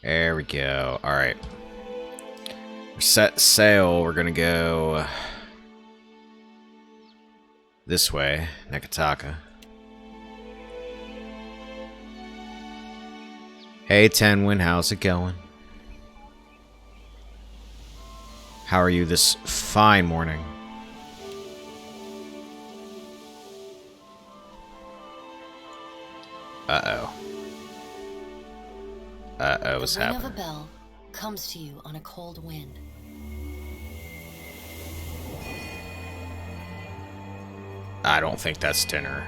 There we go. Alright. We're set sail. We're gonna go this way, Nekataka. Hey Tenwin, how's it going? How are you this fine morning? Uh-oh. Uh-oh, what's happening? The ring of a bell comes to you on a cold wind. I don't think that's dinner.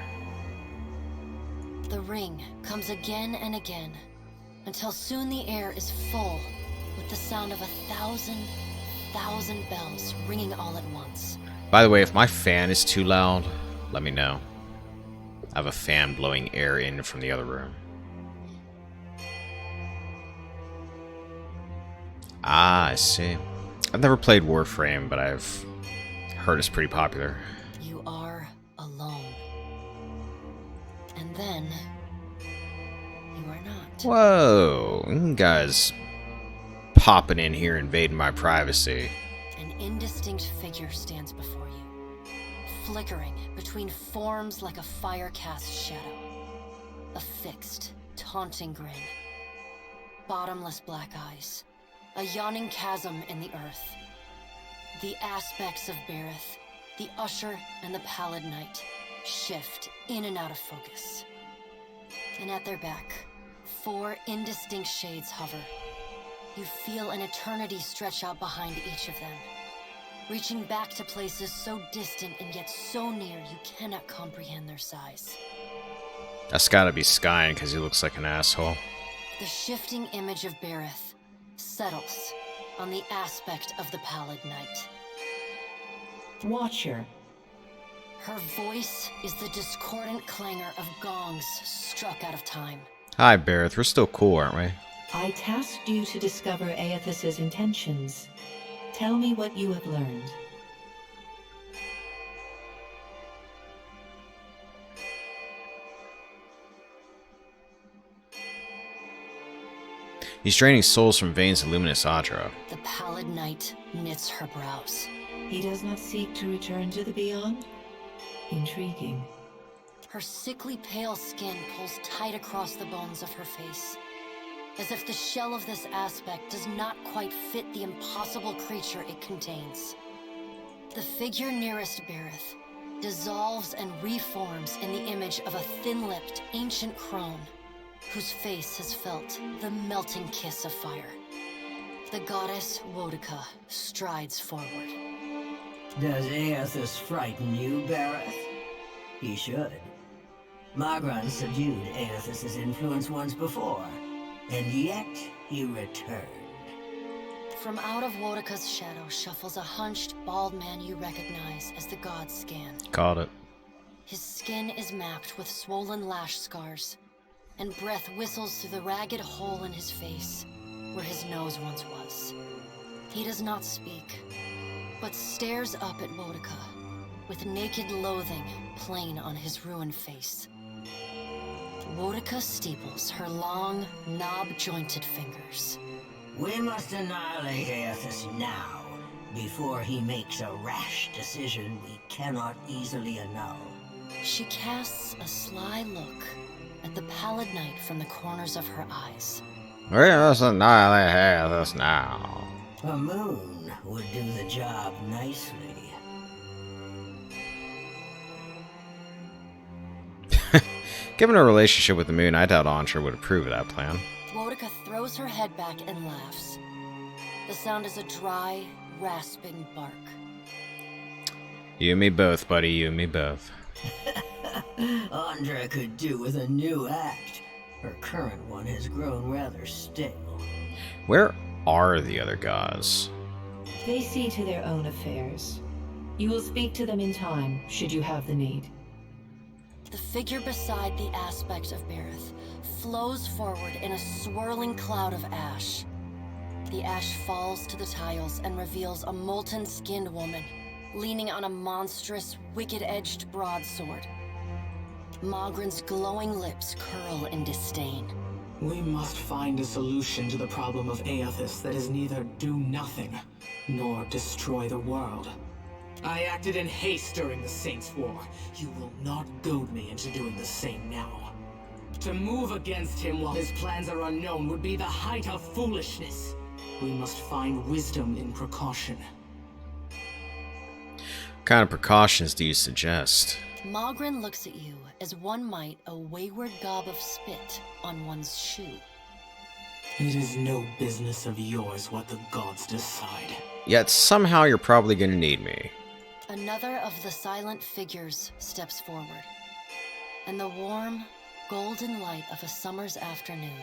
The ring comes again and again, until soon the air is full with the sound of 1,000 bells ringing all at once. By the way, if my fan is too loud, let me know. I have a fan blowing air in from the other room. Ah, I see. I've never played Warframe, but I've heard it's pretty popular. You are alone. And then, you are not. Whoa, you guys popping in here, invading my privacy. An indistinct figure stands before you, flickering between forms like a fire-cast shadow. A fixed, taunting grin. Bottomless black eyes. A yawning chasm in the earth. The aspects of Bareth, the Usher and the Pallid Knight, shift in and out of focus. And at their back, 4 indistinct shades hover. You feel an eternity stretch out behind each of them, reaching back to places so distant and yet so near you cannot comprehend their size. That's gotta be Skyen, because he looks like an asshole. The shifting image of Bareth settles on the aspect of the Pallid Knight. Watcher. Her voice is the discordant clangor of gongs struck out of time. Hi, Bareth. We're still cool, aren't we? I tasked you to discover Aethys's intentions. Tell me what you have learned. He's draining souls from veins of luminous Adra. The Pallid Knight knits her brows. He does not seek to return to the beyond? Intriguing. Her sickly pale skin pulls tight across the bones of her face, as if the shell of this aspect does not quite fit the impossible creature it contains. The figure nearest Bareth dissolves and reforms in the image of a thin-lipped, ancient crone, whose face has felt the melting kiss of fire. The goddess Wodika strides forward. Does Aethys frighten you, Bareth? He should. Magran subdued Aethys's influence once before, and yet he returned. From out of Wodika's shadow shuffles a hunched, bald man you recognize as the god Scan. Called it. His skin is mapped with swollen lash scars, and breath whistles through the ragged hole in his face, where his nose once was. He does not speak, but stares up at Wodika, with naked loathing plain on his ruined face. Wodika steeples her long, knob-jointed fingers. We must annihilate Aethys now, before he makes a rash decision we cannot easily annul. She casts a sly look at the Pallid Knight from the corners of her eyes. We must annihilate Aethys now. A moon would do the job nicely. Given her relationship with the moon, I doubt Antra would approve of that plan. Wodika throws her head back and laughs. The sound is a dry, rasping bark. You and me both, buddy. You and me both. Andra could do with a new act. Her current one has grown rather stale. Where are the other gods? They see to their own affairs. You will speak to them in time, should you have the need. The figure beside the aspect of Bareth flows forward in a swirling cloud of ash. The ash falls to the tiles and reveals a molten-skinned woman, leaning on a monstrous, wicked-edged broadsword. Magran's glowing lips curl in disdain. We must find a solution to the problem of Aethys that is neither do nothing, nor destroy the world. I acted in haste during the Saints' War. You will not goad me into doing the same now. To move against him while his plans are unknown would be the height of foolishness. We must find wisdom in precaution. What kind of precautions do you suggest? Mogren looks at you as one might a wayward gob of spit on one's shoe. It is no business of yours what the gods decide. Yet somehow you're probably gonna need me. Another of the silent figures steps forward, and the warm, golden light of a summer's afternoon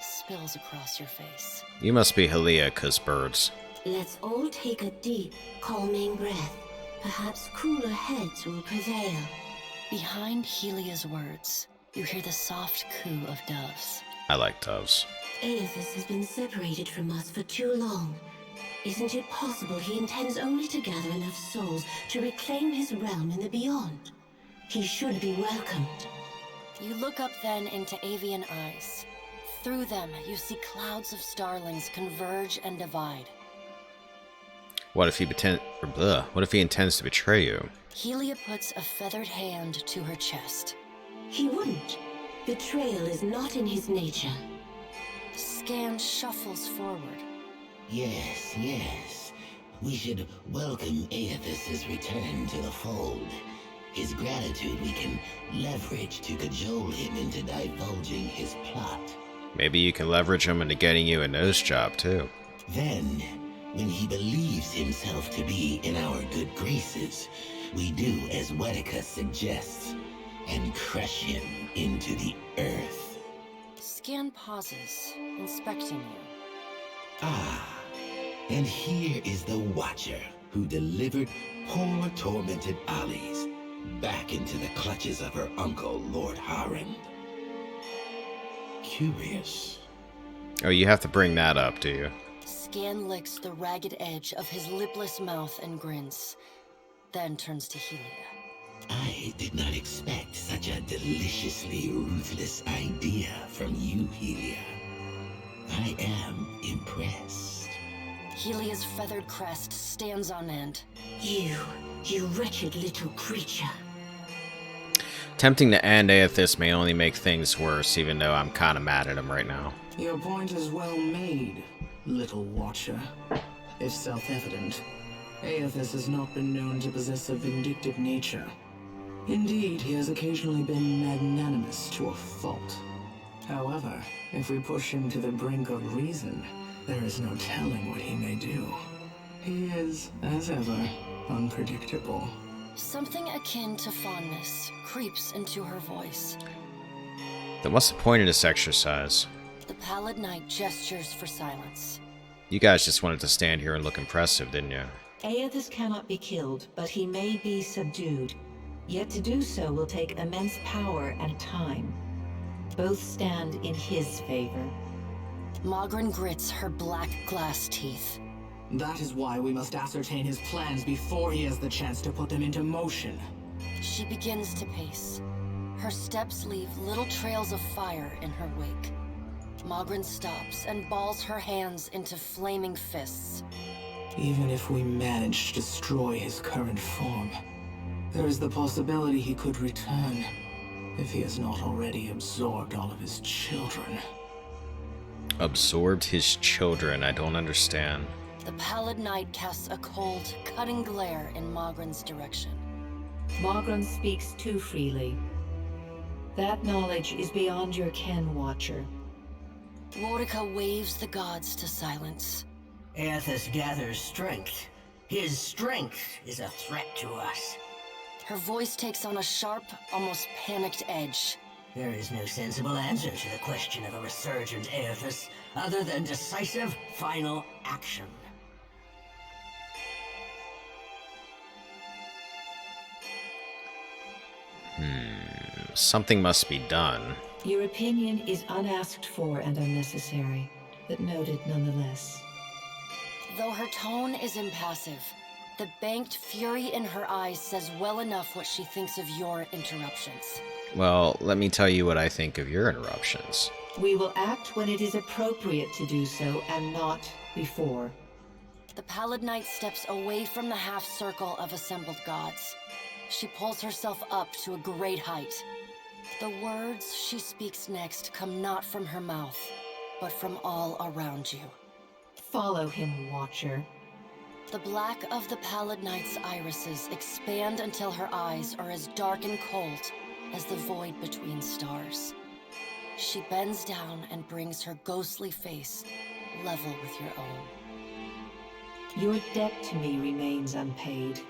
spills across your face. You must be Helia, 'cause birds. Let's all take a deep, calming breath. Perhaps cooler heads will prevail. Behind Helia's words, you hear the soft coo of doves. I like doves. Aethys has been separated from us for too long. Isn't it possible he intends only to gather enough souls to reclaim his realm in the beyond? He should be welcomed. You look up then into avian eyes. Through them, you see clouds of starlings converge and divide. What if he intends to betray you? Helia puts a feathered hand to her chest. He wouldn't. Betrayal is not in his nature. Scan shuffles forward. Yes. We should welcome Aethys' return to the fold. His gratitude we can leverage to cajole him into divulging his plot. Maybe you can leverage him into getting you a nose job, too. Then, when he believes himself to be in our good graces, we do as Wedeka suggests, and crush him into the earth. Scan pauses, inspecting you. Ah, and here is the Watcher who delivered poor tormented Alice back into the clutches of her uncle, Lord Harren. Curious. Oh, you have to bring that up, do you? Scan licks the ragged edge of his lipless mouth and grins, then turns to Helia. I did not expect such a deliciously ruthless idea from you, Helia. I am impressed. Helia's feathered crest stands on end. You wretched little creature. Tempting to end Aethys may only make things worse, even though I'm kind of mad at him right now. Your point is well made, little Watcher. If self-evident, Aethys has not been known to possess a vindictive nature. Indeed, he has occasionally been magnanimous to a fault. However, if we push him to the brink of reason, there is no telling what he may do. He is, as ever, unpredictable. Something akin to fondness creeps into her voice. Then what's the point of this exercise? The pallid knight gestures for silence. You guys just wanted to stand here and look impressive, didn't you? Aethys cannot be killed, but he may be subdued. Yet to do so will take immense power and time. Both stand in his favor. Mogren grits her black glass teeth. That is why we must ascertain his plans before he has the chance to put them into motion. She begins to pace. Her steps leave little trails of fire in her wake. Mogren stops and balls her hands into flaming fists. Even if we manage to destroy his current form, there is the possibility he could return, if he has not already absorbed all of his children. Absorbed his children? I don't understand. The pallid knight casts a cold, cutting glare in Mogren's direction. Mogren speaks too freely. That knowledge is beyond your ken, Watcher. Wodika waves the gods to silence. Aethys gathers strength. His strength is a threat to us. Her voice takes on a sharp, almost panicked edge. There is no sensible answer to the question of a resurgent Aethys other than decisive, final action. Something must be done. Your opinion is unasked for and unnecessary, but noted nonetheless. Though her tone is impassive, the banked fury in her eyes says well enough what she thinks of your interruptions. Well, let me tell you what I think of your interruptions. We will act when it is appropriate to do so, and not before. The Pallid Knight steps away from the half-circle of assembled gods. She pulls herself up to a great height. The words she speaks next come not from her mouth, but from all around you. Follow him, Watcher. The black of the Pallid Knight's irises expand until her eyes are as dark and cold as the void between stars. She bends down and brings her ghostly face level with your own. Your debt to me remains unpaid.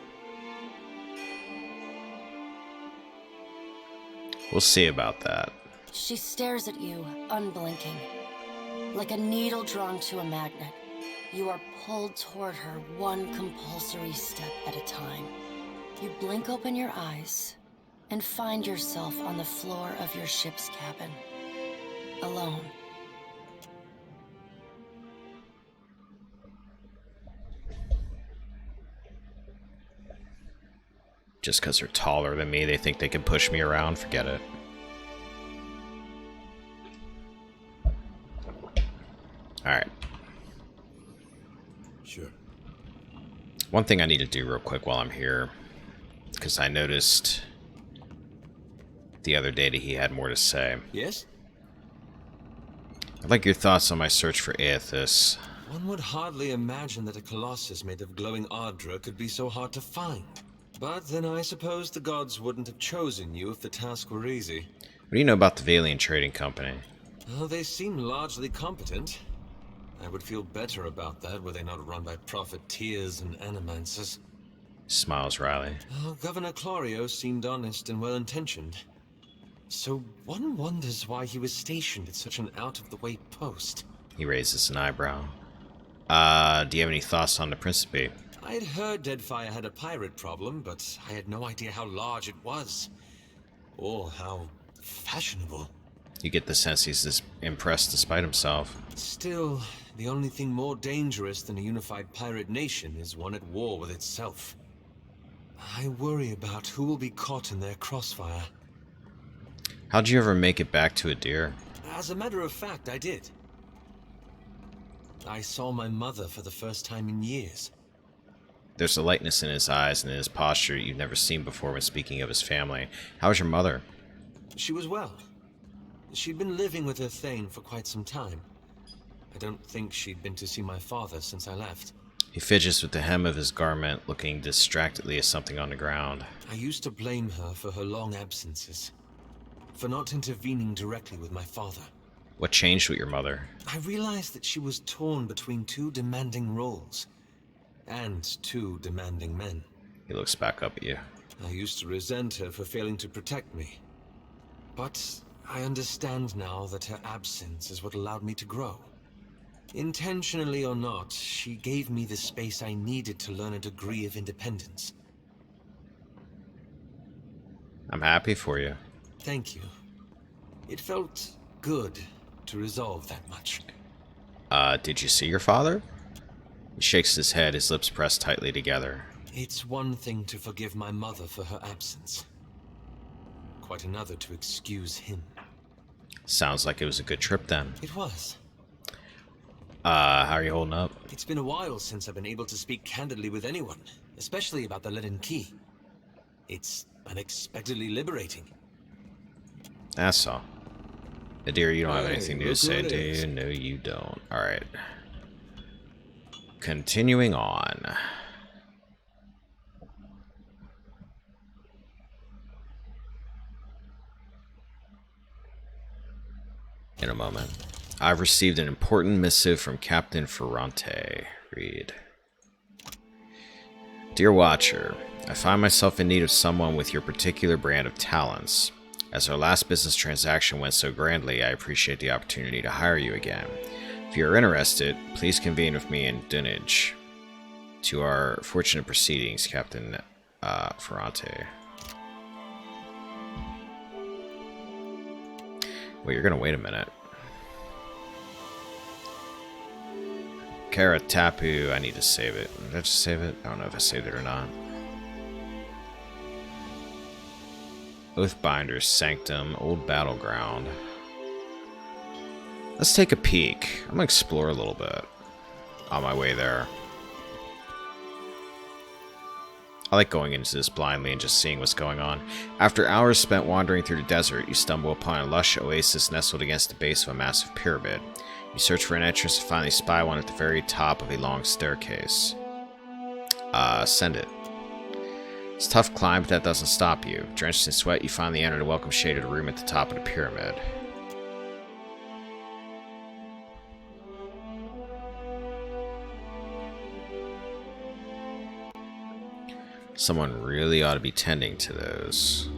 We'll see about that. She stares at you, unblinking. Like a needle drawn to a magnet, you are pulled toward her one compulsory step at a time. You blink open your eyes and find yourself on the floor of your ship's cabin, alone. Just because they're taller than me, they think they can push me around. Forget it. Alright. Sure. One thing I need to do real quick while I'm here, because I noticed the other day that he had more to say. Yes? I'd like your thoughts on my search for Aethys. One would hardly imagine that a colossus made of glowing Ardra could be so hard to find. But then I suppose the gods wouldn't have chosen you if the task were easy. What do you know about the Valiant Trading Company? Well, they seem largely competent. I would feel better about that were they not run by profiteers and animancers. Smiles wryly. Governor Clario seemed honest and well-intentioned. So one wonders why he was stationed at such an out-of-the-way post. He raises an eyebrow. Do you have any thoughts on the Principe? I'd heard Deadfire had a pirate problem, but I had no idea how large it was. Or how fashionable. You get the sense he's just impressed despite himself. Still, the only thing more dangerous than a unified pirate nation is one at war with itself. I worry about who will be caught in their crossfire. How'd you ever make it back to Adir? As a matter of fact, I did. I saw my mother for the first time in years. There's a lightness in his eyes and in his posture you've never seen before when speaking of his family. How was your mother? She was well. She'd been living with her Thane for quite some time. I don't think she'd been to see my father since I left. He fidgets with the hem of his garment, looking distractedly at something on the ground. I used to blame her for her long absences, for not intervening directly with my father. What changed with your mother? I realized that she was torn between two demanding roles, and two demanding men. He looks back up at you. I used to resent her for failing to protect me. But I understand now that her absence is what allowed me to grow. Intentionally or not, she gave me the space I needed to learn a degree of independence. I'm happy for you. Thank you. It felt good to resolve that much. Did you see your father? He shakes his head, his lips pressed tightly together. It's one thing to forgive my mother for her absence. Quite another to excuse him. Sounds like it was a good trip then. It was. How are you holding up? It's been a while since I've been able to speak candidly with anyone, especially about the Leaden Key. It's unexpectedly liberating. That's all. Adir, you don't have Hey, anything new to look who say, it do is. you? No, you don't. Alright. Continuing on. In a moment. I've received an important missive from Captain Ferrante. Read. Dear Watcher, I find myself in need of someone with your particular brand of talents. As our last business transaction went so grandly, I appreciate the opportunity to hire you again. If you are interested, please convene with me in Dunwich. To our fortunate proceedings, Captain Ferrante. Well, you're gonna wait a minute. Kara Tapu, I need to save it. Did I just save it? I don't know if I saved it or not. Oathbinder's Sanctum, Old Battleground. Let's take a peek. I'm gonna explore a little bit on my way there. I like going into this blindly and just seeing what's going on. After hours spent wandering through the desert, you stumble upon a lush oasis nestled against the base of a massive pyramid. You search for an entrance and finally spy one at the very top of a long staircase. Ascend it. It's a tough climb, but that doesn't stop you. Drenched in sweat, you finally enter the welcome shade of the room at the top of the pyramid. Someone really ought to be tending to those.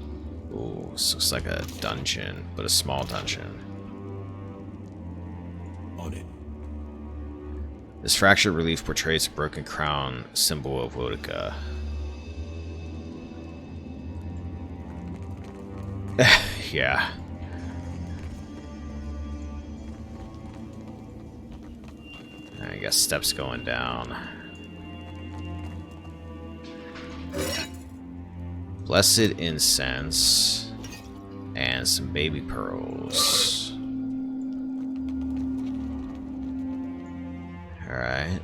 Ooh, this looks like a dungeon, but a small dungeon. On it. This fractured relief portrays a broken crown, symbol of Wodica. Yeah. I guess steps going down. Blessed incense and some baby pearls. Alright.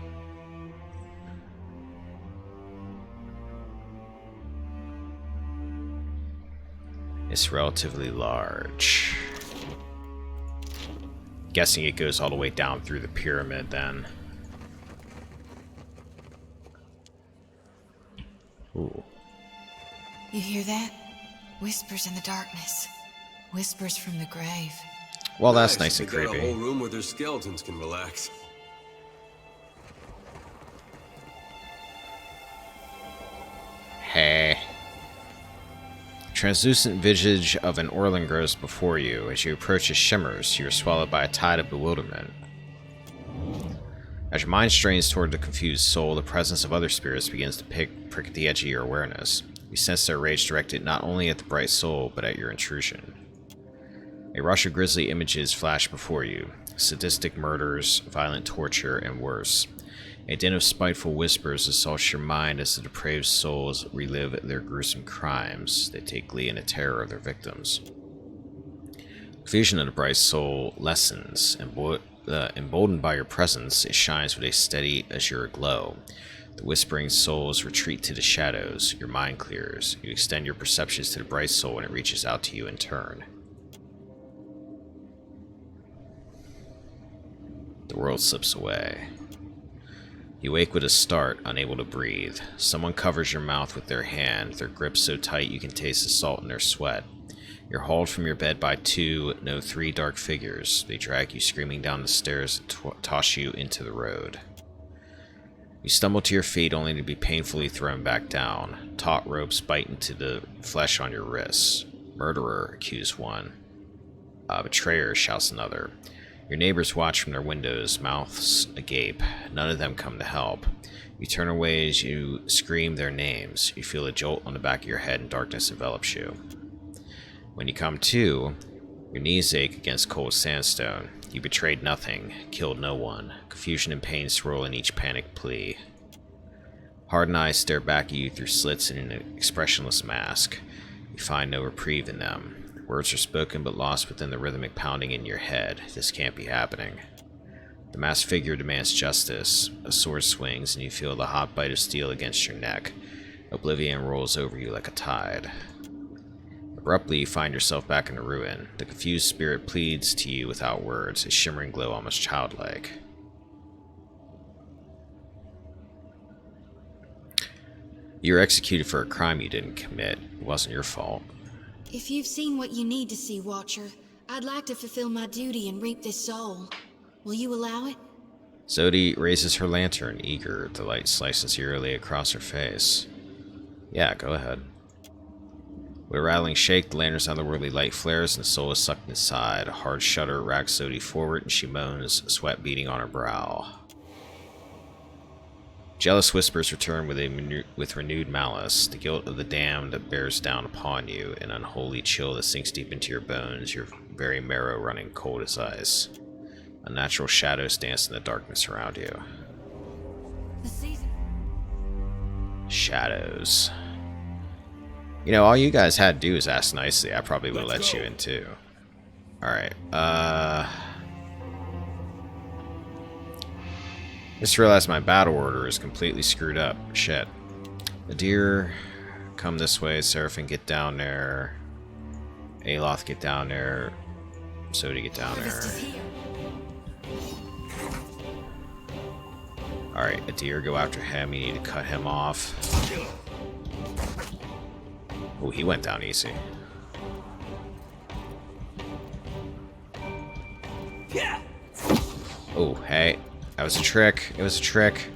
It's relatively large. Guessing it goes all the way down through the pyramid then. Ooh. You hear that? Whispers in the darkness. Whispers from the grave. Well, that's nice and They got a creepy. whole room where their skeletons can relax. Hey. Translucent visage of an Orlin grows before you. As you approach, it shimmers. You are swallowed by a tide of bewilderment. As your mind strains toward the confused soul, the presence of other spirits begins to prick at the edge of your awareness. You sense their rage directed not only at the bright soul, but at your intrusion. A rush of grisly images flash before you. Sadistic murders, violent torture, and worse. A din of spiteful whispers assaults your mind as the depraved souls relive their gruesome crimes. They take glee in the terror of their victims. The vision of the bright soul lessens, and emboldened by your presence, it shines with a steady azure glow. The whispering souls retreat to the shadows. Your mind clears. You extend your perceptions to the bright soul, and it reaches out to you in turn. The world slips away. You wake with a start, unable to breathe. Someone covers your mouth with their hand, their grip so tight you can taste the salt in their sweat. You're hauled from your bed by three dark figures. They drag you screaming down the stairs and toss you into the road. You stumble to your feet only to be painfully thrown back down. Taut ropes bite into the flesh on your wrists. Murderer, accuse one. Betrayer, shouts another. Your neighbors watch from their windows, mouths agape. None of them come to help. You turn away as you scream their names. You feel a jolt on the back of your head and darkness envelops you. When you come to, your knees ache against cold sandstone. You betrayed nothing, killed no one. Confusion and pain swirl in each panicked plea. Hardened eyes stare back at you through slits in an expressionless mask. You find no reprieve in them. Words are spoken but lost within the rhythmic pounding in your head. This can't be happening. The masked figure demands justice. A sword swings and you feel the hot bite of steel against your neck. Oblivion rolls over you like a tide. Abruptly, you find yourself back in the ruin. The confused spirit pleads to you without words, a shimmering glow almost childlike. You were executed for a crime you didn't commit. It wasn't your fault. If you've seen what you need to see, Watcher, I'd like to fulfill my duty and reap this soul. Will you allow it? Zodi raises her lantern, eager. The light slices eerily across her face. Yeah, go ahead. With a rattling shake, the lantern's otherworldly light flares and the soul is sucked inside. A hard shudder racks Zodi forward and she moans, sweat beading on her brow. Jealous whispers return with renewed malice. The guilt of the damned bears down upon you, an unholy chill that sinks deep into your bones, your very marrow running cold as ice. Unnatural shadows dance in the darkness around you. Shadows. You know, all you guys had to do is ask nicely. I probably would have let you in too. Alright, Just realized my battle order is completely screwed up. Shit. Adir, come this way. Seraphim, get down there. Aloth, get down there. Sodi, get down there. Alright, Adir, go after him. You need to cut him off. Oh, he went down easy. Oh, hey. That was a trick. It was a trick.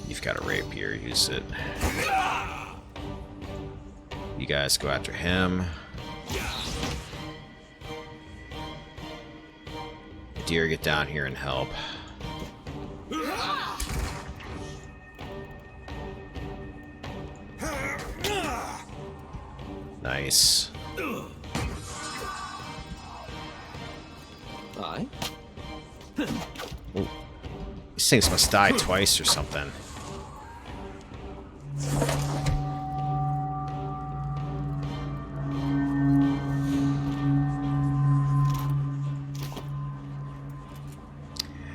You've got a rapier. Use it. You guys go after him. Deer, get down here and help. Nice. Aye. Ooh. These things must die twice or something.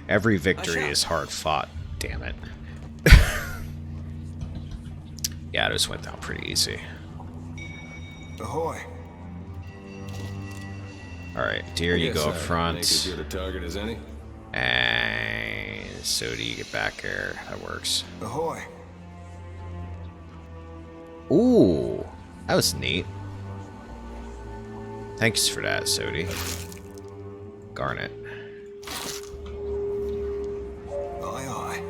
Every victory is hard fought, damn it. Yeah, it just went down pretty easy. Ahoy. Alright, Deer, you go up front. Make as good a target as any. And so do you get back there. That works. Ahoy. Ooh, that was neat. Thanks for that, Sodi. Garnet. Aye, aye.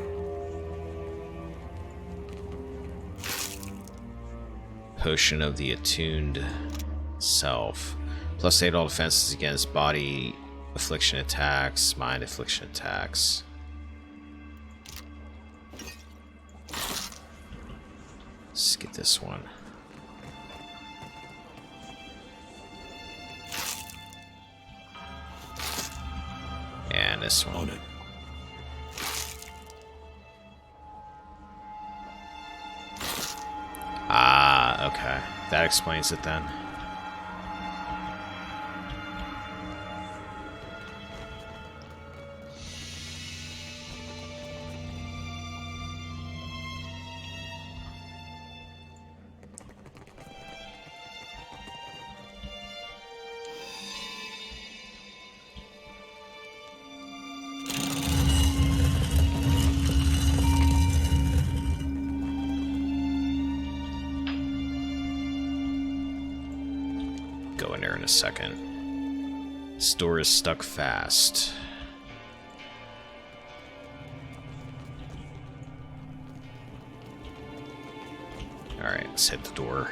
Potion of the Attuned Self. Plus 8 all defenses against body affliction attacks, mind affliction attacks. Let's get this one. And this one. On it. Ah, okay. That explains it then. Go in there in a second. This door is stuck fast. Alright, let's hit the door.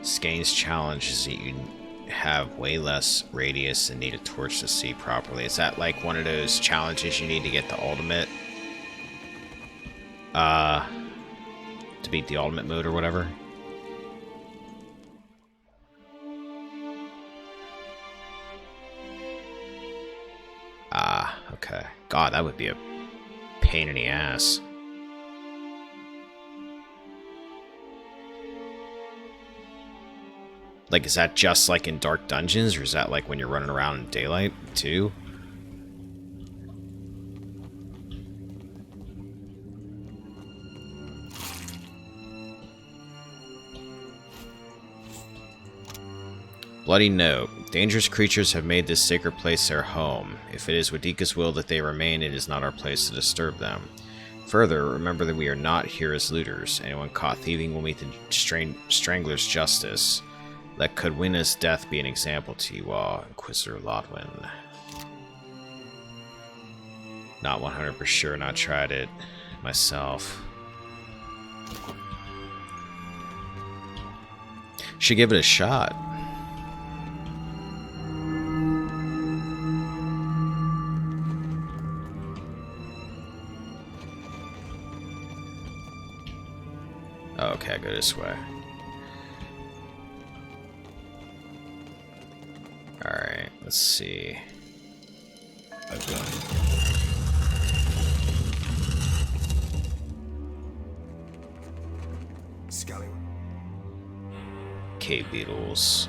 Skane's challenge is that you have way less radius and need a torch to see properly. Is that like one of those challenges you need to get the ultimate? To beat the ultimate mode or whatever? Ah, okay. God, that would be a pain in the ass. Like, is that just like in dark dungeons, or is that like when you're running around in daylight too? Bloody note. Dangerous creatures have made this sacred place their home. If it is Wadika's will that they remain, it is not our place to disturb them. Further, remember that we are not here as looters. Anyone caught thieving will meet the Strangler's justice. Let Codwina's death be an example to you all, Inquisitor Lodwin. Not 100% sure, not tried it myself. Should give it a shot. Okay, go this way. Alright, let's see. I've got it. Scallywag. Cave beetles.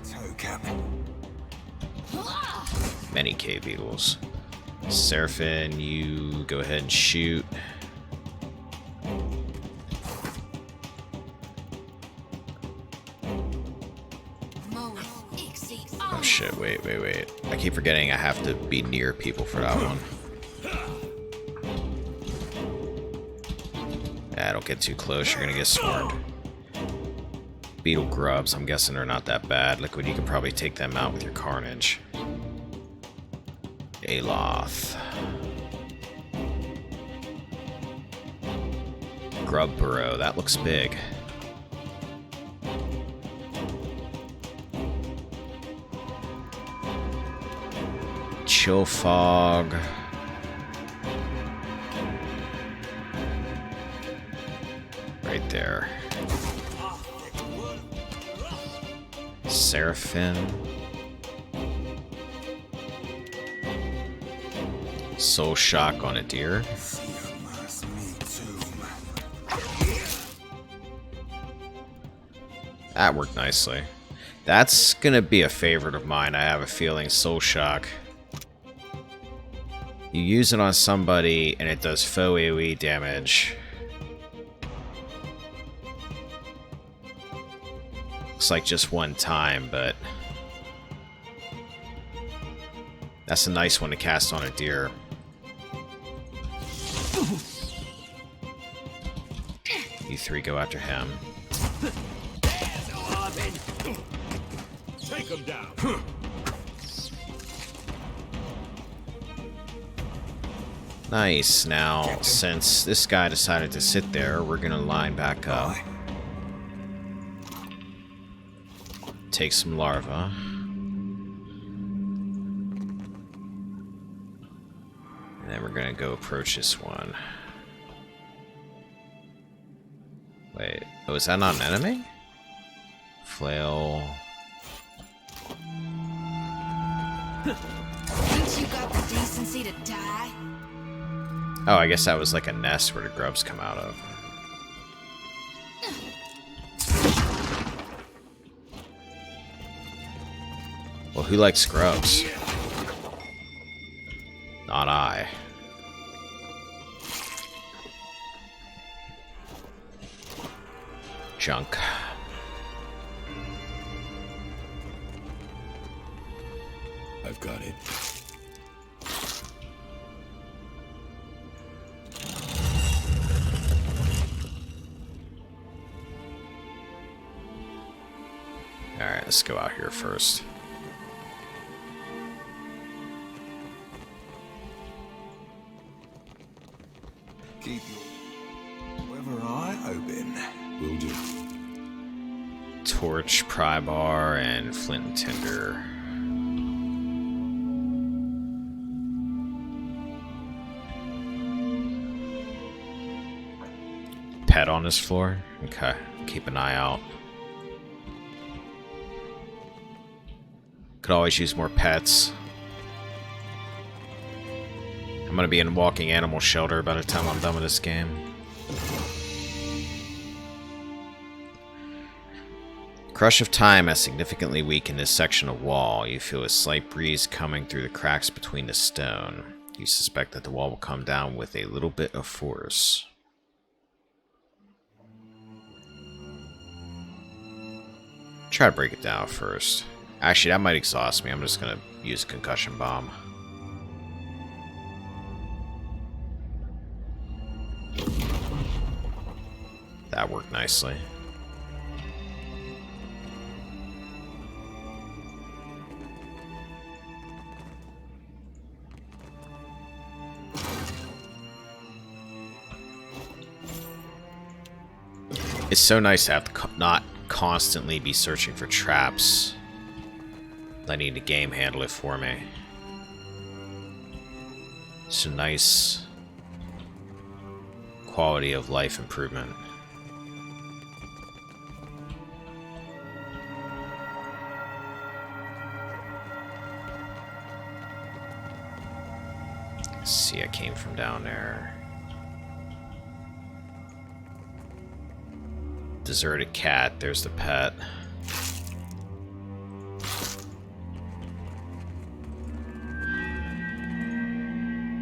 Toe cap. Many cave beetles. Seraphim, you go ahead and shoot. Oh shit, wait. I keep forgetting I have to be near people for that one. Yeah, don't get too close, you're gonna get swarmed. Beetle grubs, I'm guessing they're not that bad. Liquid, you can probably take them out with your carnage. Aloth. Grub burrow, that looks big. Chill fog. Right there. Seraphim. Soul shock on a deer. That worked nicely. That's gonna be a favorite of mine, I have a feeling. Soul shock. You use it on somebody and it does faux AoE damage. Looks like just one time, but that's a nice one to cast on a deer. You three go after him. Take him down. Nice. Now, since this guy decided to sit there, we're gonna line back up. Take some larvae. And then we're gonna go approach this one. Wait, oh, is that not an enemy? Flail. Ain't you got the decency to die? Oh, I guess that was like a nest where the grubs come out of. Well, who likes grubs? Not I. Junk. I've got it. Alright, let's go out here first. Keep your eye open. Will do. Torch, pry bar, and flint and tinder. Pet on this floor? Okay, keep an eye out. Could always use more pets. I'm gonna be in a walking animal shelter by the time I'm done with this game. Crush of time has significantly weakened this section of wall. You feel a slight breeze coming through the cracks between the stone. You suspect that the wall will come down with a little bit of force. Try to break it down first. Actually, that might exhaust me. I'm just gonna use a concussion bomb. That worked nicely. It's so nice to have to not constantly be searching for traps. Letting the game handle it for me. It's a nice quality of life improvement. Let's see, I came from down there. Deserted cat, there's the pet.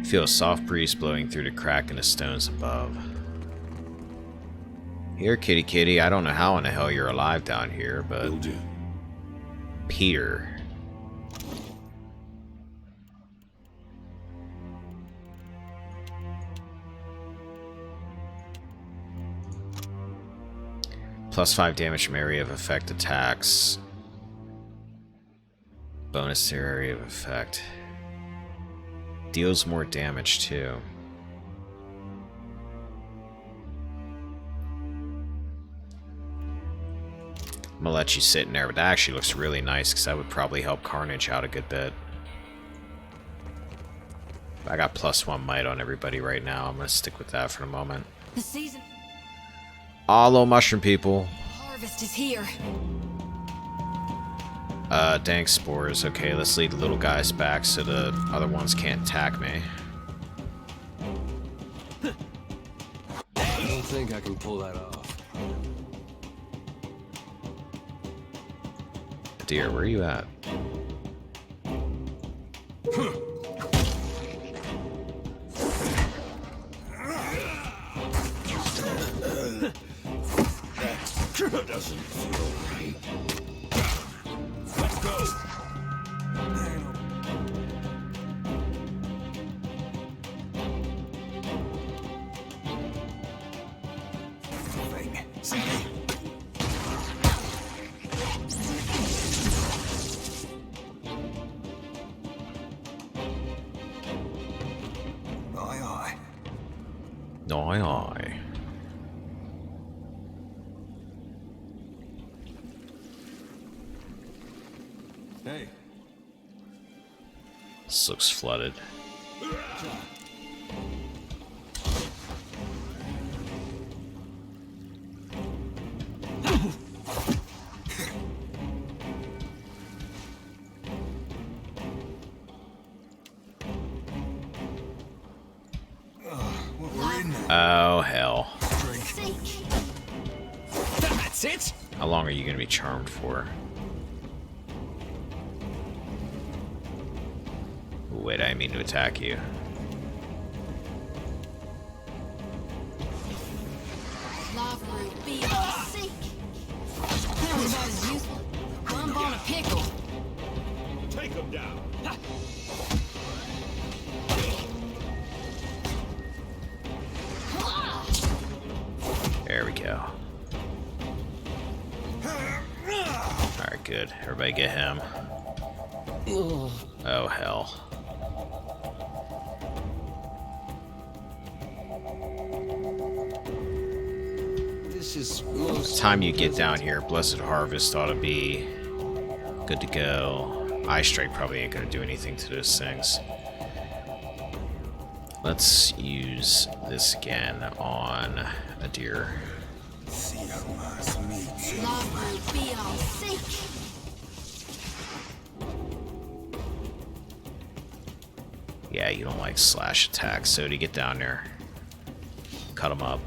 Feel a soft breeze blowing through the crack in the stones above. Here, kitty kitty, I don't know how in the hell you're alive down here, but... Will do. Peter. +5 damage from area of effect attacks. Bonus to area of effect. Deals more damage too. I'm gonna let you sit in there, but that actually looks really nice because that would probably help Carnage out a good bit. I got +1 might on everybody right now. I'm gonna stick with that for the moment. The season Hello, mushroom people. harvest is here. Dank spores. Okay, let's lead the little guys back so the other ones can't attack me. I don't think I can pull that off. Dear, where are you at? Doesn't feel right. Let's go. Aye. Aye, aye. Hey. This looks flooded. Oh, hell. That's it? How long are you going to be charmed for? Wait, I mean to attack you. Lava root, be on sink. That was about as useful. Bump on a pickle. Take him down. There we go. Alright, good. Everybody get him. Oh, hell. This is most... Time you get down here, Blessed Harvest ought to be good to go. Eye Strike probably ain't gonna do anything to those things. Let's use this again on a deer. Lava root, be on sink. Yeah, you don't like slash attacks, so to get down there, cut them up.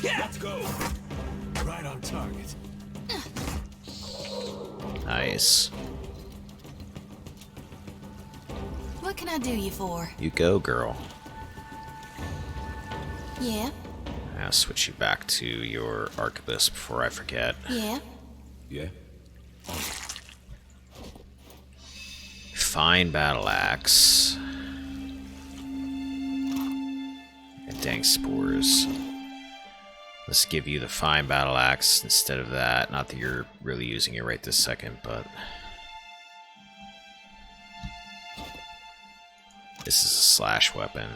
Let's go. Right on target. Nice. What can I do you for? You go, girl. Yeah, I'll switch you back to your arquebus before I forget. yeah. Yeah. Fine battle axe. And dank spores. Let's give you the fine battle axe instead of that. Not that you're really using it right this second, but this is a slash weapon.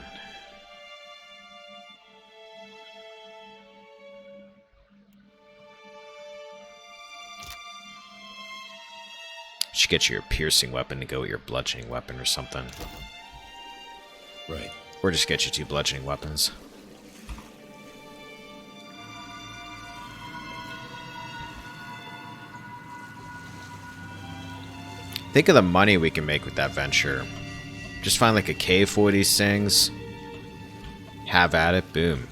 Should get your piercing weapon to go with your bludgeoning weapon or something. Right. Or just get you 2 bludgeoning weapons. Think of the money we can make with that venture. Just find like a cave for these things. Have at it. Boom.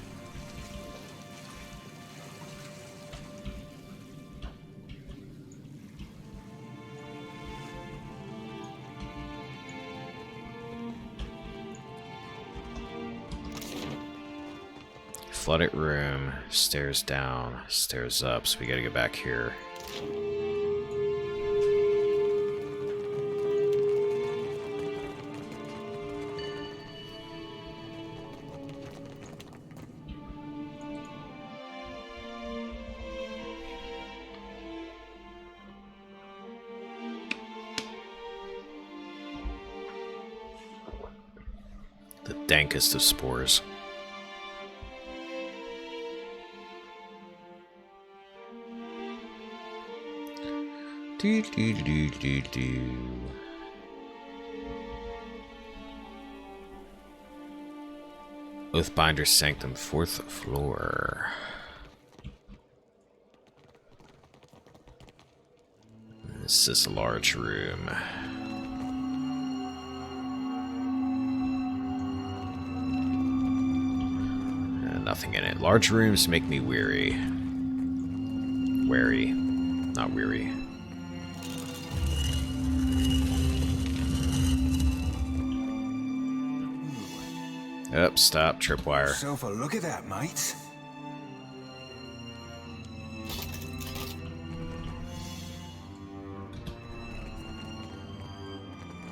Flooded room, stairs down, stairs up, so we gotta get back here. The dankest of spores. Do, do, do, do, do. Oathbinder Sanctum, 4th floor. This is a large room. Nothing in it. Large rooms make me weary. Wary, not weary. Up, stop, tripwire. Yourself a look at that, mate.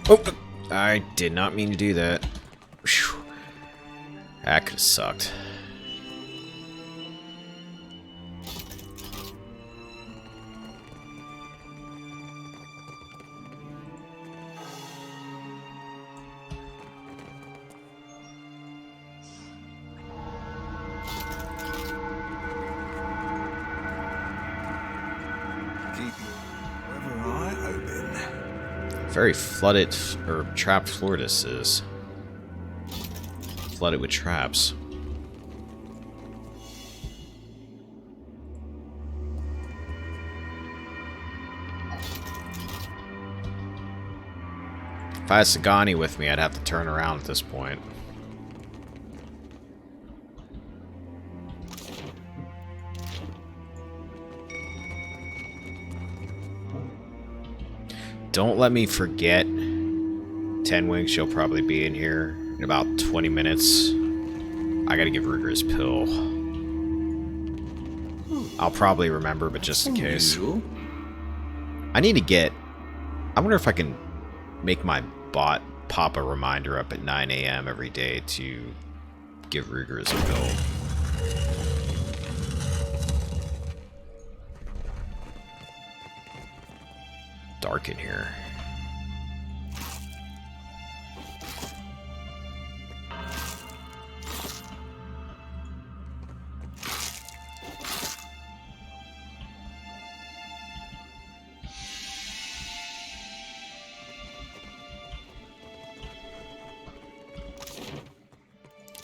Oh, I did not mean to do that. Whew. That could have sucked. Very flooded, or trapped floor this is. Flooded with traps. If I had Sagani with me, I'd have to turn around at this point. Don't let me forget. 10 Wings, she'll probably be in here in about 20 minutes. I gotta give Rigorous Pill. I'll probably remember, but just in case. I need to get... I wonder if I can make my bot pop a reminder up at 9 AM every day to give Rigorous Pill. Dark in here.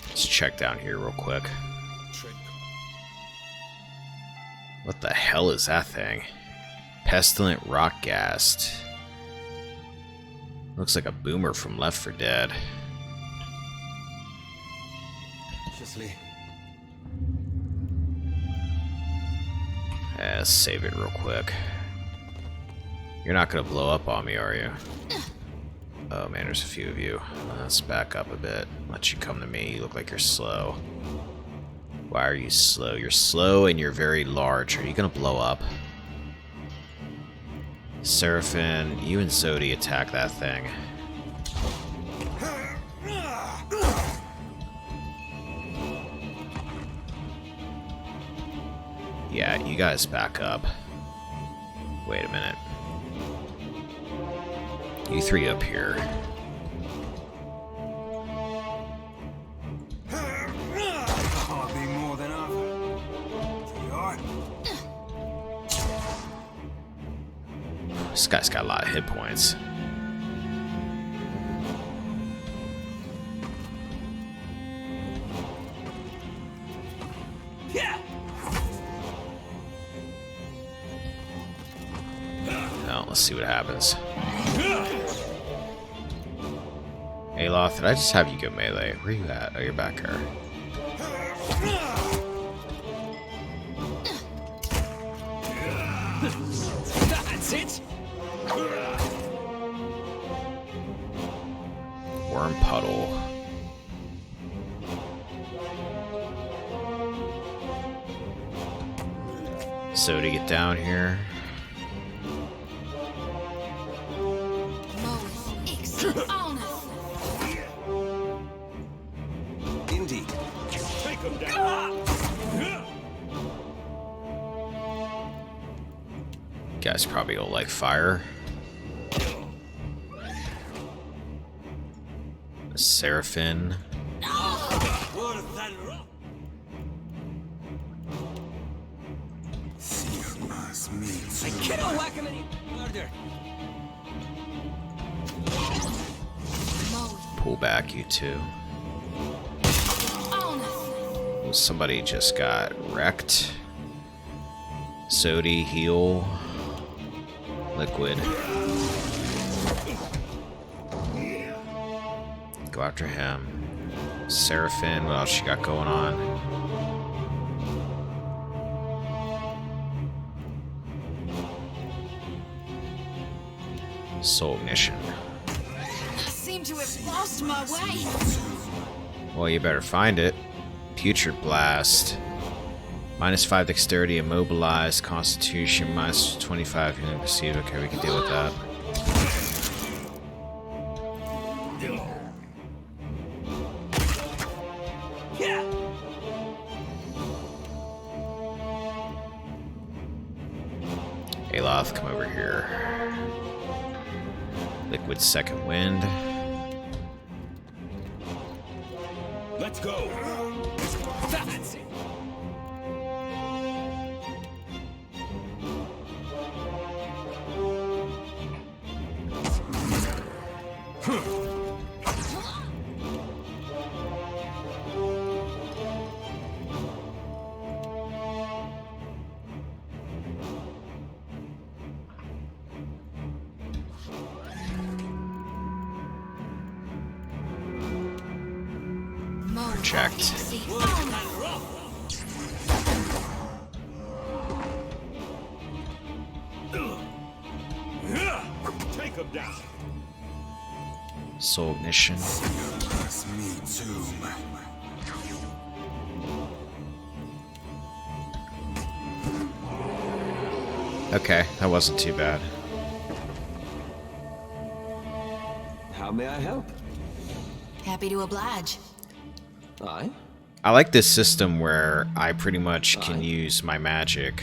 Let's check down here real quick. What the hell is that thing? Pestilent rock ghast. Looks like a boomer from Left 4 Dead. Let's save it real quick. You're not gonna blow up on me, are you? Oh man, there's a few of you. Let's back up a bit. Let you come to me. You look like you're slow. Why are you slow? You're slow and you're very large. Are you gonna blow up? Seraphin, you and Zodi attack that thing. Yeah, you guys back up. Wait a minute. You three up here. This guy's got a lot of hit points. Now, let's see what happens. Aloth, did I just have you go melee? Where you at? Oh, you're back here. That's it. Worm puddle. So to get down here. Indeed. Take him down. Guys probably don't like fire. Seraphim. Pull back, you two. Somebody just got wrecked. Sodi, heal. Liquid. Go after him. Seraphim, what else you got going on? Soul Ignition. I seem to have lost my way. Well, you better find it. Putrid Blast. -5 dexterity, immobilized, constitution, -25 healing perceived. Okay, we can deal with that. Aloth, come over here. Liquid second wind. Let's go. That's it. Checked. Take him down. Soul Ignition. Me too. Okay, that wasn't too bad. How may I help? Happy to oblige. Aye? I like this system where I pretty much can use my magic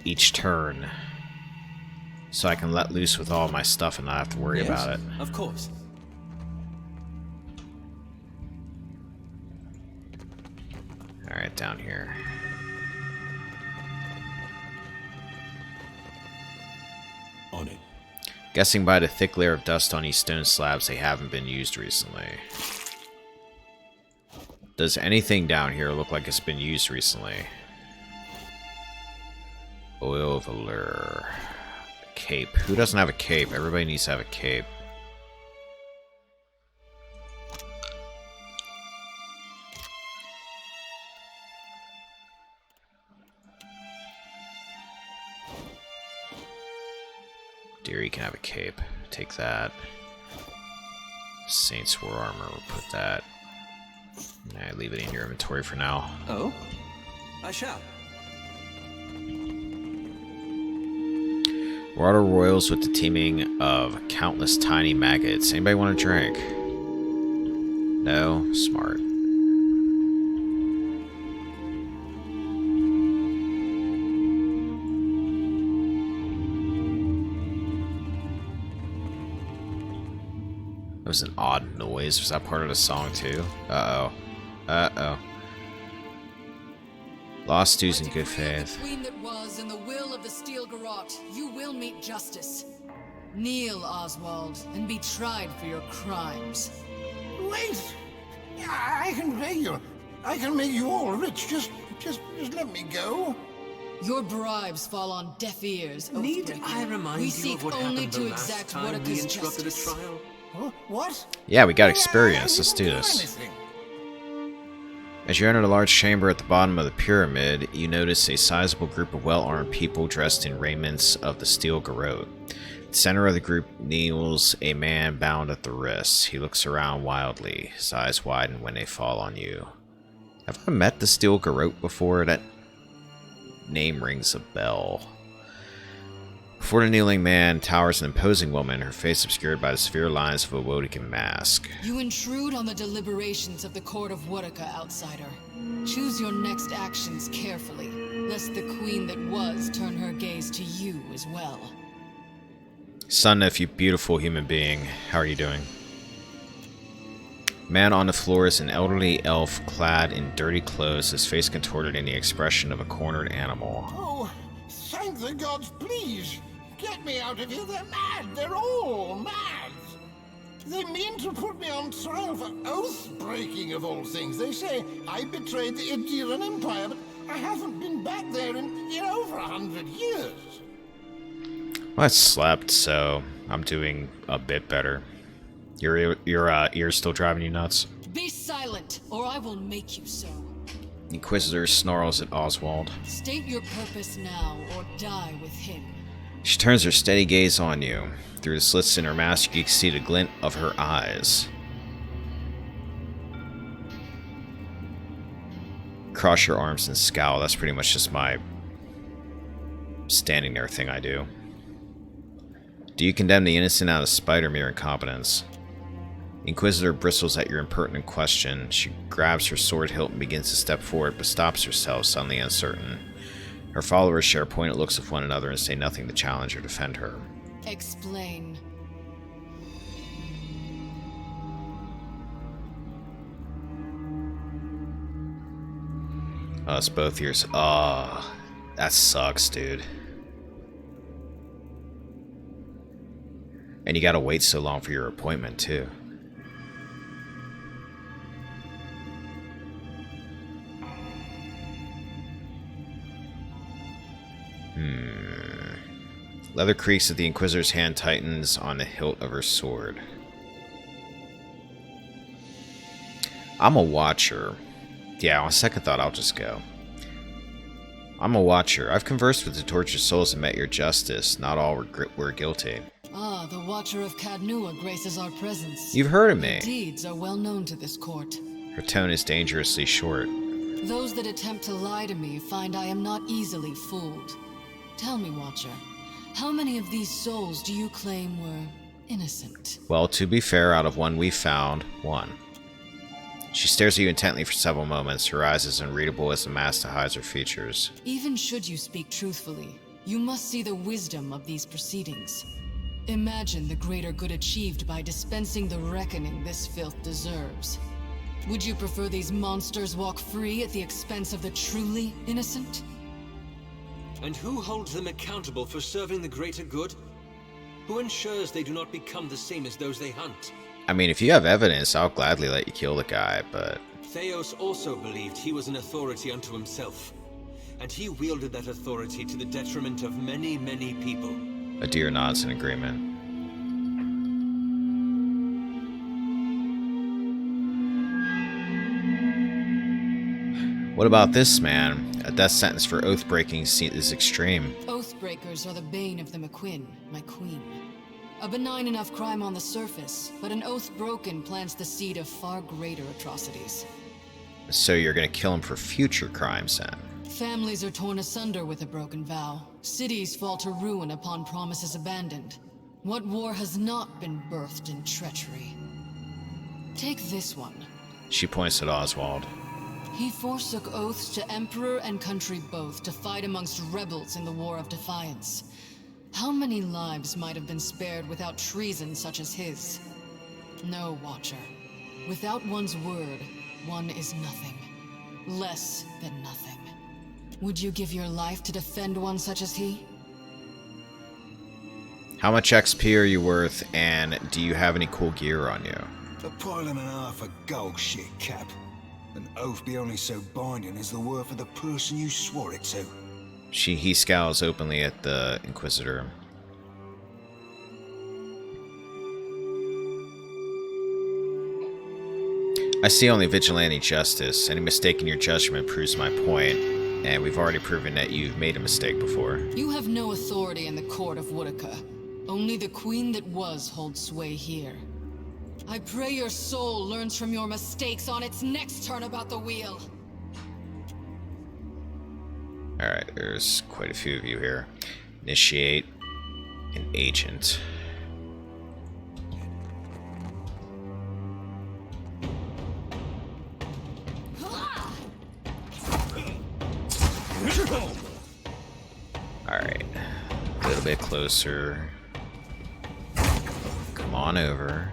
each turn. So I can let loose with all my stuff and not have to worry about it. Of course. Alright, down here. On it. Guessing by the thick layer of dust on these stone slabs, they haven't been used recently. Does anything down here look like it's been used recently? Oil of Allure. Cape. Who doesn't have a cape? Everybody needs to have a cape. Deary can have a cape. Take that. Saints War Armor. We'll put that. Nah, leave it in your inventory for now. Oh? I shall. Water royals with the teeming of countless tiny maggots. Anybody want a drink? No? Smart. That was an odd noise. Was that part of the song too? Uh-oh. Uh-oh. Lost dues in good faith. Queen that was and the will of the Steel Garrote, you will meet justice. Kneel, Oswald, and be tried for your crimes. Wait! I can pay you. I can make you all rich. Just let me go. Your bribes fall on deaf ears. Need I remind we you seek of what only happened to the last exact time we Wadaka's interrupted justice. a trial? What? Yeah, we got experience. Let's do this. As you enter the large chamber at the bottom of the pyramid, you notice a sizable group of well-armed people dressed in raiments of the steel garrote. At the center of the group kneels a man bound at the wrists. He looks around wildly. His eyes widen when they fall on you. Have I met the steel garrote before? That name rings a bell. Before the kneeling man towers an imposing woman, her face obscured by the severe lines of a Wodekin mask. You intrude on the deliberations of the court of Wodeca, outsider. Choose your next actions carefully, lest the queen that was turn her gaze to you as well. Sunnif, you beautiful human being. How are you doing? Man on the floor is an elderly elf clad in dirty clothes, his face contorted in the expression of a cornered animal. Oh, thank the gods, please! Get me out of here, they're mad! They're all mad! They mean to put me on trial for oath-breaking of all things. They say I betrayed the Idiran Empire, but I haven't been back there in over 100 years. Well, I slept, so I'm doing a bit better. Your ears still driving you nuts? Be silent, or I will make you so. Inquisitor snarls at Oswald. State your purpose now, or die with him. She turns her steady gaze on you. Through the slits in her mask, you can see the glint of her eyes. Cross your arms and scowl. That's pretty much just my standing there thing I do. Do you condemn the innocent out of spite or mere incompetence? Inquisitor bristles at your impertinent question. She grabs her sword hilt and begins to step forward, but stops herself, suddenly uncertain. Her followers share pointed looks with one another and say nothing to challenge or defend her. Explain. Oh, it's both ears. Oh, that sucks, dude. And you gotta wait so long for your appointment, too. Leather creaks as the Inquisitor's hand tightens on the hilt of her sword. I'm a watcher. Yeah, on second thought, I'll just go. I'm a watcher. I've conversed with the tortured souls and met your justice. Not all were guilty. Ah, the Watcher of Cadnua graces our presence. You've heard of me. Your deeds are well known to this court. Her tone is dangerously short. Those that attempt to lie to me find I am not easily fooled. Tell me, Watcher, how many of these souls do you claim were innocent? Well, to be fair, out of one we found, one. She stares at you intently for several moments, her eyes as unreadable as the mask that hides her features. Even should you speak truthfully, you must see the wisdom of these proceedings. Imagine the greater good achieved by dispensing the reckoning this filth deserves. Would you prefer these monsters walk free at the expense of the truly innocent? And who holds them accountable for serving the greater good? Who ensures they do not become the same as those they hunt? I mean, if you have evidence, I'll gladly let you kill the guy, but... Theos also believed he was an authority unto himself, and he wielded that authority to the detriment of many, many people. Adir nods in agreement. What about this man? A death sentence for oath-breaking is extreme. Oathbreakers are the bane of the McQuinn, my queen. A benign enough crime on the surface, but an oath broken plants the seed of far greater atrocities. So you're gonna kill him for future crimes, then? Families are torn asunder with a broken vow. Cities fall to ruin upon promises abandoned. What war has not been birthed in treachery? Take this one. She points at Oswald. He forsook oaths to Emperor and country both to fight amongst rebels in the War of Defiance. How many lives might have been spared without treason such as his? No, Watcher. Without one's word, one is nothing. Less than nothing. Would you give your life to defend one such as he? How much XP are you worth, and do you have any cool gear on you? A pile and a half of gold shit, Cap. An oath be only so binding as the worth of the person you swore it to. He scowls openly at the Inquisitor. I see only vigilante justice. Any mistake in your judgment proves my point, and we've already proven that you've made a mistake before. You have no authority in the court of Woodica. Only the queen that was holds sway here. I pray your soul learns from your mistakes on its next turn about the wheel. Alright, there's quite a few of you here. Initiate an agent. Alright, a little bit closer. Come on over.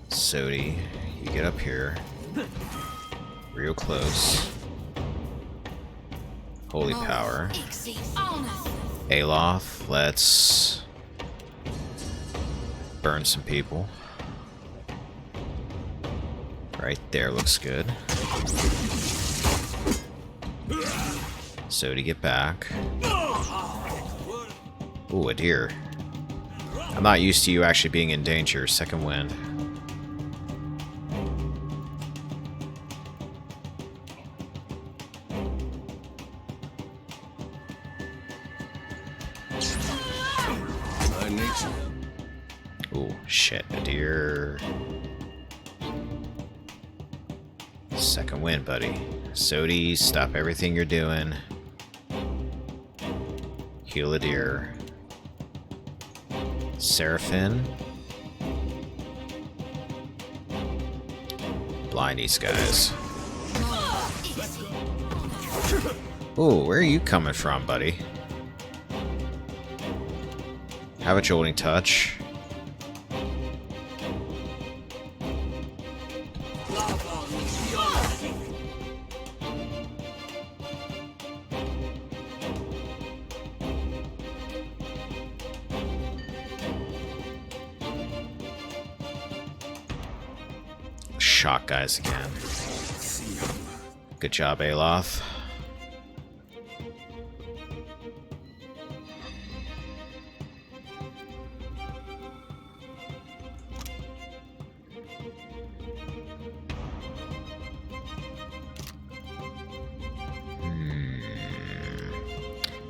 Sodi, you get up here. Real close. Holy power. Aloth, let's burn some people. Right there looks good. Sodi, get back. Ooh, a deer. I'm not used to you actually being in danger. Second wind. Ooh, shit, a deer. Second wind, buddy. Sodi, stop everything you're doing. Heal a deer. Seraphim. Blind these guys. Ooh, where are you coming from, buddy? Have a jolting touch. Shock guys again. Good job, Aloth.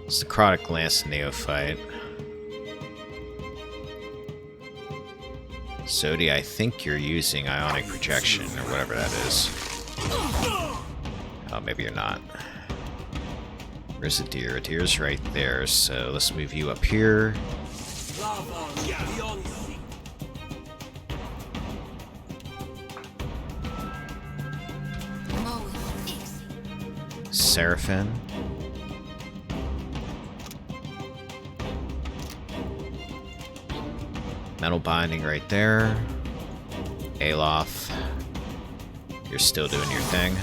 It's the Necrotic Lance Neophyte. Sodi, I think you're using Ionic Projection, or whatever that is. Oh, maybe you're not. Where's the deer? A deer's right there, so let's move you up here. Seraphim. Metal binding right there. Aloth, you're still doing your thing.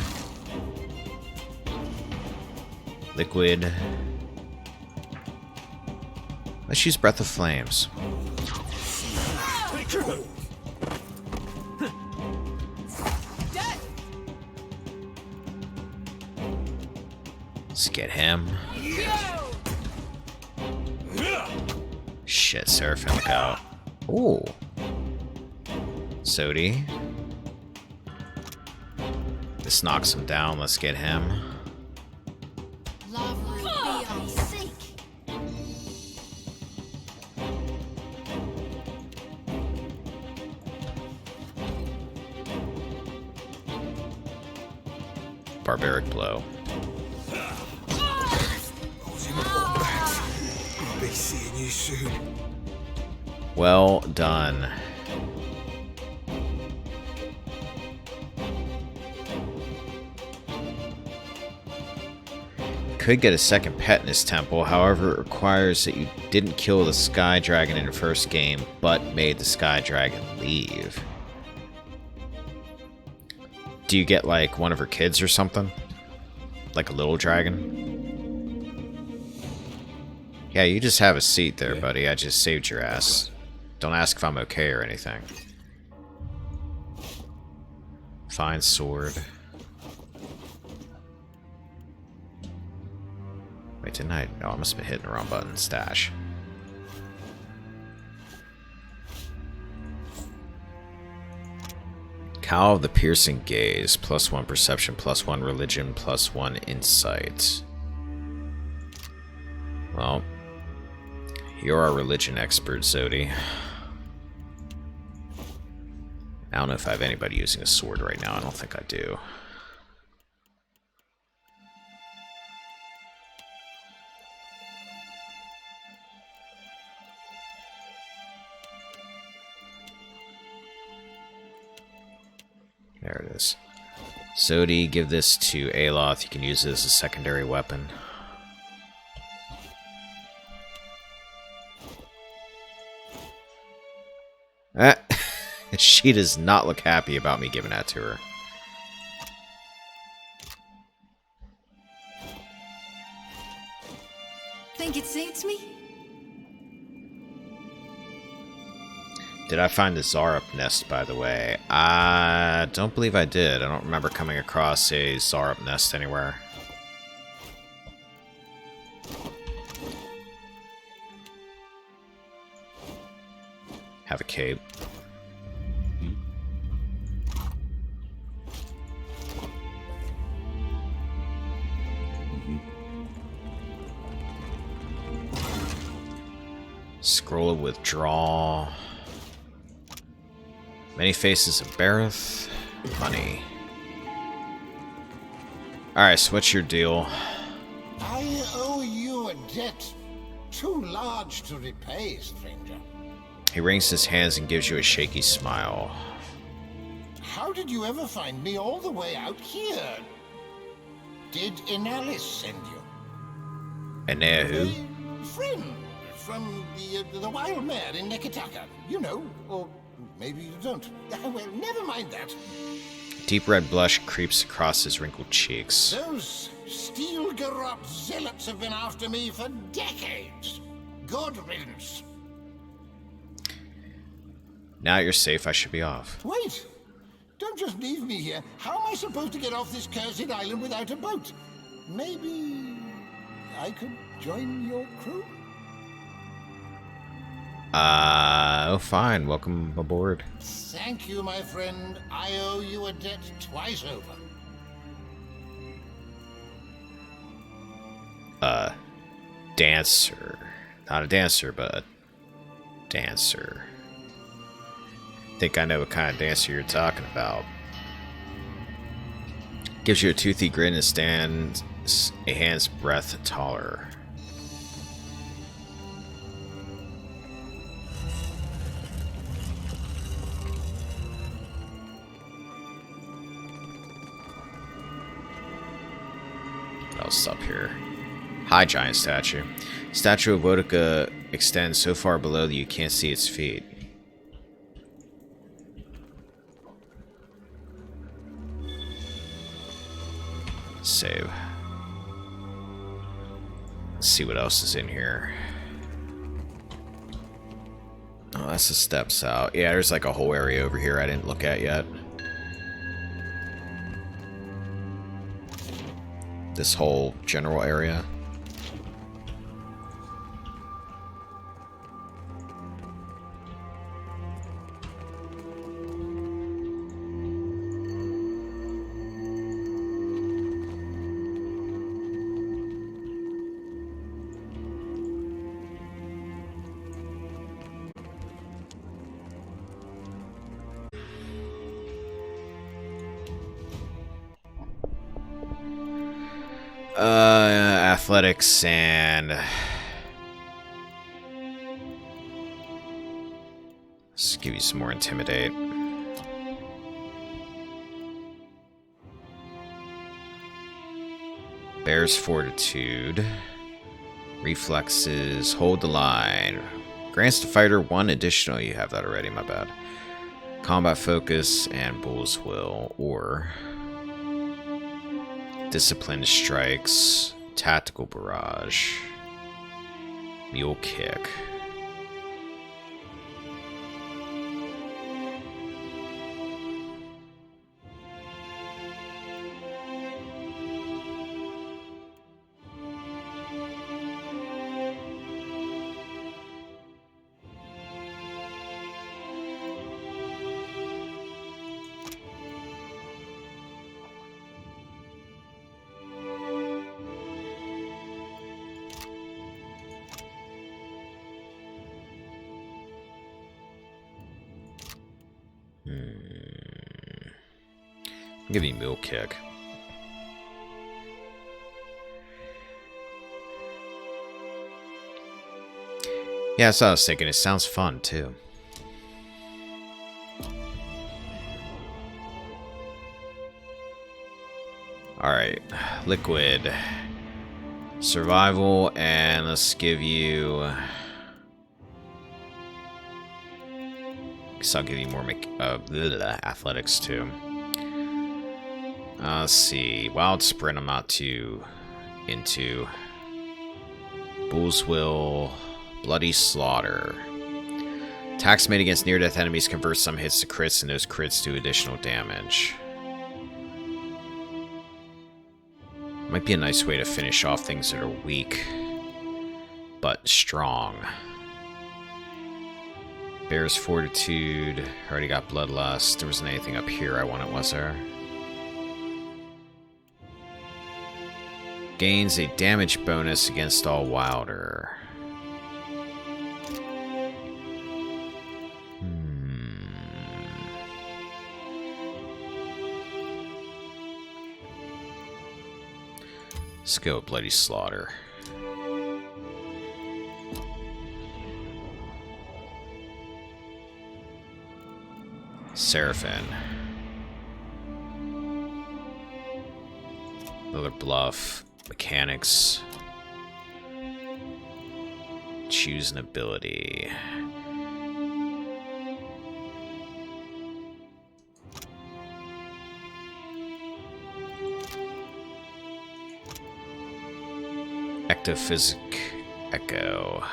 Liquid. Let's use Breath of Flames. Let's get him. Shit, Seraphim, look out. Ooh. Sodi. This knocks him down. Let's get him. Barbaric blow. I'll be seeing you soon. Well done. Could get a second pet in this temple, however it requires that you didn't kill the Sky Dragon in the first game, but made the Sky Dragon leave. Do you get like one of her kids or something? Like a little dragon? Yeah, you just have a seat there, buddy. I just saved your ass. Don't ask if I'm okay or anything. Fine sword. Wait, didn't I? No, I must have been hitting the wrong button. Stash. Cowl of the Piercing Gaze. +1 perception, +1 religion, +1 insight. Well, you're our religion expert, Zodi. I don't know if I have anybody using a sword right now. I don't think I do. There it is. Zodi, give this to Aloth. You can use it as a secondary weapon. She does not look happy about me giving that to her. Think it suits me? Did I find the Zarup nest, by the way? I don't believe I did. I don't remember coming across a Zarup nest anywhere. Have a cape. Scroll of Withdrawal. Many Faces of Bareth. Money. Alright, so what's your deal? I owe you a debt too large to repay, stranger. He wrings his hands and gives you a shaky smile. How did you ever find me all the way out here? Did Inalis send you? Enea who? A friend from the wild mare in Neketaka. You know, or maybe you don't. Well, never mind that. Deep red blush creeps across his wrinkled cheeks. Those steel garrote zealots have been after me for decades. Good riddance. Now you're safe, I should be off. Wait! Don't just leave me here. How am I supposed to get off this cursed island without a boat? Maybe I could join your crew? Oh, fine. Welcome aboard. Thank you, my friend. I owe you a debt twice over. Dancer. Not a dancer, but a dancer. Think I know what kind of dancer you're talking about. Gives you a toothy grin and stands a hand's breadth taller. What else is up here? High giant statue. Statue of Boudica extends so far below that you can't see its feet. Save. Let's see what else is in here. Oh, that's the steps out. Yeah, there's like a whole area over here I didn't look at yet. This whole general area. Athletics and let's give you some more intimidate. Bear's fortitude, reflexes, hold the line. Grants the fighter 1 additional. You have that already. My bad. Combat focus and bull's will, or disciplined strikes. Tactical barrage. Mule kick. Give me Mule Kick. Yeah, that's what I was thinking. It sounds fun, too. Alright. Liquid. Survival, and let's give you... Guess I'll give you more athletics, too. Let's see. Wild Sprint I'm not too into. Bull's Will... Bloody Slaughter. Attacks made against near-death enemies convert some hits to crits, and those crits do additional damage. Might be a nice way to finish off things that are weak, but strong. Bear's Fortitude. Already got Bloodlust. There wasn't anything up here I wanted, was there? Gains a damage bonus against all Wilder. Let's go Bloody Slaughter. Seraphim. Another Bluff. Mechanics. Choose an ability. Ectophysic Echo.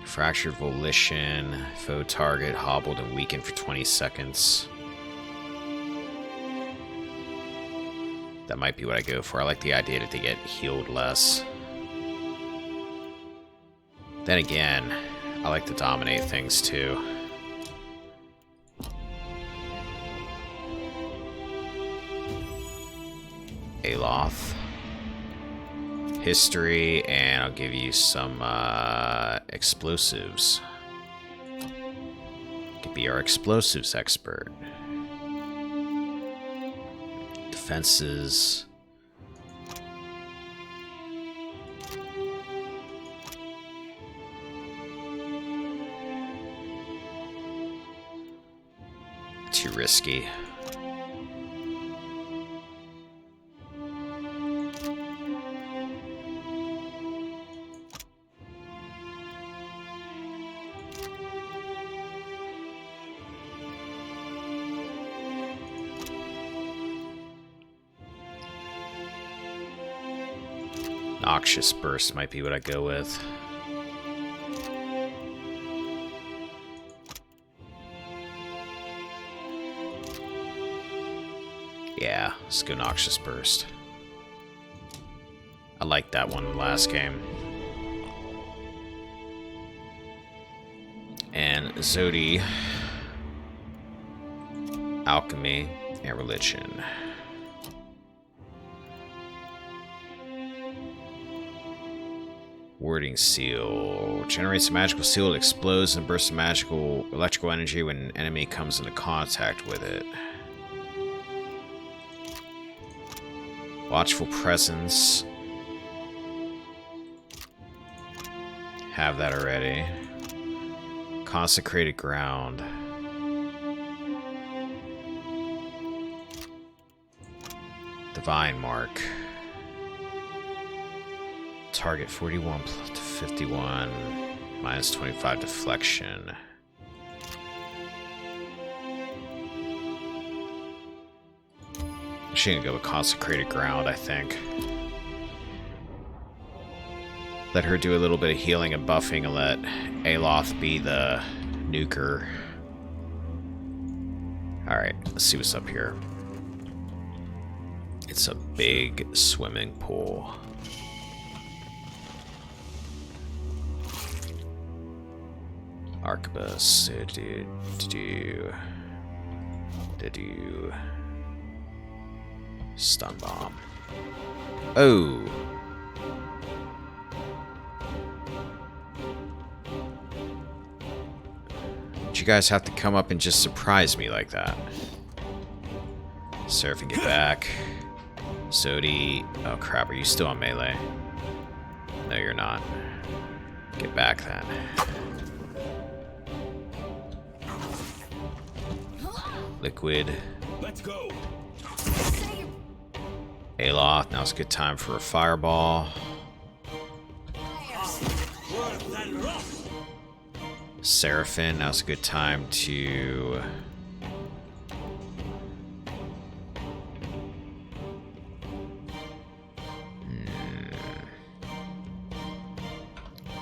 Fractured Volition. Foe target hobbled and weakened for 20 seconds. That might be what I go for. I like the idea that they get healed less. Then again, I like to dominate things too. Aloth. History, and I'll give you some explosives. Could be our explosives expert. Defenses. Too risky. Noxious Burst might be what I go with. Yeah, let's go Noxious Burst. I liked that one in the last game. And Zodi, Alchemy, and Religion. Warding Seal. Generates a magical seal that explodes and bursts magical electrical energy when an enemy comes into contact with it. Watchful Presence. Have that already. Consecrated Ground. Divine Mark. Target 41 to 51. Minus 25 deflection. I'm gonna go with Consecrated Ground, I think. Let her do a little bit of healing and buffing and let Aloth be the nuker. Alright, let's see what's up here. It's a big swimming pool. Arquebus. Stun Bomb. Oh! Did you guys have to come up and just surprise me like that? Seraphim, get back. Sodi. Oh crap, are you still on melee? No, you're not. Get back then. Liquid. Let's go. Aloth, now's a good time for a fireball. Seraphim, now's a good time to...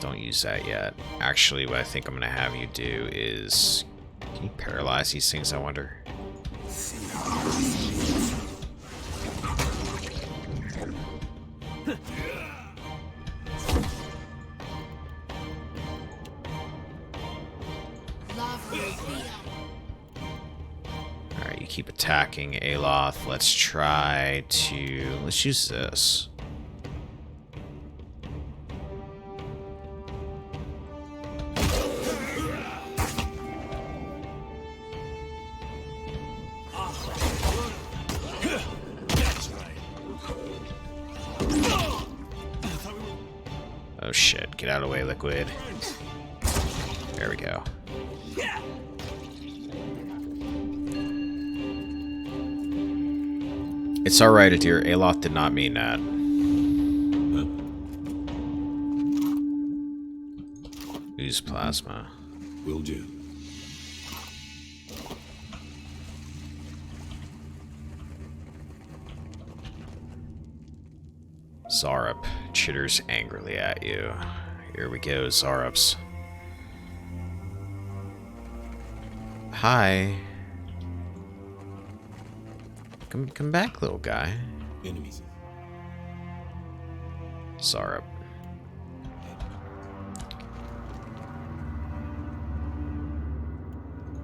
Don't use that yet. Actually, what I think I'm going to have you do is... Can you paralyze these things, I wonder? Alright, you keep attacking Aloth. Let's try to... Let's use this. Oh shit, get out of the way, Liquid. There we go. It's alright, dear. Aloth did not mean that. Use plasma. Will do. Zarup chitters angrily at you. Here we go, Zarups. Hi. Come back, little guy. Enemies. Zarup.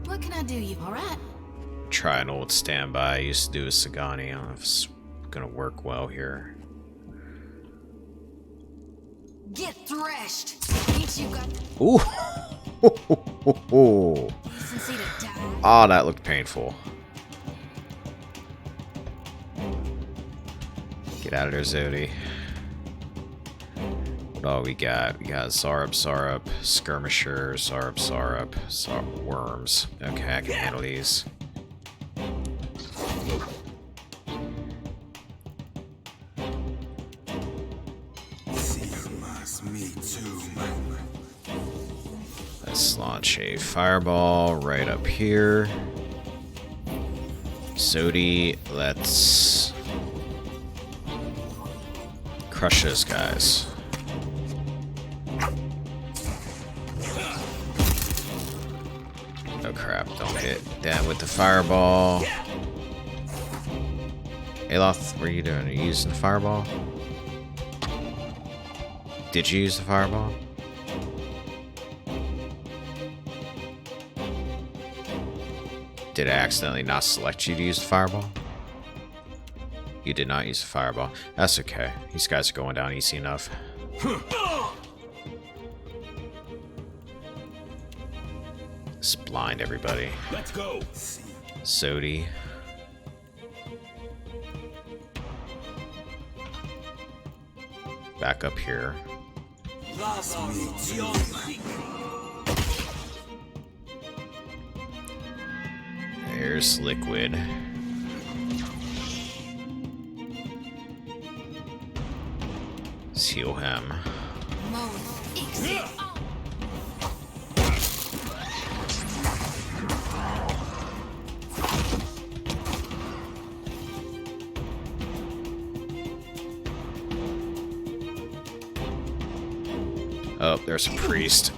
What can I do you? All right. Try an old standby I used to do with Sagani. I don't know if it's gonna work well here. Get threshed. Ain't you got? Ooh. Oh, that looked painful. Get out of there, Zodi. What all we got? We got Zarup, Skirmisher, Zarup, Worms. Okay, I can handle these. Let's launch a fireball right up here. Zodi, let's crush those guys. Oh crap, don't hit them with the fireball. Aloth, what are you doing? Are you using the fireball? Did you use the fireball? Did I accidentally not select you to use the fireball? You did not use the fireball. That's okay. These guys are going down easy enough. Let's blind everybody. Let's go. Zodi. Back up here. There's Liquid. Let's heal him. Oh, there's a priest.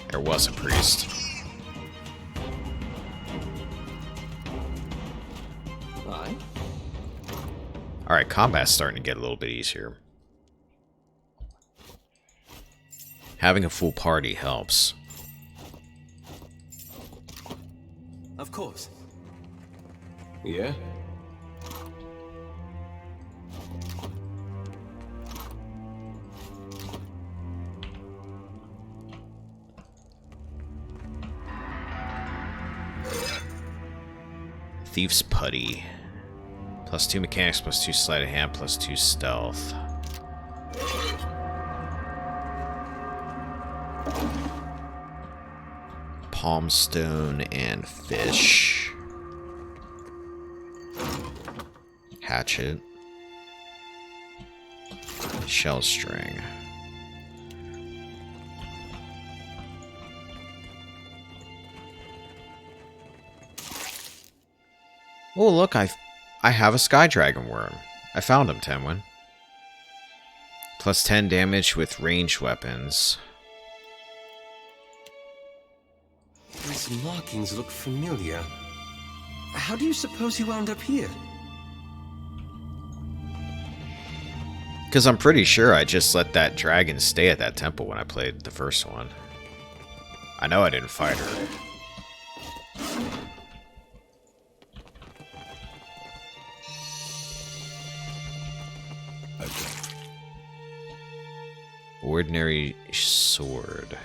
There was a priest. Alright, combat's starting to get a little bit easier. Having a full party helps. Of course. Yeah? Thief's Putty. +2 mechanics, +2 sleight of hand, +2 stealth. Palmstone and fish. Hatchet. Shell string. Oh, look, I have a Sky Dragon worm. I found him, Tenwin. +10 damage with ranged weapons. These markings look familiar. How do you suppose he wound up here? Because I'm pretty sure I just let that dragon stay at that temple when I played the first one. I know I didn't fight her. Ordinary sword.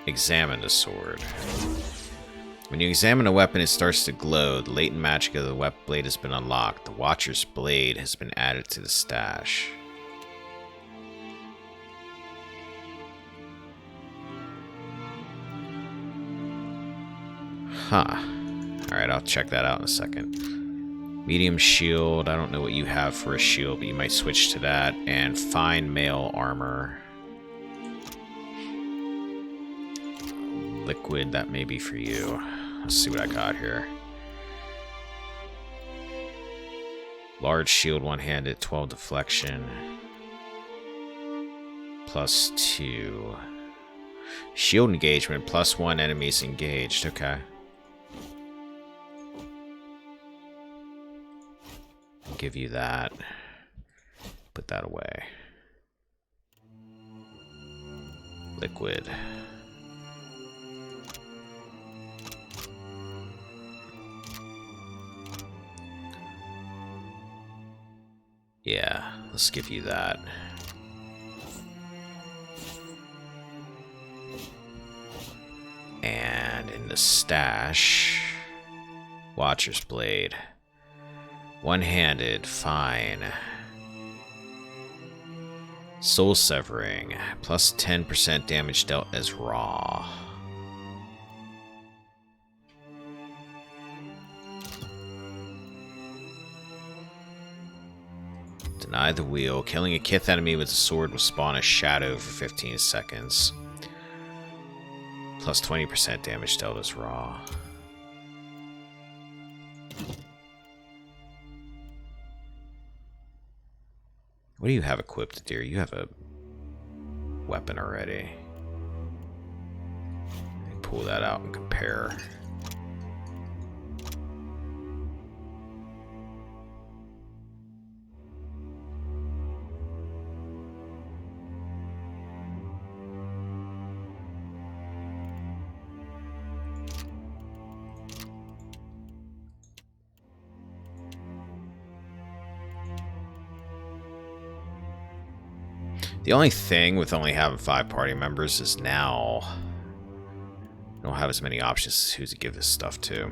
Examine the sword. When you examine a weapon, it starts to glow. The latent magic of the weapon blade has been unlocked. The Watcher's Blade has been added to the stash. Huh. Alright, I'll check that out in a second. Medium shield. I don't know what you have for a shield, but you might switch to that. And fine mail armor. Liquid, that may be for you. Let's see what I got here. Large shield, one-handed, 12 deflection. +2. Shield engagement, +1 enemies engaged. Okay. I'll give you that. Put that away. Liquid. Yeah, let's give you that. And in the stash, Watcher's Blade. One-handed, fine. Soul Severing, +10% damage dealt as raw. Deny the wheel. Killing a Kith enemy with a sword will spawn a shadow for 15 seconds. +20% damage dealt as raw. What do you have equipped, dear? You have a weapon already. Pull that out and compare. The only thing with only having 5 party members is now I don't have as many options as who to give this stuff to.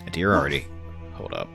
A deer already. Hold up.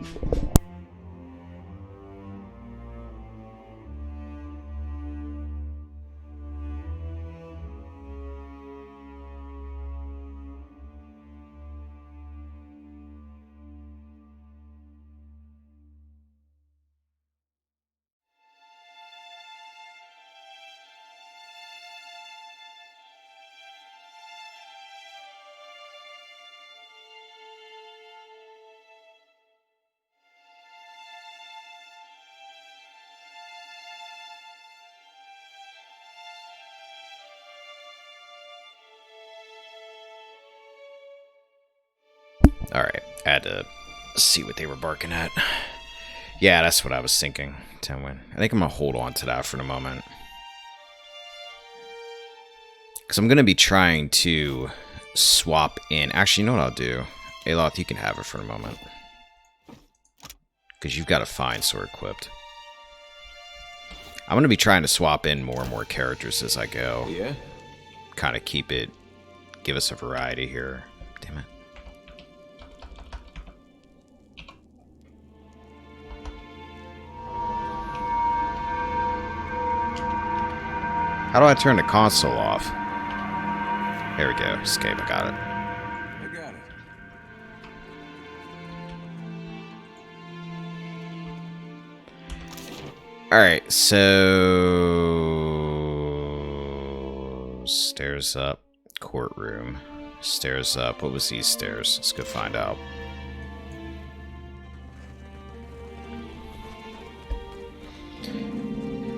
Alright, I had to see what they were barking at. Yeah, that's what I was thinking, Tenwin. I think I'm going to hold on to that for the moment. Because I'm going to be trying to swap in. Actually, you know what I'll do? Aloth, you can have it for the moment. Because you've got a fine sword equipped. I'm going to be trying to swap in more and more characters as I go. Yeah? Kind of give us a variety here. Damn it. How do I turn the console off? There we go. Escape. I got it. I got it. Alright, so... Stairs up. Courtroom. Stairs up. What was these stairs? Let's go find out.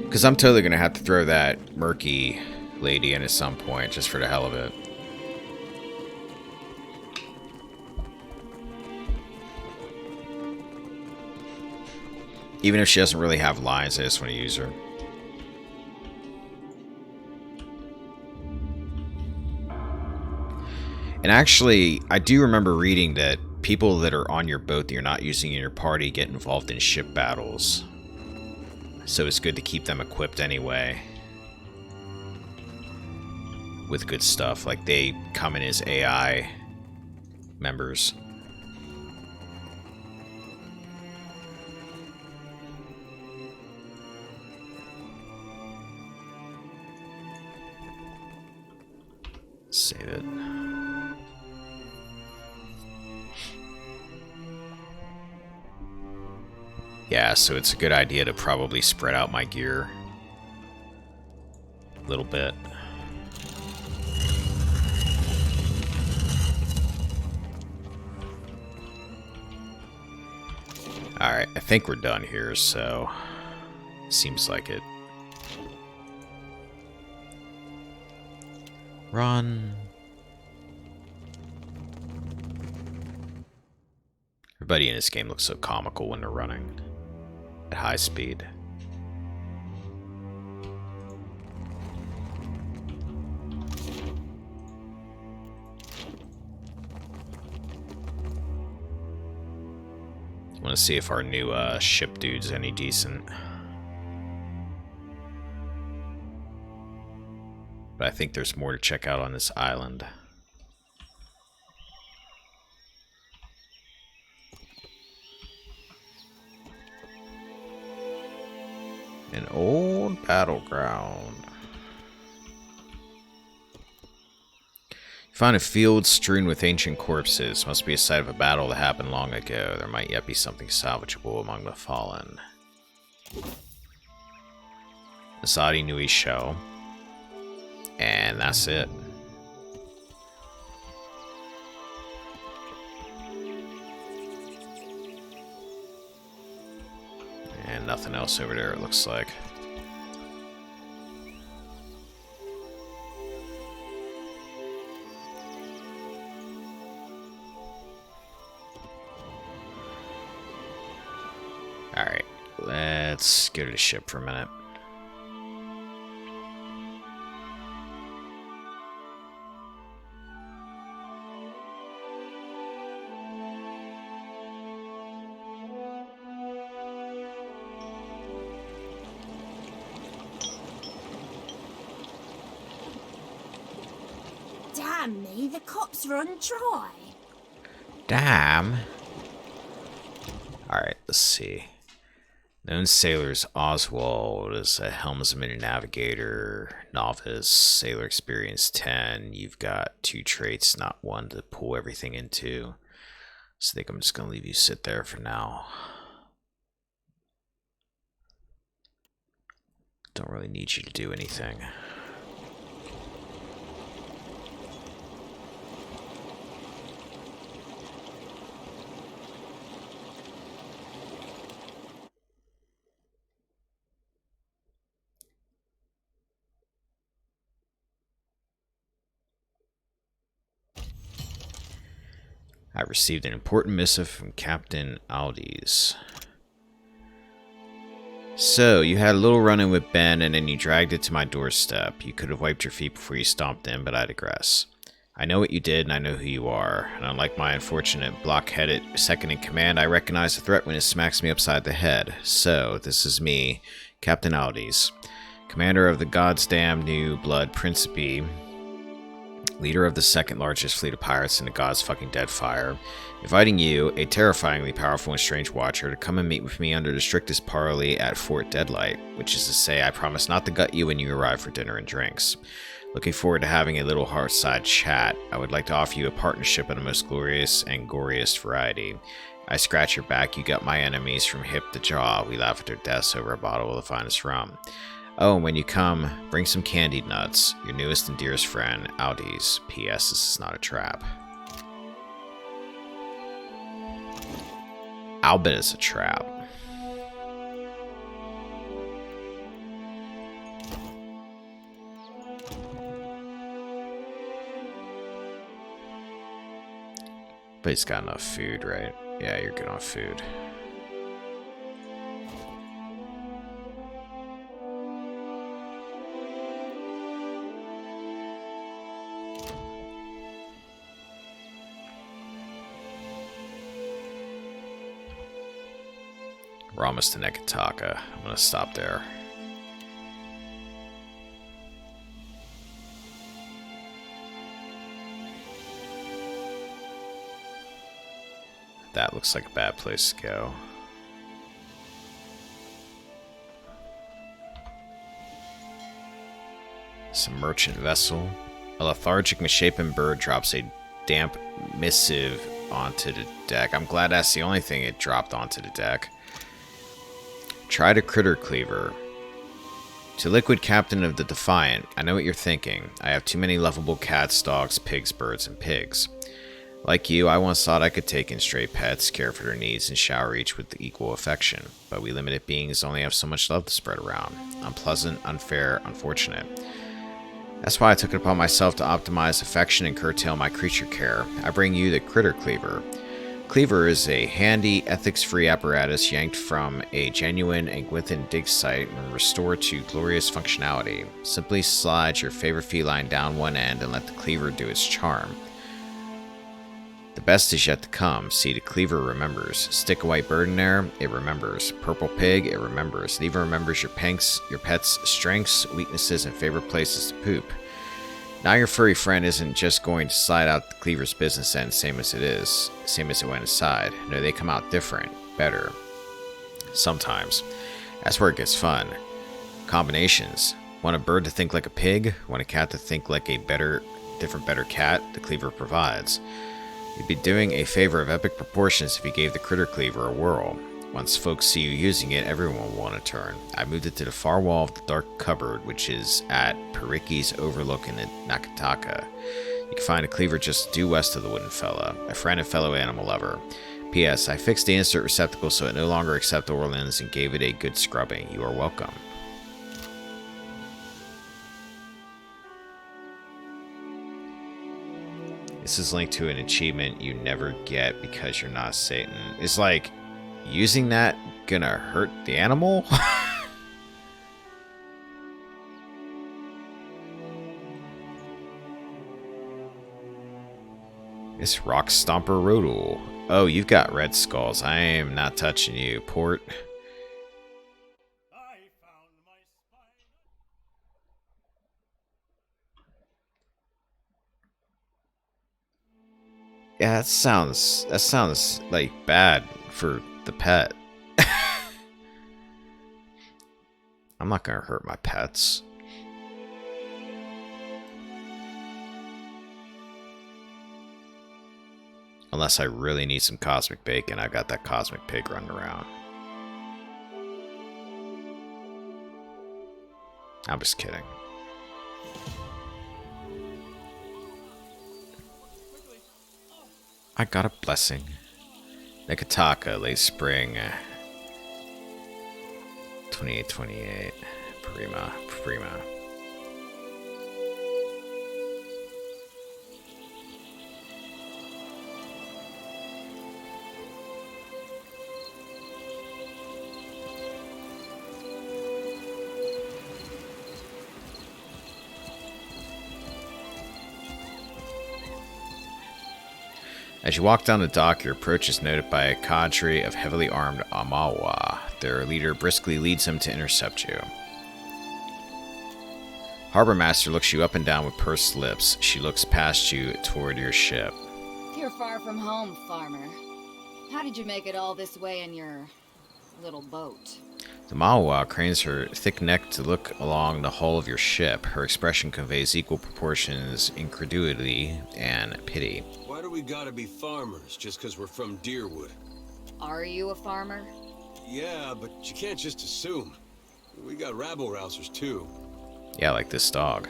Because I'm totally going to have to throw that murky lady in at some point, just for the hell of it. Even if she doesn't really have lines, I just want to use her. And actually, I do remember reading that people that are on your boat that you're not using in your party get involved in ship battles. So it's good to keep them equipped anyway. With good stuff. Like they come in as AI members. Save it. Yeah, so it's a good idea to probably spread out my gear a little bit. Alright, I think we're done here, so seems like it. Run. Everybody in this game looks so comical when they're running at high speed. I want to see if our new ship dude's any decent. But I think there's more to check out on this island. An old battleground. You find a field strewn with ancient corpses. Must be a site of a battle that happened long ago. There might yet be something salvageable among the fallen. Asadi Nui shell. And that's it. And nothing else over there, it looks like. Alright, let's go to the ship for a minute. Damn me, the cops run dry. Damn. Alright, let's see. Known sailors: Oswald is a helmsman and navigator. Novice, sailor experience 10. You've got 2 traits, not 1 to pull everything into. So I think I'm just going to leave you sit there for now. Don't really need you to do anything. I received an important missive from Captain Aldi's. So, you had a little run-in with Ben, and then you dragged it to my doorstep. You could have wiped your feet before you stomped in, but I digress. I know what you did, and I know who you are. And unlike my unfortunate block-headed second-in-command, I recognize the threat when it smacks me upside the head. So, this is me, Captain Aldes, commander of the God's damn new blood Principe, leader of the second largest fleet of pirates in the God's fucking Deadfire, inviting you, a terrifyingly powerful and strange watcher, to come and meet with me under the strictest parley at Fort Deadlight, which is to say, I promise not to gut you when you arrive for dinner and drinks. Looking forward to having a little heartside chat. I would like to offer you a partnership of the most glorious and goriest variety. I scratch your back, you gut my enemies from hip to jaw. We laugh at their deaths over a bottle of the finest rum. Oh, and when you come, bring some candied nuts. Your newest and dearest friend, Aldes. P.S. This is not a trap. I'll bet it's a trap. But he's got enough food, right? Yeah, you're good on food. We're almost to Nekataka. I'm gonna stop there. That looks like a bad place to go. Some merchant vessel. A lethargic, misshapen bird drops a damp missive onto the deck. I'm glad that's the only thing it dropped onto the deck. Try the critter cleaver. To Liquid Captain of the Defiant, I know what you're thinking. I have too many lovable cats, dogs, pigs, birds, and pigs. Like you, I once thought I could take in stray pets, care for their needs, and shower each with equal affection. But we limited beings only have so much love to spread around. Unpleasant, unfair, unfortunate. That's why I took it upon myself to optimize affection and curtail my creature care. I bring you the Critter Cleaver. Cleaver is a handy, ethics-free apparatus yanked from a genuine Angwithan dig site and restored to glorious functionality. Simply slide your favorite feline down one end and let the cleaver do its charm. The best is yet to come. See, the cleaver remembers. Stick a white bird in there, it remembers. Purple pig, it remembers. It even remembers your pet's strengths, weaknesses, and favorite places to poop. Now your furry friend isn't just going to slide out the cleaver's business end same as it went inside. No, they come out different, better. Sometimes. That's where it gets fun. Combinations. Want a bird to think like a pig? Want a cat to think like a better cat? The cleaver provides. You'd be doing a favor of epic proportions if you gave the Critter Cleaver a whirl. Once folks see you using it, everyone will want to turn. I moved it to the far wall of the dark cupboard, which is at Periki's overlooking at Nakataka. You can find a cleaver just due west of the wooden fella, a friend and fellow animal lover. P.S. I fixed the insert receptacle so it no longer accepts Orleans and gave it a good scrubbing. You are welcome. This is linked to an achievement you never get because you're not Satan. Is like using that gonna hurt the animal? It's Rock Stomper Rodul. Oh, you've got red skulls. I am not touching you, Port. Yeah, that sounds like bad for the pet. I'm not gonna hurt my pets. Unless I really need some cosmic bacon, I've got that cosmic pig running around. I'm just kidding. I got a blessing. Nekataka, late spring. 2828. Prima. As you walk down the dock, your approach is noted by a cadre of heavily armed Amawa. Their leader briskly leads them to intercept you. Harbor Master looks you up and down with pursed lips. She looks past you toward your ship. You're far from home, farmer. How did you make it all this way in your little boat? The Mawa cranes her thick neck to look along the hull of your ship. Her expression conveys equal proportions incredulity and pity. Why do we gotta be farmers just because we're from Deerwood? Are you a farmer? Yeah, but you can't just assume. We got rabble-rousers too. Yeah, like this dog.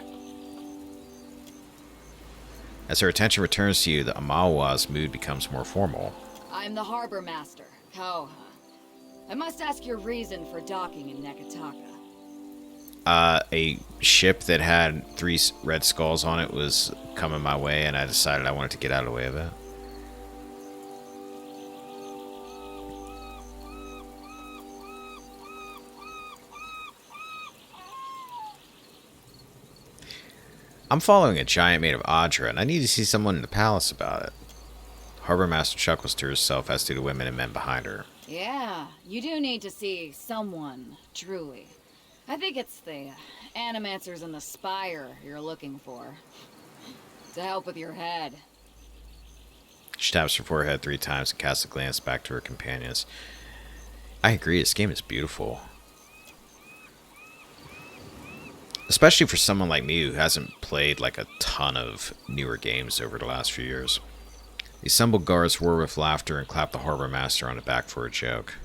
As her attention returns to you, the Amawa's mood becomes more formal. I'm the harbor master, Koha. I must ask your reason for docking in Nekataka. A ship that had 3 red skulls on it was coming my way, and I decided I wanted to get out of the way of it. I'm following a giant made of Audra, and I need to see someone in the palace about it. Harbor Master chuckles to herself, as do the women and men behind her. Yeah, you do need to see someone, truly. I think it's the animancers and the spire you're looking for. To help with your head. She taps her forehead 3 times and casts a glance back to her companions. I agree, this game is beautiful. Especially for someone like me who hasn't played like a ton of newer games over the last few years. The assembled guards roar with laughter and clap the harbor master on the back for a joke.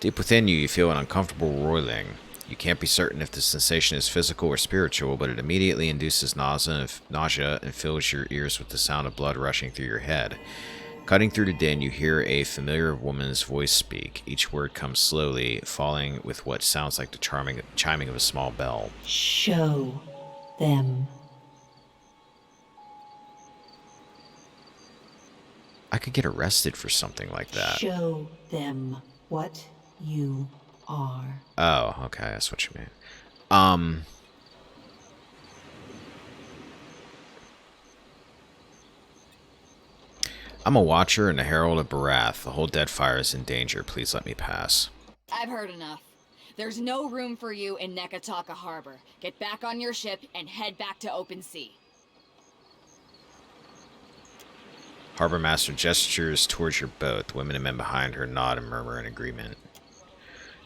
Deep within you, you feel an uncomfortable roiling. You can't be certain if the sensation is physical or spiritual, but it immediately induces nausea and fills your ears with the sound of blood rushing through your head. Cutting through the din, you hear a familiar woman's voice speak. Each word comes slowly, falling with what sounds like the chiming of a small bell. Show them. I could get arrested for something like that. Show them what you are. Oh, okay, that's what you mean. I'm a watcher and a herald of Barath. The whole Deadfire is in danger. Please let me pass. I've heard enough. There's no room for you in Nekataka Harbor. Get back on your ship and head back to open sea. Harbor Master gestures towards your boat. The women and men behind her nod and murmur in agreement.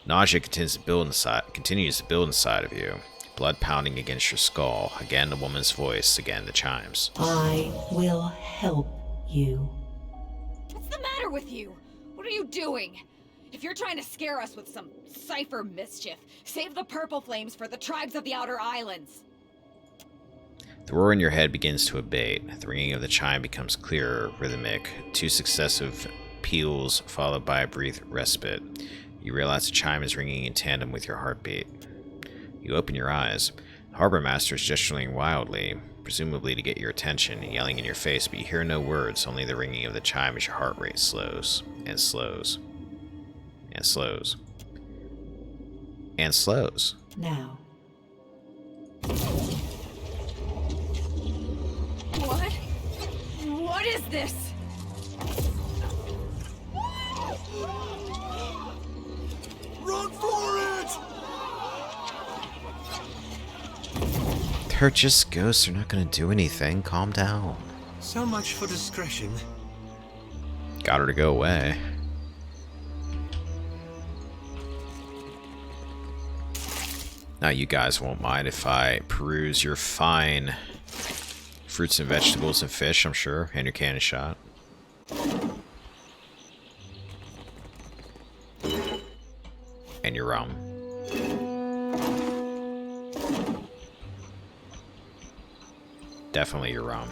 Nausea continues to build inside of you. Blood pounding against your skull. Again the woman's voice. Again the chimes. I will help you. What's the matter with you? What are you doing? If you're trying to scare us with some cipher mischief, save the purple flames for the tribes of the Outer Islands. The roar in your head begins to abate. The ringing of the chime becomes clearer, rhythmic. 2 successive peals followed by a brief respite. You realize the chime is ringing in tandem with your heartbeat. You open your eyes. The harbor master is gesturing wildly, presumably to get your attention, yelling in your face, but you hear no words, only the ringing of the chime as your heart rate slows, and slows, and slows, and slows. Now. What? What is this? Run for it! They're just ghosts. They're not going to do anything. Calm down. So much for discretion. Got her to go away. Now you guys won't mind if I peruse your fine fruits and vegetables and fish, I'm sure, and your cannon shot. And your rum. Definitely your rum.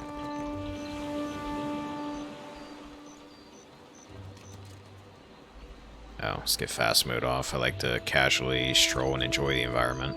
Oh, let's get fast mode off. I like to casually stroll and enjoy the environment.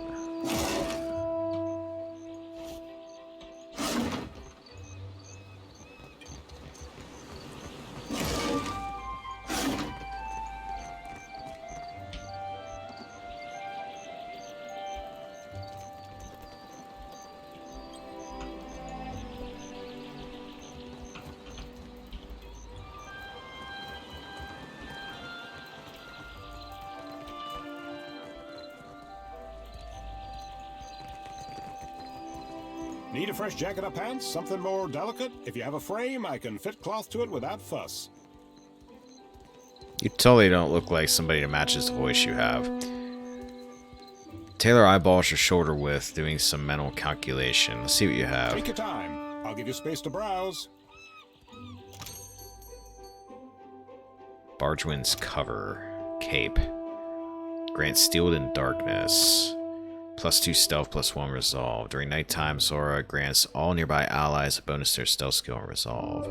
Need a fresh jacket or pants? Something more delicate? If you have a frame, I can fit cloth to it without fuss. You totally don't look like somebody that matches the voice you have. Tailor eyeballs your shoulder width, doing some mental calculation. Let's see what you have. Take your time. I'll give you space to browse. Bargewind's cover. Cape. Grants Steeled in Darkness. +2 stealth, +1 resolve. During nighttime, Zora grants all nearby allies a bonus to their stealth skill and resolve.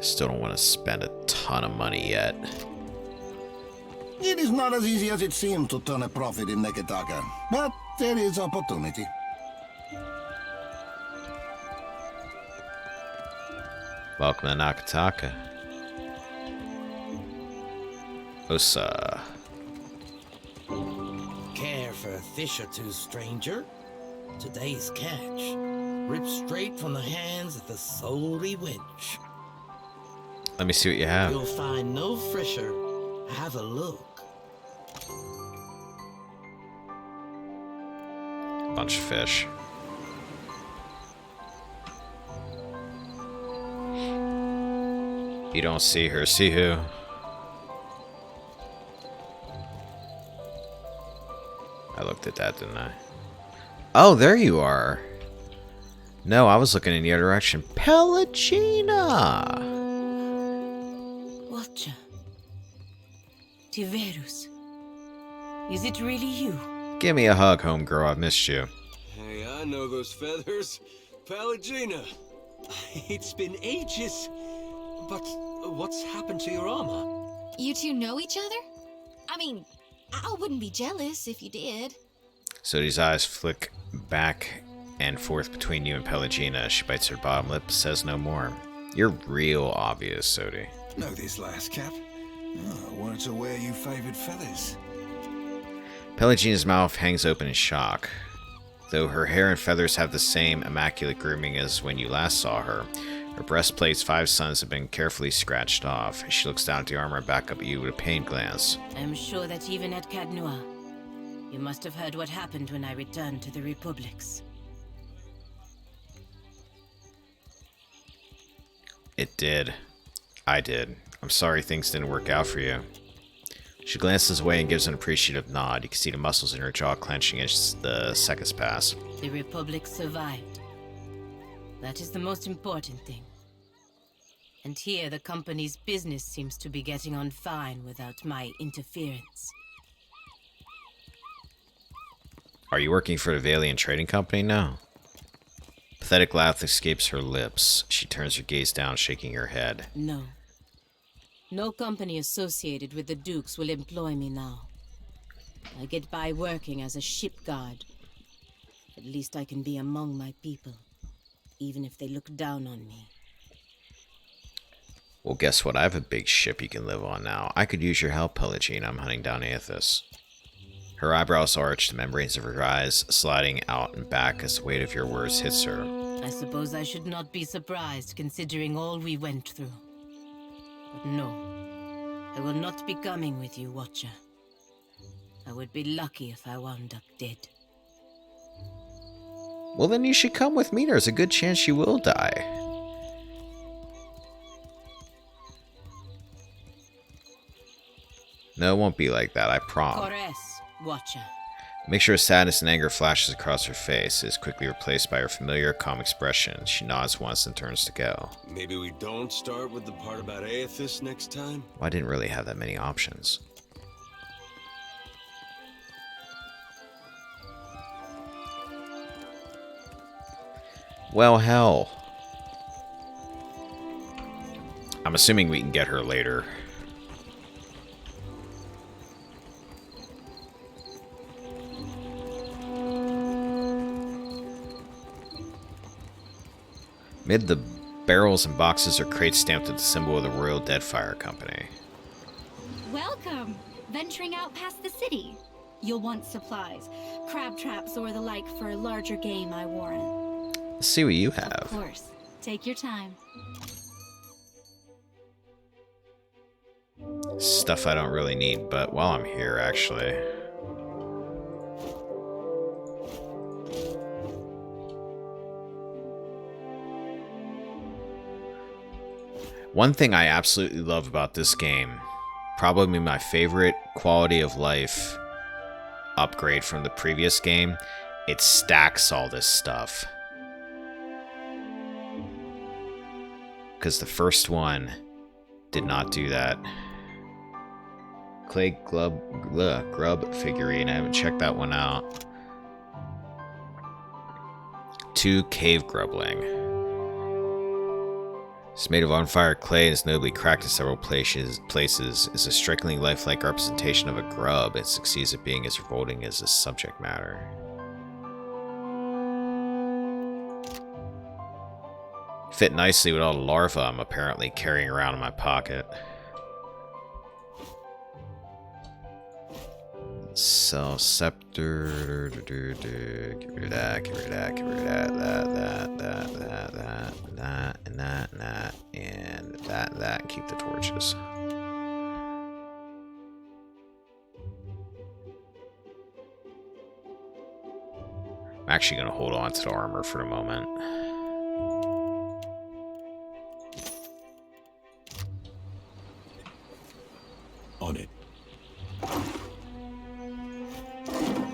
Still don't want to spend a ton of money yet. It is not as easy as it seems to turn a profit in Neketaka, but there is opportunity. Welcome to Nakataka. Osa. Care for a fish or two, stranger? Today's catch, ripped straight from the hands of the Soulry Winch. Let me see what you have. You'll find no fresher. Have a look. Bunch of fish. You don't see her, see who? I looked at that, didn't I? Oh, there you are. No, I was looking in the other direction. Pelagina! Watcher. Tiverus. Is it really you? Give me a hug, homegirl. I've missed you. Hey, I know those feathers. Pelagina. It's been ages. But what's happened to your armor? You two know each other? I mean, I wouldn't be jealous if you did. So these eyes flick back and forth between you and Pelagina. She bites her bottom lip, says no more. You're real obvious, Sodi. Know this last Cap? Oh, I weren't aware you favoured feathers. Pelagina's mouth hangs open in shock. Though her hair and feathers have the same immaculate grooming as when you last saw her, her breastplate's 5 suns have been carefully scratched off. She looks down at the armor and back up at you with a pained glance. I'm sure that even at Cadnua, you must have heard what happened when I returned to the Republics. It did. I did. I'm sorry things didn't work out for you. She glances away and gives an appreciative nod. You can see the muscles in her jaw clenching as the seconds pass. The Republic survived. That is the most important thing. And here the company's business seems to be getting on fine without my interference. Are you working for the Valiant Trading Company now? Pathetic laugh escapes her lips. She turns her gaze down, shaking her head. No. No company associated with the Dukes will employ me now. I get by working as a ship guard. At least I can be among my people, even if they look down on me. Well, guess what? I have a big ship you can live on now. I could use your help, Pelagina. I'm hunting down Aethys. Her eyebrows arch, the membranes of her eyes sliding out and back as the weight of your words hits her. I suppose I should not be surprised, considering all we went through. But no, I will not be coming with you, Watcher. I would be lucky if I wound up dead. Well, then you should come with me. There's a good chance you will die. No, it won't be like that, I promise. Corres, Watcher. Make sure sadness and anger flashes across her face. It is quickly replaced by her familiar, calm expression. She nods once and turns to go. Maybe we don't start with the part about Aethys next time? Well, I didn't really have that many options. Well, hell. I'm assuming we can get her later. Amid the barrels and boxes are crates stamped with the symbol of the Royal Deadfire Company. Welcome! Venturing out past the city. You'll want supplies, crab traps or the like for larger game, I warrant. Let's see what you have. Of course. Take your time. Stuff I don't really need, but while I'm here, actually. One thing I absolutely love about this game, probably my favorite quality of life upgrade from the previous game, it stacks all this stuff. Because the first one did not do that. Clay grub figurine, I haven't checked that one out. 2 cave grubling. It's made of on-fire clay and is notably cracked in several places. It's a strikingly lifelike representation of a grub. It succeeds at being as revolting as the subject matter. Fit nicely with all the larvae I'm apparently carrying around in my pocket. Cell scepter. Get rid of that. Get rid of that. Get rid of that. That, and that. Keep the torches. I'm actually going to hold on to the armor for the moment. On it.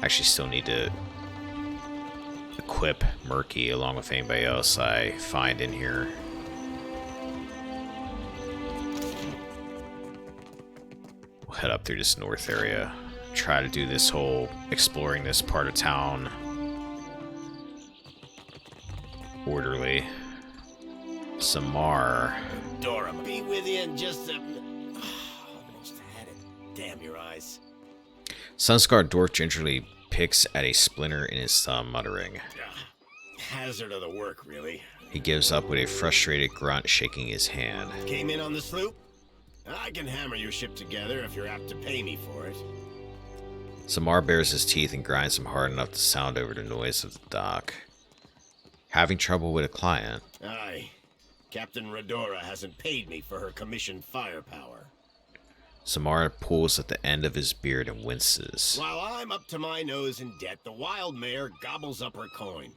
Actually still need to equip Murky along with anybody else I find in here. We'll head up through this north area. Try to do this whole exploring this part of town orderly. Samar. Dora, be with you in just a... Almost had it. Damn your eyes. Sunscarred Dwarf gingerly picks at a splinter in his thumb, muttering. Hazard of the work, really. He gives up with a frustrated grunt, shaking his hand. Came in on the sloop? I can hammer your ship together if you're apt to pay me for it. Samar bares his teeth and grinds them hard enough to sound over the noise of the dock. Having trouble with a client? Aye. Captain Redora hasn't paid me for her commissioned firepower. Samar pulls at the end of his beard and winces. While I'm up to my nose in debt, the wild mare gobbles up her coin.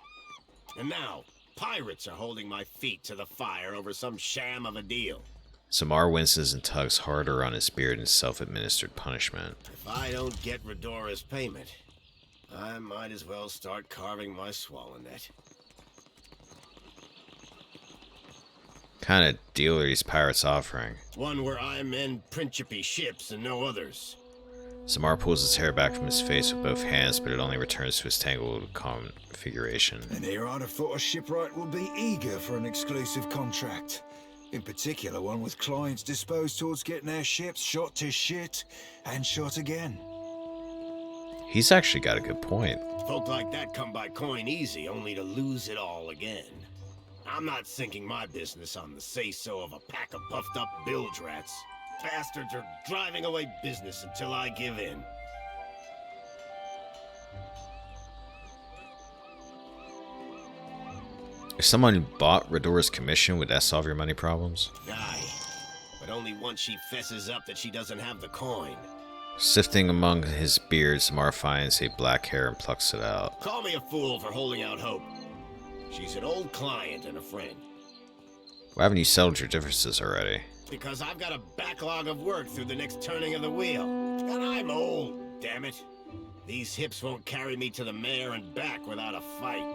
And now, pirates are holding my feet to the fire over some sham of a deal. Samar winces and tugs harder on his beard in self-administered punishment. If I don't get Redora's payment, I might as well start carving my swallow net. Kind of deal are these pirates offering? One where I mend Principe ships and no others. Samar pulls his hair back from his face with both hands, but it only returns to his tangled configuration. And here I'd have thought a shipwright would be eager for an exclusive contract. In particular, one with clients disposed towards getting their ships shot to shit and shot again. He's actually got a good point. Folk like that come by coin easy, only to lose it all again. I'm not sinking my business on the say-so of a pack of puffed-up bilge rats. Bastards are driving away business until I give in. If someone bought Redora's commission, would that solve your money problems? Aye, but only once she fesses up that she doesn't have the coin. Sifting among his beard, Samar finds a black hair and plucks it out. Call me a fool for holding out hope. She's an old client and a friend. Why haven't you settled your differences already? Because I've got a backlog of work through the next turning of the wheel. And I'm old, damn it. These hips won't carry me to the mare and back without a fight.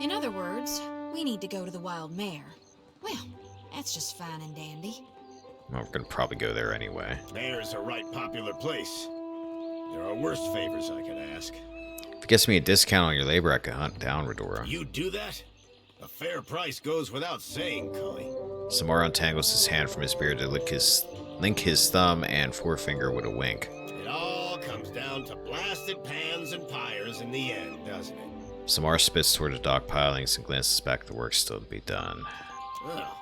In other words, we need to go to the Wild Mare. Well, that's just fine and dandy. Well, we're gonna probably go there anyway. Mare's a right popular place. There are worse favors I could ask. If it gets me a discount on your labor, I could hunt down Redora. You do that? A fair price goes without saying, Cully. Samar untangles his hand from his beard to link his thumb and forefinger with a wink. It all comes down to blasted pans and pyres in the end, doesn't it? Samar spits toward the dock pilings and glances back at the work still to be done. Well,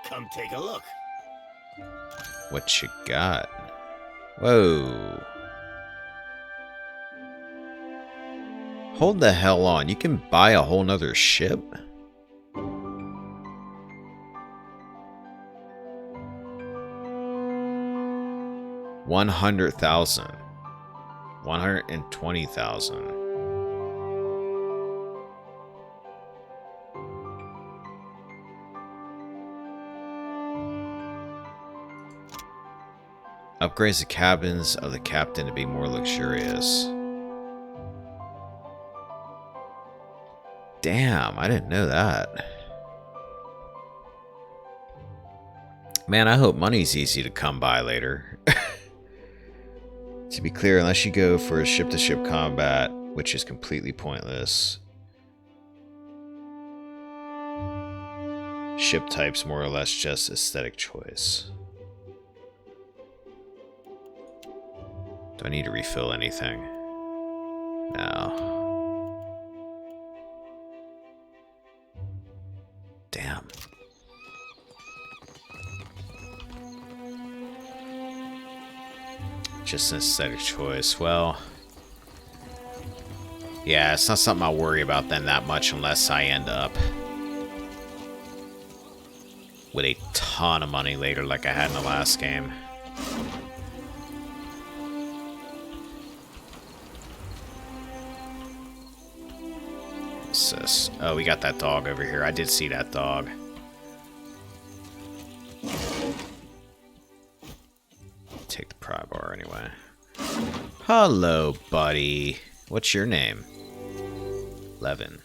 come take a look. What you got? Whoa. Hold the hell on. You can buy a whole nother ship? 100,000. 120,000. Upgrades the cabins of the captain to be more luxurious. Damn, I didn't know that. Man, I hope money's easy to come by later. To be clear, unless you go for a ship-to-ship combat, which is completely pointless. Ship type's more or less just aesthetic choice. Do I need to refill anything? No. Damn. Just an aesthetic choice. Well, yeah, it's not something I'll worry about then that much unless I end up with a ton of money later like I had in the last game. What's this? Oh, we got that dog over here. I did see that dog. Take the pry bar anyway. Hello, buddy. What's your name? Levin.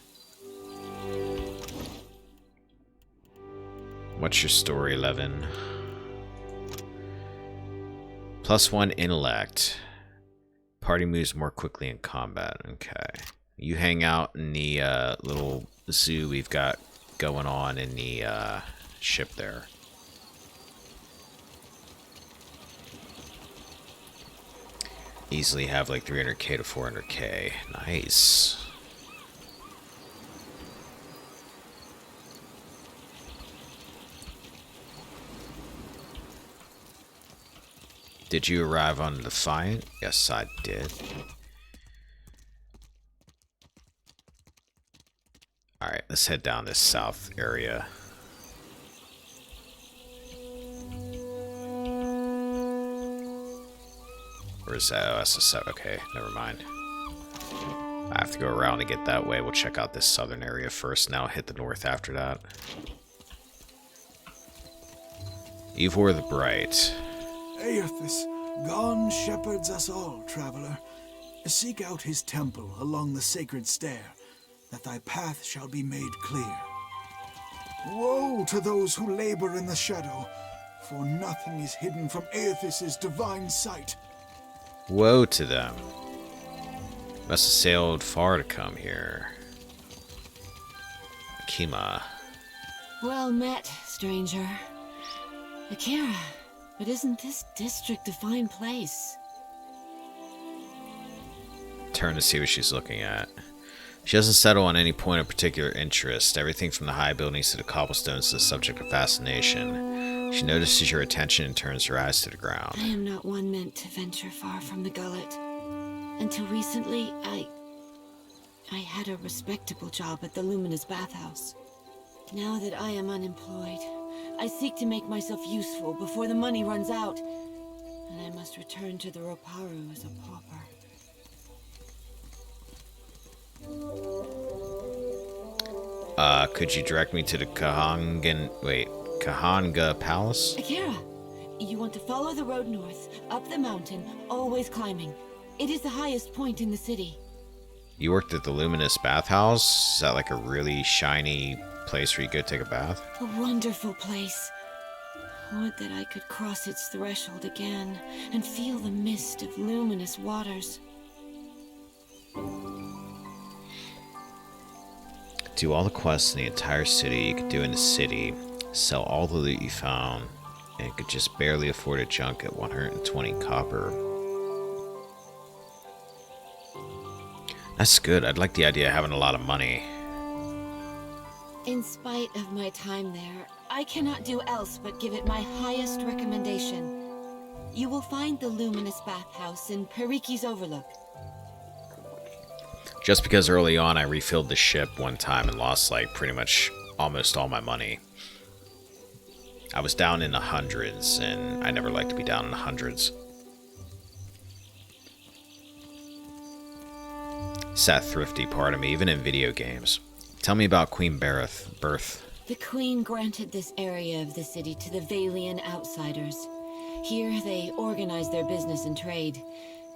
What's your story, Levin? +1 intellect. Party moves more quickly in combat. Okay. You hang out in the little zoo we've got going on in the ship there. Easily have like 300k to 400k. Nice. Did you arrive on Defiant? Yes, I did. Alright, let's head down this south area. Where is that? Oh, that's the south. Okay, never mind. I have to go around to get that way. We'll check out this southern area first, now hit the north after that. Ivor the Bright. Aethys, gone shepherds us all, traveler. Seek out his temple along the sacred stair, that thy path shall be made clear. Woe to those who labor in the shadow, for nothing is hidden from Aethys' divine sight. Woe to them. Must have sailed far to come here. Akima. Well met, stranger. Akira, but isn't this district a fine place? Turn to see what she's looking at. She doesn't settle on any point of particular interest. Everything from the high buildings to the cobblestones is the subject of fascination. She notices your attention and turns her eyes to the ground. I am not one meant to venture far from the gullet. Until recently, I had a respectable job at the Luminous Bathhouse. Now that I am unemployed, I seek to make myself useful before the money runs out, and I must return to the Roparu as a pauper. Could you direct me to the Kahanga Palace? Akira, you want to follow the road north, up the mountain, always climbing. It is the highest point in the city. You worked at the Luminous Bathhouse? Is that like a really shiny place where you go take a bath? A wonderful place. Would that I could cross its threshold again and feel the mist of luminous waters. Do all the quests in the entire city you could do in the city, sell all the loot you found, and could just barely afford a junk at 120 copper. That's good. I'd like the idea of having a lot of money. In spite of my time there, I cannot do else but give it my highest recommendation. You will find the Luminous Bathhouse in Periki's Overlook. Just because early on I refilled the ship one time and lost like pretty much almost all my money. I was down in the hundreds, and I never like to be down in the hundreds. It's that thrifty part of me, even in video games. Tell me about Queen Berth. The Queen granted this area of the city to the Valian outsiders. Here they organized their business and trade,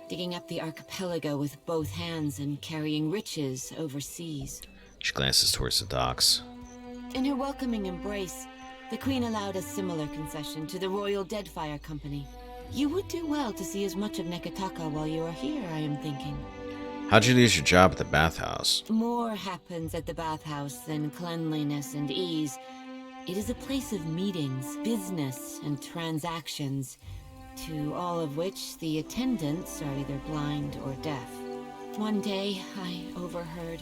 digging up the archipelago with both hands and carrying riches overseas. She glances towards the docks. In her welcoming embrace, the Queen allowed a similar concession to the Royal Deadfire Company. You would do well to see as much of Neketaka while you are here, I am thinking. How'd you lose your job at the bathhouse? More happens at the bathhouse than cleanliness and ease. It is a place of meetings, business, and transactions, to all of which the attendants are either blind or deaf. One day, I overheard,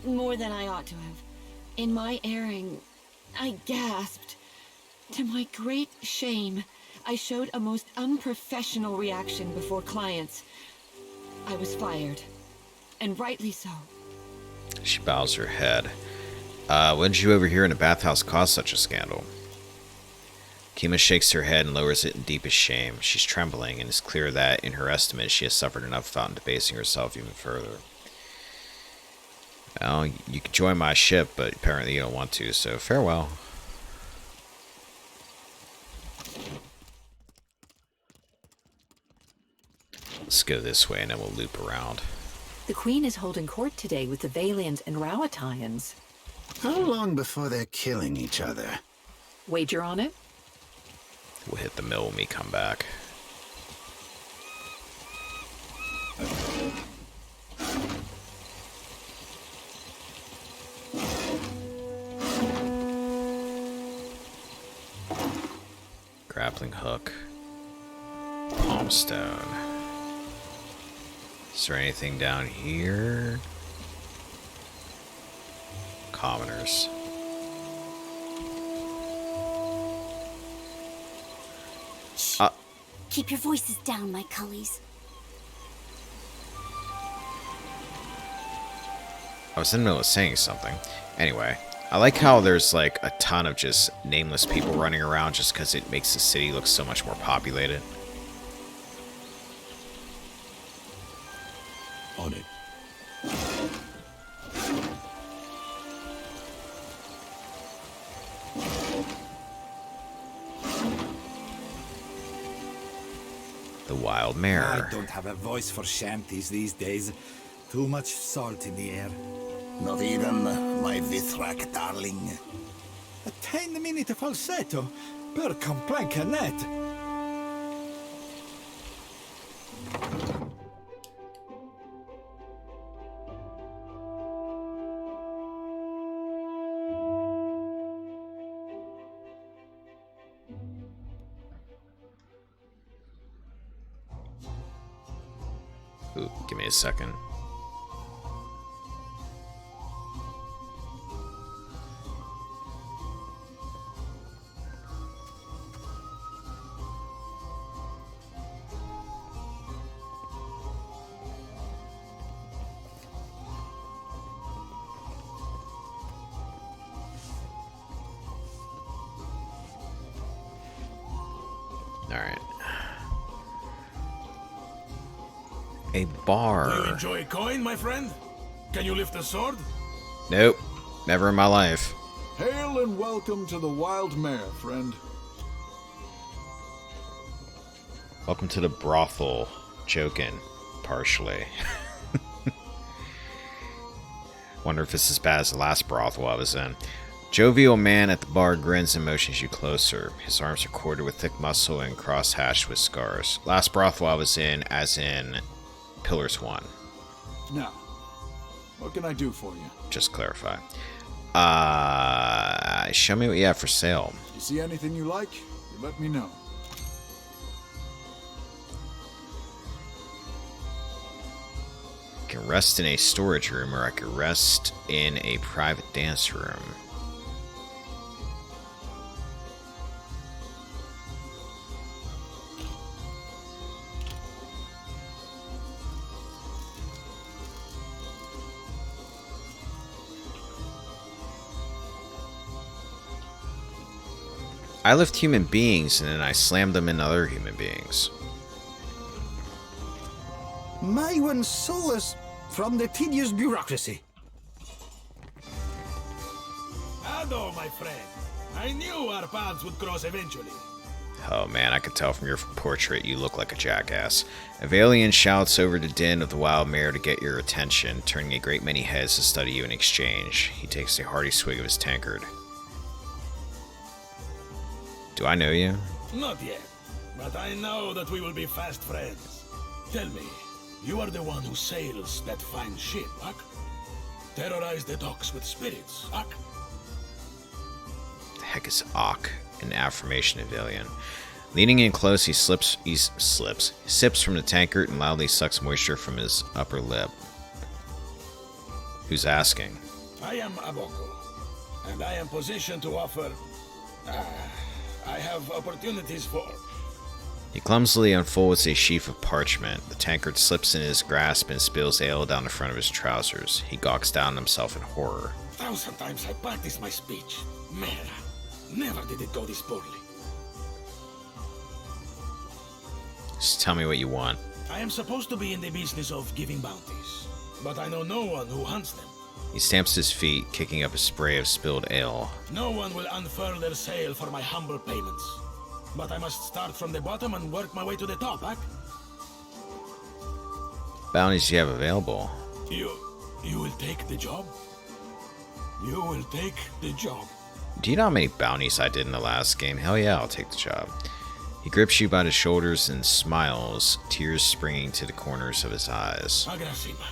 more than I ought to have. In my erring, I gasped. To my great shame, I showed a most unprofessional reaction before clients. I was fired, and rightly so. She bows her head. When did you overhear in a bathhouse cause such a scandal? Kima shakes her head and lowers it in deepest shame. She's trembling, and it's clear that, in her estimate, she has suffered enough without debasing herself even further. Well, you could join my ship, but apparently you don't want to, so farewell. Let's go this way, and then we'll loop around. The Queen is holding court today with the Valians and Rawatayans. How long before they're killing each other? Wager on it? We'll hit the mill when we come back. Grappling hook. Palm stone. Is there anything down here? Commoners. Keep your voices down, my cullies. I was in the middle of saying something. Anyway, I like how there's like a ton of just nameless people running around just because it makes the city look so much more populated. On it. The wild mare. I don't have a voice for shanties these days. Too much salt in the air. Not even my Vithrak darling. A tiny minute of falsetto per complaincanet. Ooh, give me a second. Alright. A bar. Do you enjoy coin, my friend? Can you lift a sword? Nope. Never in my life. Hail and welcome to the Wild Mare, friend. Welcome to the brothel. Joking. Partially. Wonder if it's as bad as the last brothel I was in. Jovial man at the bar grins and motions you closer. His arms are corded with thick muscle and cross-hatched with scars. Last brothel I was in, as in Pillars 1. Now, what can I do for you? Just clarify. Show me what you have for sale. You see anything you like? You let me know. I can rest in a storage room, or I could rest in a private dance room. I lift human beings and then I slam them into other human beings. My one solace from the tedious bureaucracy. Ado, my friend. I knew our paths would cross eventually. Oh man, I could tell from your portrait you look like a jackass. Avalian shouts over the din of the wild mare to get your attention, turning a great many heads to study you in exchange. He takes a hearty swig of his tankard. Do I know you? Not yet, but I know that we will be fast friends. Tell me, you are the one who sails that fine ship, Huck? Terrorize the docks with spirits, Huck? The heck is Ock? An affirmation of Avalian. Leaning in close, he sips from the tankard and loudly sucks moisture from his upper lip. Who's asking? I am Aboko, and I am positioned to offer... I have opportunities for... He clumsily unfolds a sheaf of parchment. The tankard slips in his grasp and spills ale down the front of his trousers. He gawks down on himself in horror. 1,000 times I practiced my speech. Man, never did it go this poorly. Just tell me what you want. I am supposed to be in the business of giving bounties, but I know no one who hunts them. He stamps his feet, kicking up a spray of spilled ale. No one will unfurl their sail for my humble payments. But I must start from the bottom and work my way to the top, Huck. Bounties you have available. You will take the job? You will take the job. Do you know how many bounties I did in the last game? Hell yeah, I'll take the job. He grips you by the shoulders and smiles, tears springing to the corners of his eyes. Agrasima.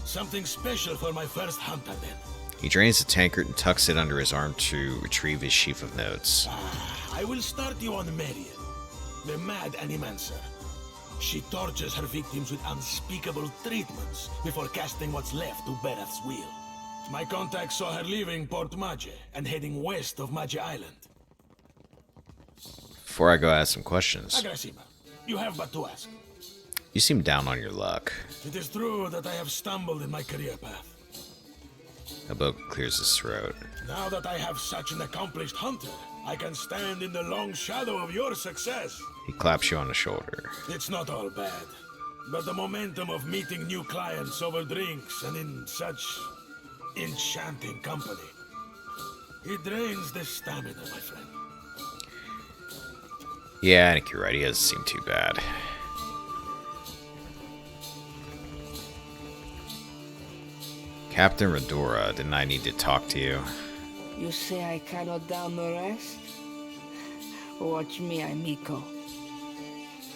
Something special for my first hunter, then. He drains the tankard and tucks it under his arm to retrieve his sheaf of notes. I will start you on Marian, the mad animancer. She tortures her victims with unspeakable treatments before casting what's left to Berath's will. My contact saw her leaving Port Maje and heading west of Maje Island. Before I go ask some questions. Agrasima, you have but to ask. You seem down on your luck. It is true that I have stumbled in my career path. Abok clears his throat. Now that I have such an accomplished hunter, I can stand in the long shadow of your success. He claps you on the shoulder. It's not all bad, but the momentum of meeting new clients over drinks and in such enchanting company, it drains the stamina, my friend. Yeah, I think you're right. He doesn't seem too bad. Captain Redora, didn't I need to talk to you? You say I cannot down the rest? Watch me, Amico.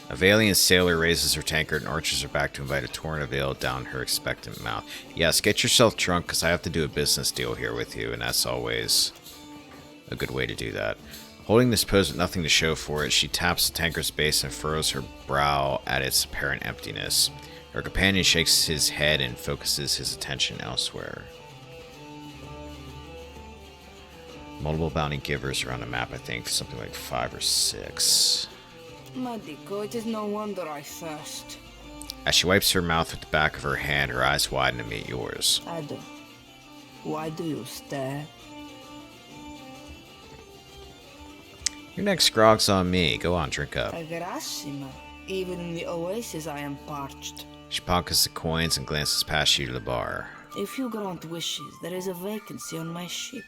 A Valiant sailor raises her tankard and arches her back to invite a torrent of ale down her expectant mouth. Yes, get yourself drunk, because I have to do a business deal here with you, and that's always a good way to do that. Holding this pose with nothing to show for it, she taps the tankard's base and furrows her brow at its apparent emptiness. Her companion shakes his head and focuses his attention elsewhere. Multiple bounty givers around the map, I think, something like 5 or 6. Madico, it is no wonder I thirst. As she wipes her mouth with the back of her hand, her eyes widen to meet yours. Adam, why do you stare? Your next grog's on me. Go on, drink up. Agrasima. Even in the oasis I am parched. She pockets the coins and glances past you to the bar. If you grant wishes, there is a vacancy on my ship.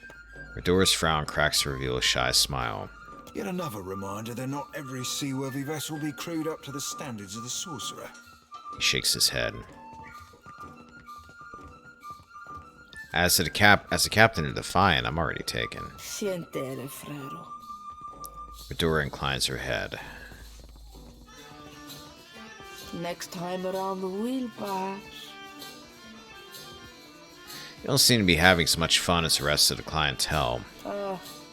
Redora's frown cracks to reveal a shy smile. Yet another reminder that not every seaworthy vessel be crewed up to the standards of the sorcerer. He shakes his head. As a captain of Defiant, I'm already taken. Sientere, frero. Redora inclines her head. Next time around the wheel, perhaps. You don't seem to be having as much fun as the rest of the clientele.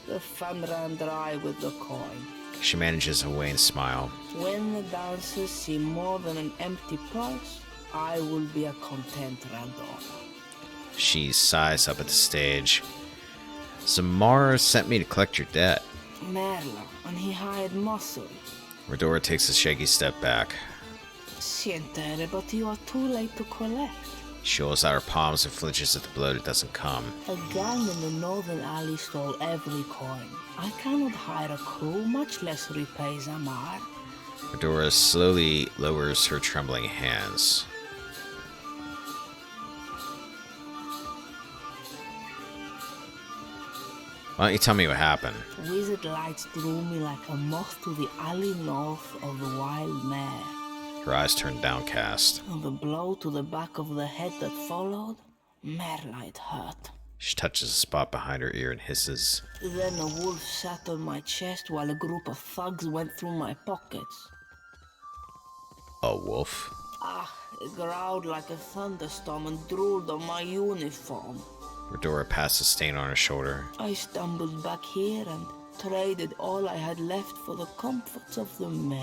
The fun ran dry with the coin. She manages a wan smile. When the dancers see more than an empty purse, I will be a content Randora. She sighs up at the stage. Zamara sent me to collect your debt. Merla, and he hired muscle. Redora takes a shaky step back. Sientere, but you are too late to collect. She holds out her palms and flinches at the blow that doesn't come. A gang in the northern alley stole every coin. I cannot hire a crew, much less repay Zamar. Redora slowly lowers her trembling hands. Why don't you tell me what happened? Wizard lights drew me like a moth to the alley north of the wild mare. Her eyes turned downcast. And the blow to the back of the head that followed, mare light hurt. She touches a spot behind her ear and hisses. Then a wolf sat on my chest while a group of thugs went through my pockets. A wolf? It growled like a thunderstorm and drooled on my uniform. Redora passed a stain on her shoulder. I stumbled back here and traded all I had left for the comforts of the mare.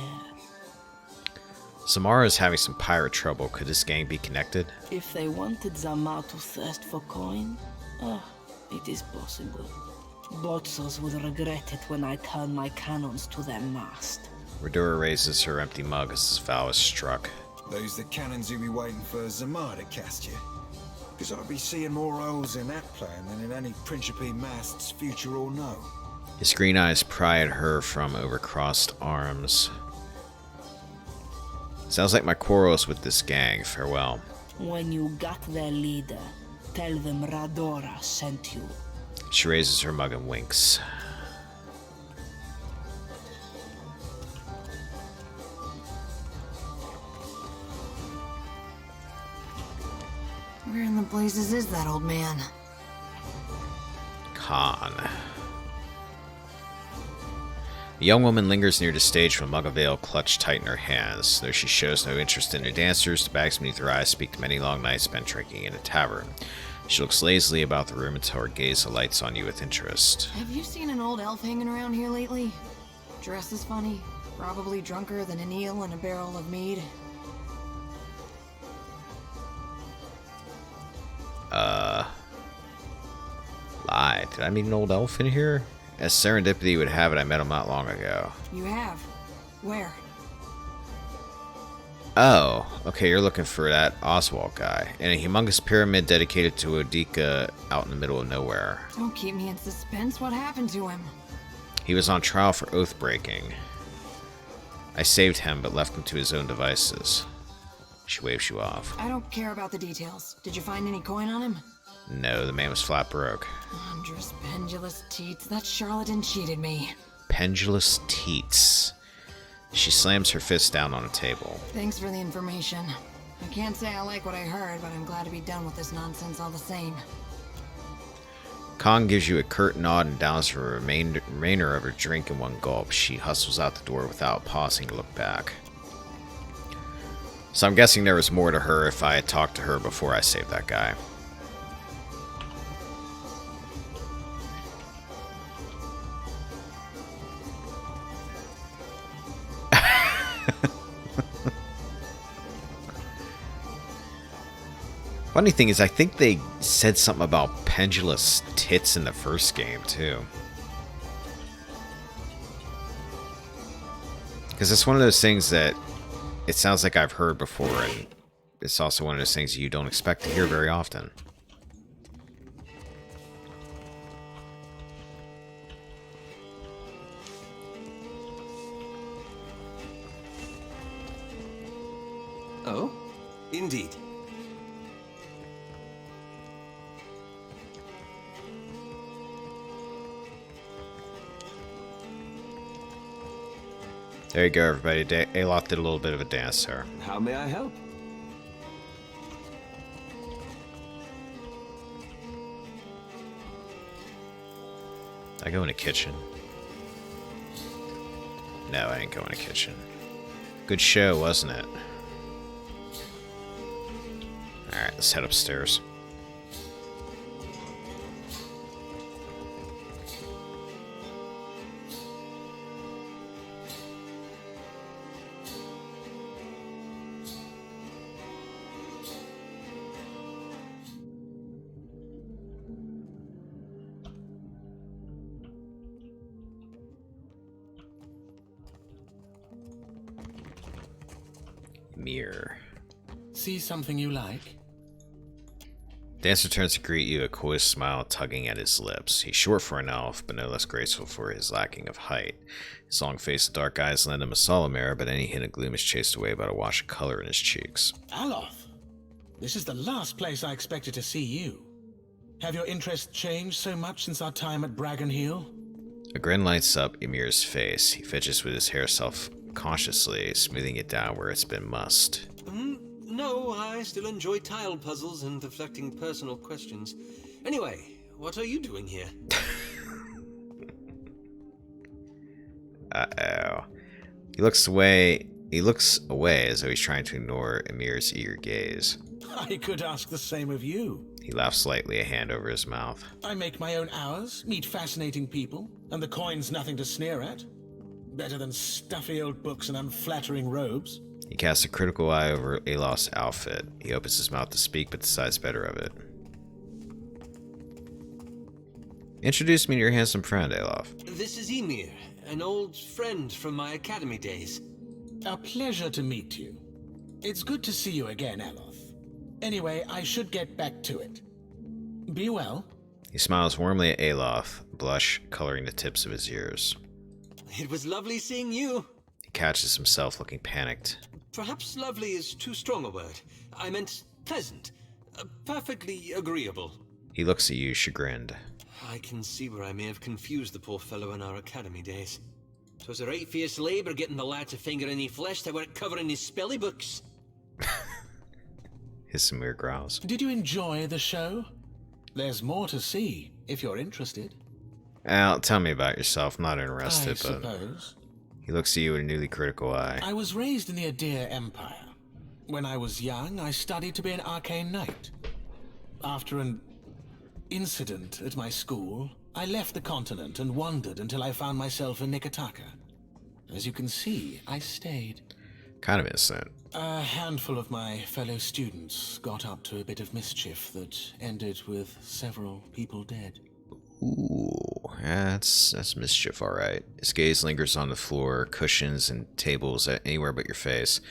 Zamara is having some pirate trouble. Could this gang be connected? If they wanted Zamar to thirst for coin, it is possible. Botzos would regret it when I turn my cannons to their mast. Redora raises her empty mug as this vow is struck. Those the cannons you be waiting for Zamar to cast you? Because I'll be seeing more holes in that plan than in any Principe mast's future or no. His green eyes pry at her from over crossed arms. Sounds like my quarrels with this gang. Farewell. When you got their leader, tell them Radora sent you. She raises her mug and winks. Where in the blazes is that old man? Khan. The young woman lingers near the stage with a mug of ale clutched tight in her hands. Though she shows no interest in her dancers, the bags beneath her eyes speak to many long nights spent drinking in a tavern. She looks lazily about the room until her gaze alights on you with interest. Have you seen an old elf hanging around here lately? Dresses funny, probably drunker than an eel in a barrel of mead. Lie. Did I meet an old elf in here? As serendipity would have it, I met him not long ago. You have? Where? Oh, okay, you're looking for that Oswald guy. In a humongous pyramid dedicated to Odika out in the middle of nowhere. Don't keep me in suspense. What happened to him? He was on trial for oath breaking. I saved him, but left him to his own devices. She waves you off. I don't care about the details. Did you find any coin on him? No, the man was flat broke. Andrus Pendulous Teats, that charlatan cheated me. Pendulous Teats. She slams her fist down on a table. Thanks for the information. I can't say I like what I heard, but I'm glad to be done with this nonsense all the same. Kong gives you a curt nod and downs the remainder of her drink in one gulp. She hustles out the door without pausing to look back. So I'm guessing there was more to her if I had talked to her before I saved that guy. Funny thing is, I think they said something about pendulous tits in the first game, too. Because it's one of those things that it sounds like I've heard before, and it's also one of those things you don't expect to hear very often. Oh? Indeed. There you go, everybody. Aloth did a little bit of a dance there. How may I help? I go in the kitchen. No, I ain't going in the kitchen. Good show, wasn't it? Alright, let's head upstairs. Mirror. See something you like? Dancer turns to greet you, a coy smile tugging at his lips. He's short for an elf, but no less graceful for his lacking of height. His long face and dark eyes lend him a solemn air, but any hint of gloom is chased away by a wash of color in his cheeks. Aloth, this is the last place I expected to see you. Have your interests changed so much since our time at Bragon Hill? A grin lights up Ymir's face. He fidgets with his hair self-consciously, smoothing it down where it's been mussed. No, I still enjoy tile puzzles and deflecting personal questions. Anyway, what are you doing here? Uh-oh. He looks away as though he's trying to ignore Ymir's eager gaze. I could ask the same of you. He laughs slightly, a hand over his mouth. I make my own hours, meet fascinating people, and the coin's nothing to sneer at. Better than stuffy old books and unflattering robes. He casts a critical eye over Alof's outfit. He opens his mouth to speak, but decides better of it. Introduce me to your handsome friend, Alof. This is Ymir, an old friend from my academy days. A pleasure to meet you. It's good to see you again, Alof. Anyway, I should get back to it. Be well. He smiles warmly at Alof, blush coloring the tips of his ears. It was lovely seeing you. He catches himself looking panicked. Perhaps lovely is too strong a word. I meant pleasant. Perfectly agreeable. He looks at you, chagrined. I can see where I may have confused the poor fellow in our academy days. 'Twas a right fierce labour getting the lad to finger any flesh that weren't covering his spelly books. His Ymir growls. Did you enjoy the show? There's more to see, if you're interested. Al, tell me about yourself. Not interested, I but... suppose. He looks at you with a newly critical eye. I was raised in the Adir Empire. When I was young, I studied to be an arcane knight. After an incident at my school, I left the continent and wandered until I found myself in Nikotaka. As you can see, I stayed. Kind of innocent. A handful of my fellow students got up to a bit of mischief that ended with several people dead. Ooh, that's mischief, alright. His gaze lingers on the floor, cushions, and tables anywhere but your face.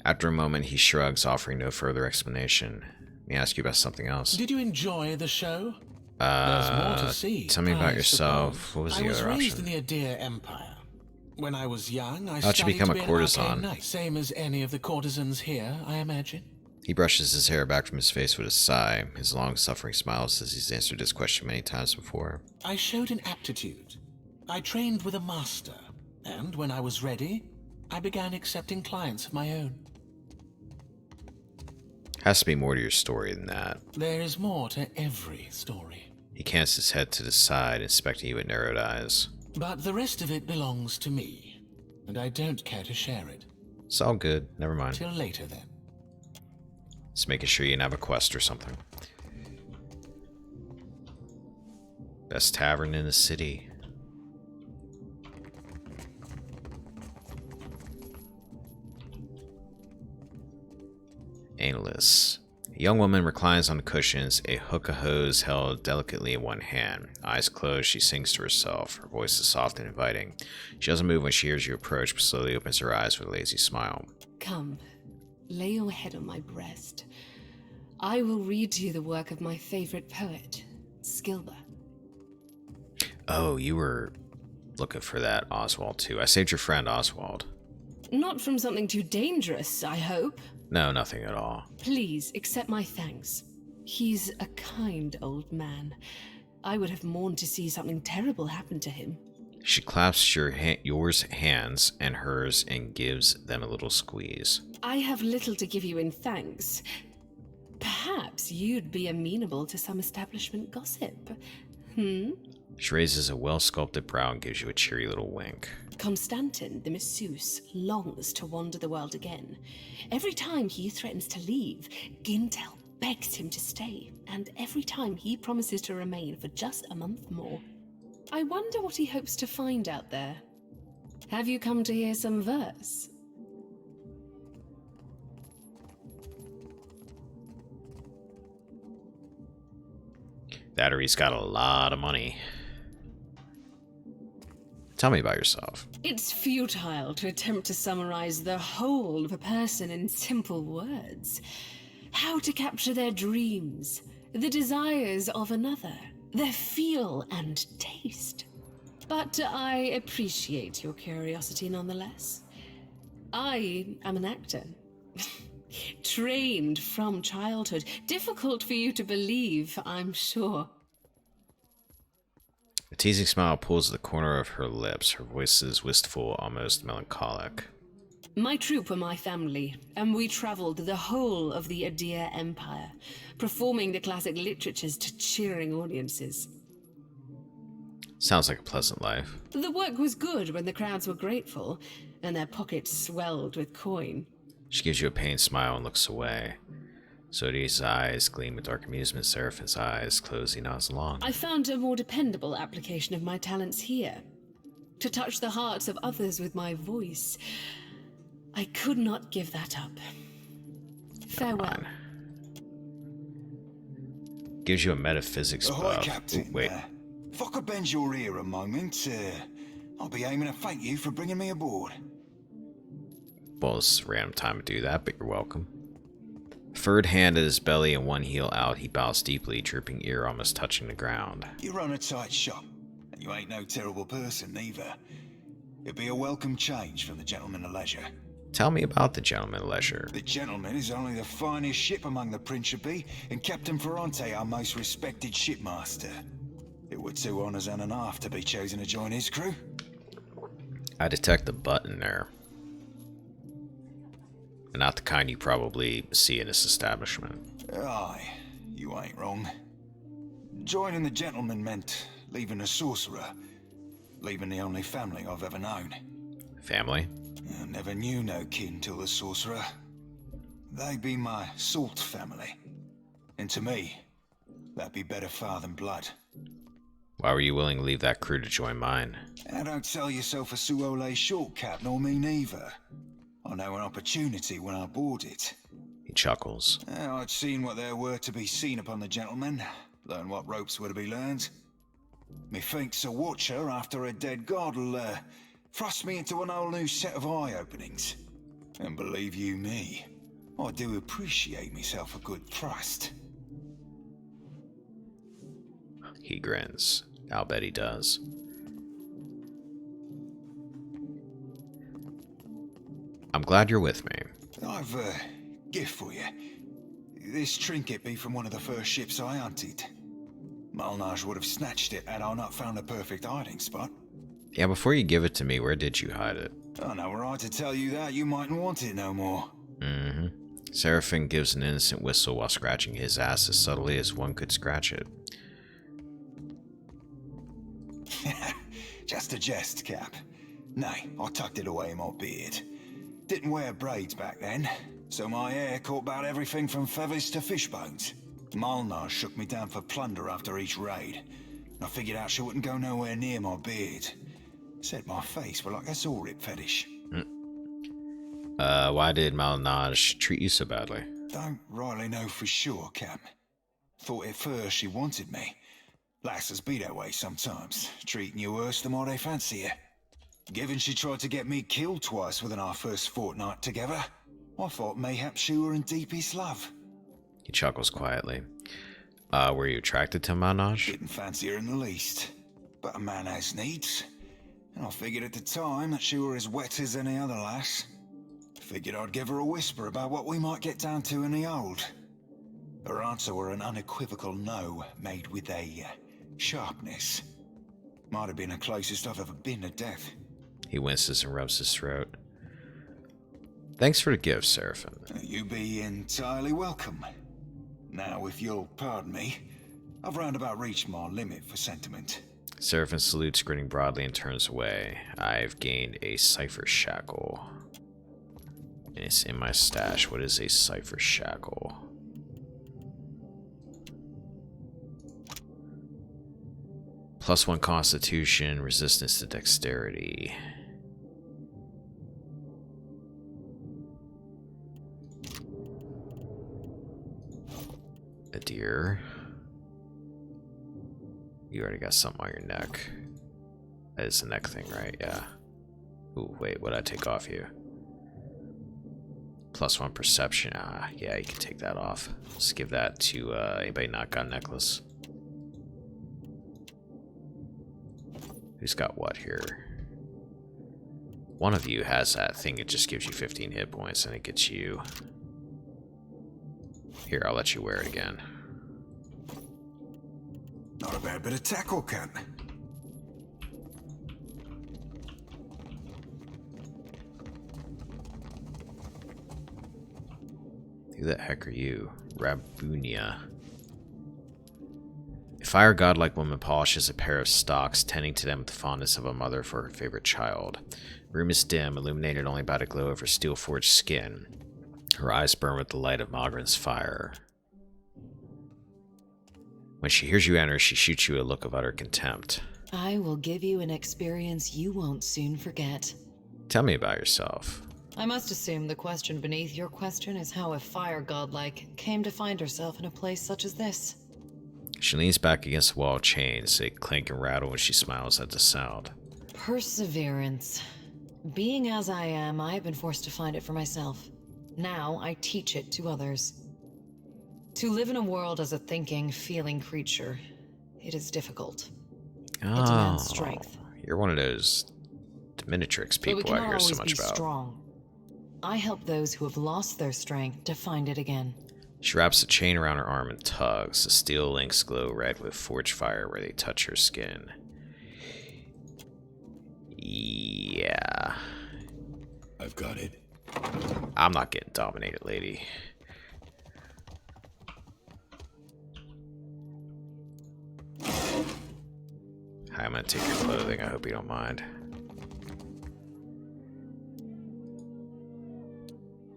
After a moment, he shrugs, offering no further explanation. Let me ask you about something else. Did you enjoy the show? There's more to see. Tell me about yourself. What was the other option? I was raised in the Adir Empire. When I was young, I How'd you studied become to a be an courtesan? arcane knight, same as any of the courtesans here, I imagine. He brushes his hair back from his face with a sigh. His long-suffering smile says he's answered this question many times before. I showed an aptitude. I trained with a master, and when I was ready, I began accepting clients of my own. Has to be more to your story than that. There is more to every story. He cants his head to the side, inspecting you with narrowed eyes. But the rest of it belongs to me, and I don't care to share it. It's all good. Never mind. Till later, then. Just making sure you didn't have a quest or something. Best tavern in the city. Analyst. A young woman reclines on the cushions, a hookah hose held delicately in one hand. Eyes closed, she sings to herself. Her voice is soft and inviting. She doesn't move when she hears you approach, but slowly opens her eyes with a lazy smile. Come, lay your head on my breast. I will read to you the work of my favorite poet, Skilba. Oh, you were looking for that Oswald too. I saved your friend Oswald. Not from something too dangerous, I hope. No, nothing at all. Please accept my thanks. He's a kind old man. I would have mourned to see something terrible happen to him. She clasps yours hands and hers and gives them a little squeeze. I have little to give you in thanks. Perhaps you'd be amenable to some establishment gossip. She raises a well-sculpted brow and gives you a cheery little wink. Constantin, the masseuse, longs to wander the world again. Every time he threatens to leave, Gintel begs him to stay, and every time he promises to remain for just a month more. I wonder what he hopes to find out there. Have you come to hear some verse? That or he's got a lot of money. Tell me about yourself. It's futile to attempt to summarize the whole of a person in simple words. How to capture their dreams, the desires of another, their feel and taste. But I appreciate your curiosity nonetheless. I am an actor. Trained from childhood. Difficult for you to believe, I'm sure. teasing smile pulls the corner of her lips. Her voice is wistful, almost melancholic. My troop were my family, and we traveled the whole of the Adir Empire, performing the classic literatures to cheering audiences. Sounds like a pleasant life. The work was good when the crowds were grateful, and their pockets swelled with coin. She gives you a pained smile and looks away. Zodi's eyes gleam with dark amusement. Seraphin's eyes close. He nods along. I found a more dependable application of my talents here. To touch the hearts of others with my voice. I could not give that up. Farewell. Gives you a metaphysics Ahoy, buff. Captain. Ooh, wait. If I could bend your ear a moment, I'll be aiming to thank you for bringing me aboard. Well, it's a random time to do that, but you're welcome. Furred hand at his belly and one heel out, he bows deeply, drooping ear almost touching the ground. You run a tight shop, and you ain't no terrible person, neither. It'd be a welcome change from the Gentleman of Leisure. Tell me about the Gentleman of Leisure. The Gentleman is only the finest ship among the Principe, and Captain Ferrante our most respected shipmaster. It were 2 honors and an half to be chosen to join his crew. I detect the button there. And not the kind you probably see in this establishment. Aye, you ain't wrong. Joining the Gentleman meant leaving a sorcerer, leaving the only family I've ever known. Family? I never knew no kin till the sorcerer. They be my salt family. And to me, that'd be better far than blood. Why were you willing to leave that crew to join mine? And don't sell yourself a Suole short cap, nor me neither. I know an opportunity when I bought it. He chuckles. I'd seen what there were to be seen upon the Gentleman, learn what ropes were to be learned. Methinks a watcher after a dead god'll thrust me into an whole new set of eye-openings. And believe you me, I do appreciate myself a good thrust. He grins. I'll bet he does. I'm glad you're with me. I've a gift for you. This trinket be from one of the first ships I hunted. Malnage would have snatched it had I not found a perfect hiding spot. Yeah, before you give it to me, where did you hide it? I know were I to tell you that, you mightn't want it no more. Mm-hmm. Seraphin gives an innocent whistle while scratching his ass as subtly as one could scratch it. Just a jest, Cap. Nay, I tucked it away in my beard. Didn't wear braids back then, so my hair caught about everything from feathers to fish bones. Malnage shook me down for plunder after each raid. I figured out she wouldn't go nowhere near my beard. Said my face were like a saw-rip fetish. Why did Malnage treat you so badly? Don't rightly know for sure, Cap. Thought at first she wanted me. Lasses be that way sometimes, treating you worse the more they fancy you. Given she tried to get me killed twice within our first fortnight together, I thought mayhap she were in deepest love. He chuckles quietly. Were you attracted to Malnage? Didn't fancy her in the least, but a man has needs. And I figured at the time that she were as wet as any other lass. Figured I'd give her a whisper about what we might get down to in the old. Her answer were an unequivocal no, made with a sharpness. Might have been the closest I've ever been to death. He winces and rubs his throat. Thanks for the gift, Seraphin. You be entirely welcome. Now, if you'll pardon me, I've roundabout reached my limit for sentiment. Seraphin salutes, grinning broadly, and turns away. I've gained a cipher shackle. And it's in my stash. What is a cipher shackle? +1 constitution, resistance to dexterity. A deer. You already got something on your neck. That is the neck thing, right? Yeah. Ooh, wait, what'd I take off you? +1 perception. Ah, yeah, you can take that off. Let's give that to anybody not got a necklace. Who's got what here? One of you has that thing. It just gives you 15 hit points, and it gets you. Here, I'll let you wear it again. Not a bad bit of tackle, Captain. Who the heck are you? Rabunia. A fire godlike woman polishes a pair of stocks, tending to them with the fondness of a mother for her favorite child. The room is dim, illuminated only by the glow of her steel-forged skin. Her eyes burn with the light of Magran's fire. When she hears you enter, she shoots you a look of utter contempt. I will give you an experience you won't soon forget. Tell me about yourself. I must assume the question beneath your question is how a fire godlike came to find herself in a place such as this. She leans back against the wall of chains. They clink and rattle when she smiles at the sound. Perseverance. Being as I am, I have been forced to find it for myself. Now I teach it to others. To live in a world as a thinking, feeling creature, it is difficult. It demands strength. You're one of those Dominatrix people I hear so much about. Strong. I help those who have lost their strength to find it again. She wraps a chain around her arm and tugs. The steel links glow red with forged fire where they touch her skin. Yeah. I've got it. I'm not getting dominated, lady. Hi, I'm gonna take your clothing. I hope you don't mind.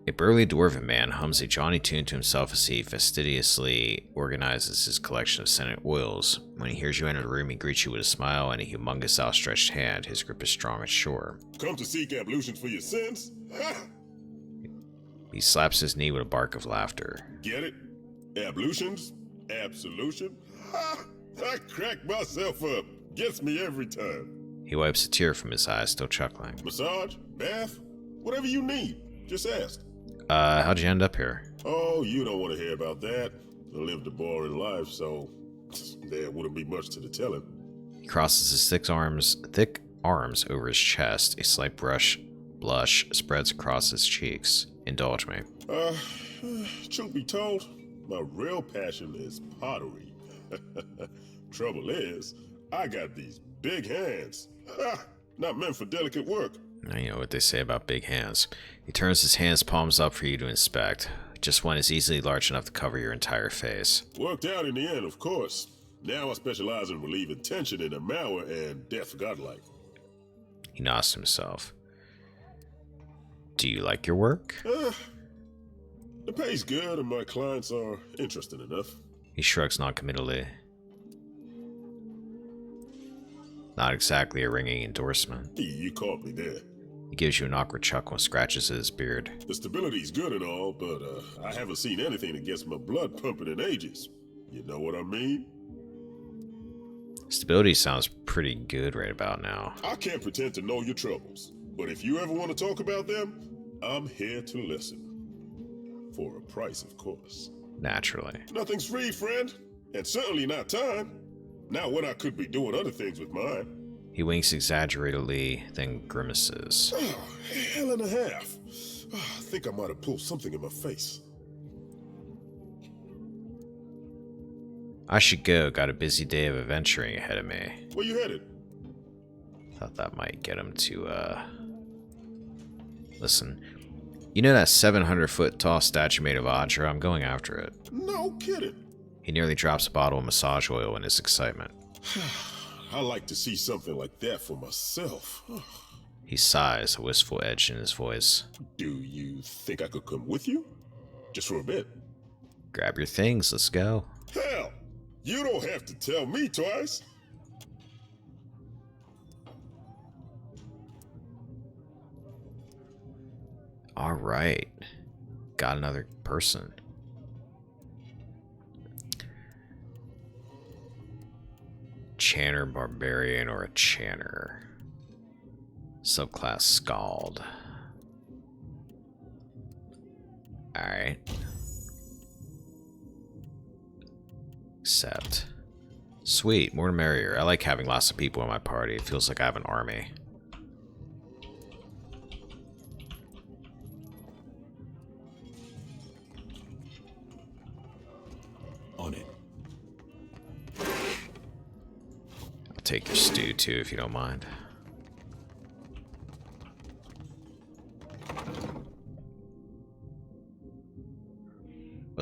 A burly dwarven man hums a jaunty tune to himself as he fastidiously organizes his collection of scented oils. When he hears you enter the room, he greets you with a smile and a humongous outstretched hand. His grip is strong and sure. Come to seek ablutions for your sins? He slaps his knee with a bark of laughter. Get it? Ablutions? Absolution? I crack myself up. Gets me every time. He wipes a tear from his eye, still chuckling. Massage? Bath? Whatever you need. Just ask. How'd you end up here? Oh, you don't want to hear about that. I lived a boring life, so there wouldn't be much to the telling. He crosses his thick arms over his chest. A slight blush spreads across his cheeks. Indulge me. Truth be told, my real passion is pottery. Trouble is, I got these big hands. Not meant for delicate work. You know what they say about big hands. He turns his hands palms up for you to inspect. Just one is easily large enough to cover your entire face. Worked out in the end, of course. Now I specialize in relieving tension in a Mauer and death godlike. He nods to himself. Do you like your work? The pay's good and my clients are interesting enough. He shrugs noncommittally. Not exactly a ringing endorsement. You caught me there. He gives you an awkward chuckle and scratches at his beard. The stability's good and all, but I haven't seen anything that gets my blood pumping in ages. You know what I mean? Stability sounds pretty good right about now. I can't pretend to know your troubles, but if you ever want to talk about them, I'm here to listen. For a price, of course. Naturally. Nothing's free, friend, and certainly not time. Now when I could be doing other things with mine. He winks exaggeratedly, then grimaces. Oh, hell and a half. I think I might have pulled something in my face. I should go. Got a busy day of adventuring ahead of me. Where you headed? Thought that might get him to, Listen. You know that 700-foot tall statue made of Audra? I'm going after it. No kidding. He nearly drops a bottle of massage oil in his excitement. I like to see something like that for myself. He sighs, a wistful edge in his voice. Do you think I could come with you? Just for a bit. Grab your things, let's go. Hell, you don't have to tell me twice. All right. Got another person. Chanter Barbarian or a Chanter. Subclass Scald. Alright. Accept. Sweet, more the merrier. I like having lots of people in my party. It feels like I have an army. On it. I'll take your stew too, if you don't mind.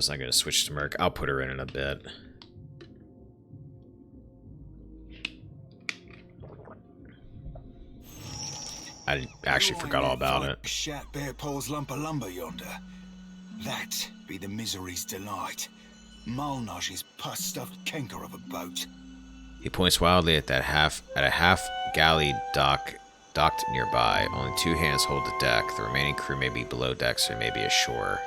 Wasn't I going to switch to Merc? I'll put her in a bit. I actually forgot all about it. Shat Bear Paul's lump of lumber yonder. That be the Misery's Delight. Malnage's pus-stuffed canker of a boat. He points wildly at a half galley docked nearby. Only 2 hands hold the deck. The remaining crew may be below decks or may be ashore.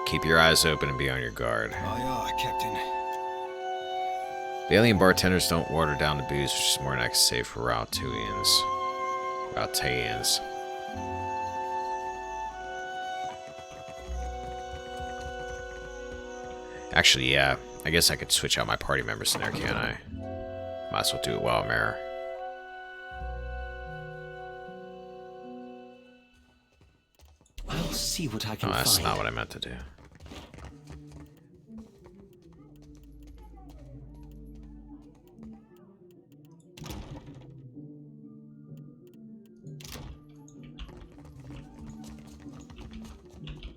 Keep your eyes open and be on your guard. Aye, aye, Captain. The alien bartenders don't water down the booze, which is more than I can say for Rautaians. Actually, yeah. I guess I could switch out my party members in there, can't I? Might as well do it while I'm there. I'll see what I can find. That's not what I meant to do.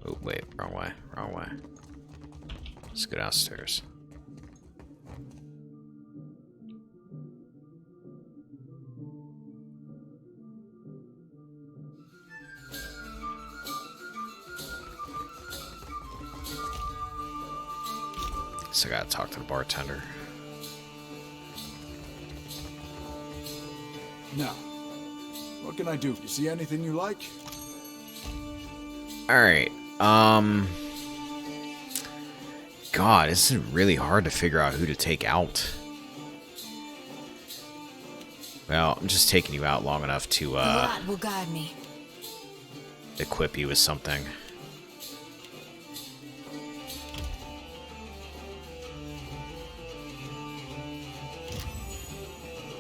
Oh, wait. Wrong way. Wrong way. Let's go downstairs. So I gotta talk to the bartender. Now, what can I do? You see anything you like? Alright, God, this is really hard to figure out who to take out. Well, I'm just taking you out long enough to, God will guide me. equip you with something.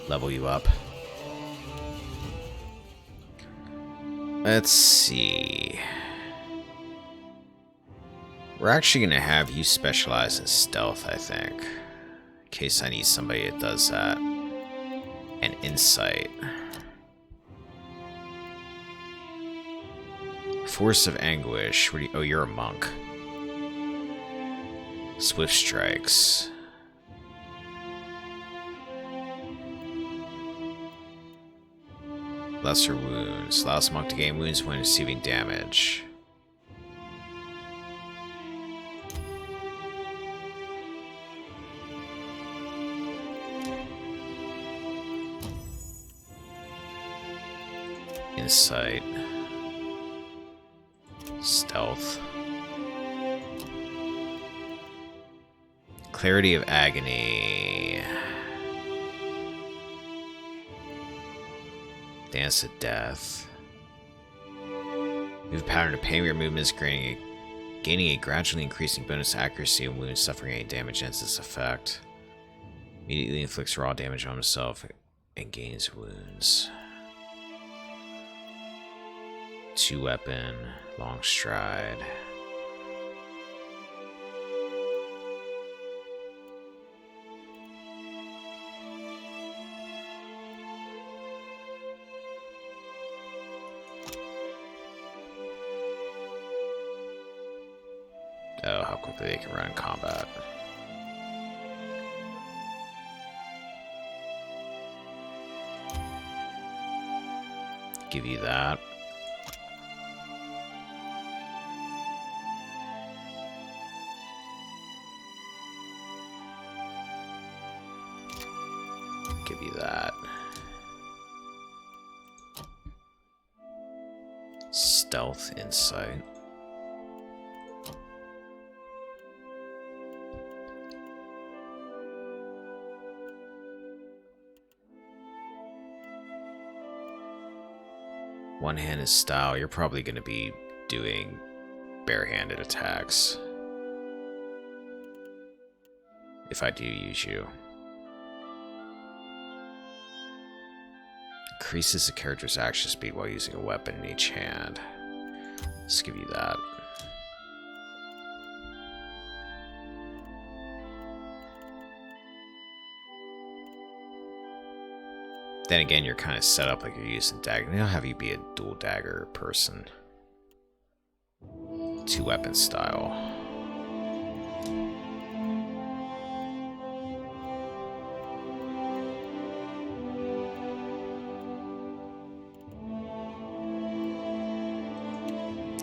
Level you up. Let's see. We're actually going to have you specialize in stealth, I think. In case I need somebody that does that. And insight. Force of Anguish. What do you, oh, you're a monk. Swift Strikes. Lesser Wounds. Allows monk to gain wounds when receiving damage. Insight. Stealth. Clarity of Agony. Dance of Death. Move pattern of pain. Your movements gaining a gradually increasing bonus accuracy and wounds. Suffering any damage ends its effect. Immediately inflicts raw damage on himself and gains wounds. 2 weapon, long stride. Oh, how quickly they can run in combat. Give you that. Give you that. Stealth, insight. One-handed style, you're probably going to be doing barehanded attacks. If I do use you. Increases the character's action speed while using a weapon in each hand. Let's give you that. Then again, you're kind of set up like you're using dagger. They'll have you be a dual dagger person. 2 weapon style.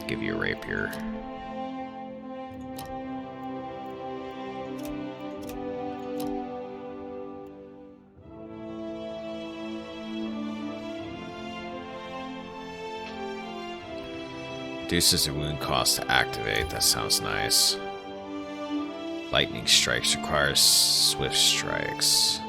Give you a rapier. Reduces the wound cost to activate. That sounds nice. Lightning strikes requires swift strikes.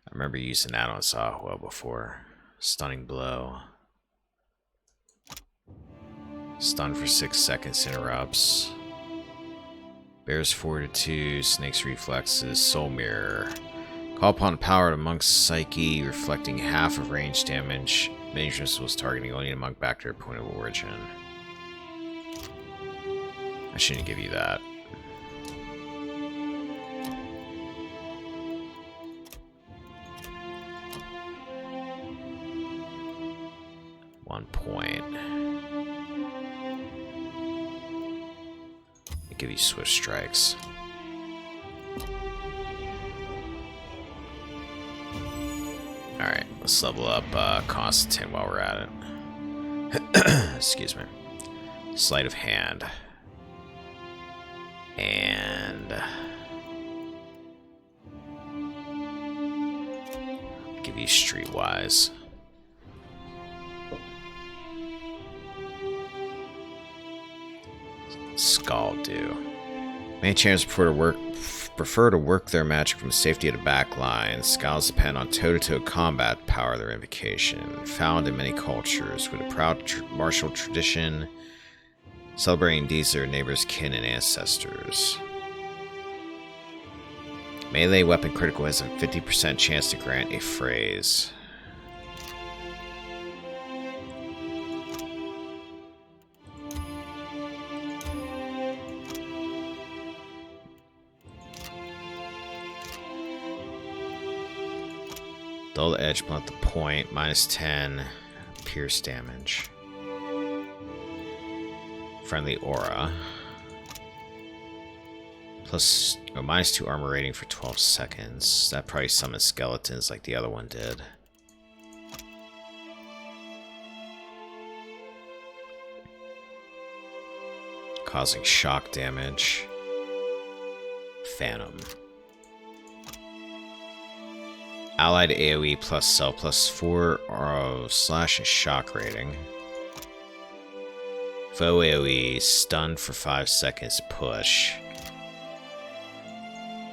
I remember using that on Zahua before. Stunning blow. Stun for 6 seconds, interrupts. Bear's Fortitude, Snake's Reflexes, Soul Mirror. Call upon power to Monk's Psyche, reflecting half of range damage. Minion missiles targeting only a monk back to their point of origin. I shouldn't give you that. One point. Give you swift strikes. Alright, let's level up Constantine while we're at it. Excuse me. Sleight of hand. And give you streetwise. Scald do. Many champions prefer to work their magic from safety at the back line. Scalds depend on toe-to-toe combat power of their invocation. Found in many cultures with a proud martial tradition, celebrating deeds of their neighbors, kin, and ancestors. Melee weapon critical has a 50% chance to grant a phrase. Dull edge, blunt the point, minus 10 pierce damage. Friendly aura. Plus, minus 2 armor rating for 12 seconds. That probably summons skeletons like the other one did. Causing shock damage. Phantom. Allied AoE plus self plus 4 slash shock rating. Foe AoE, stunned for 5 seconds, push.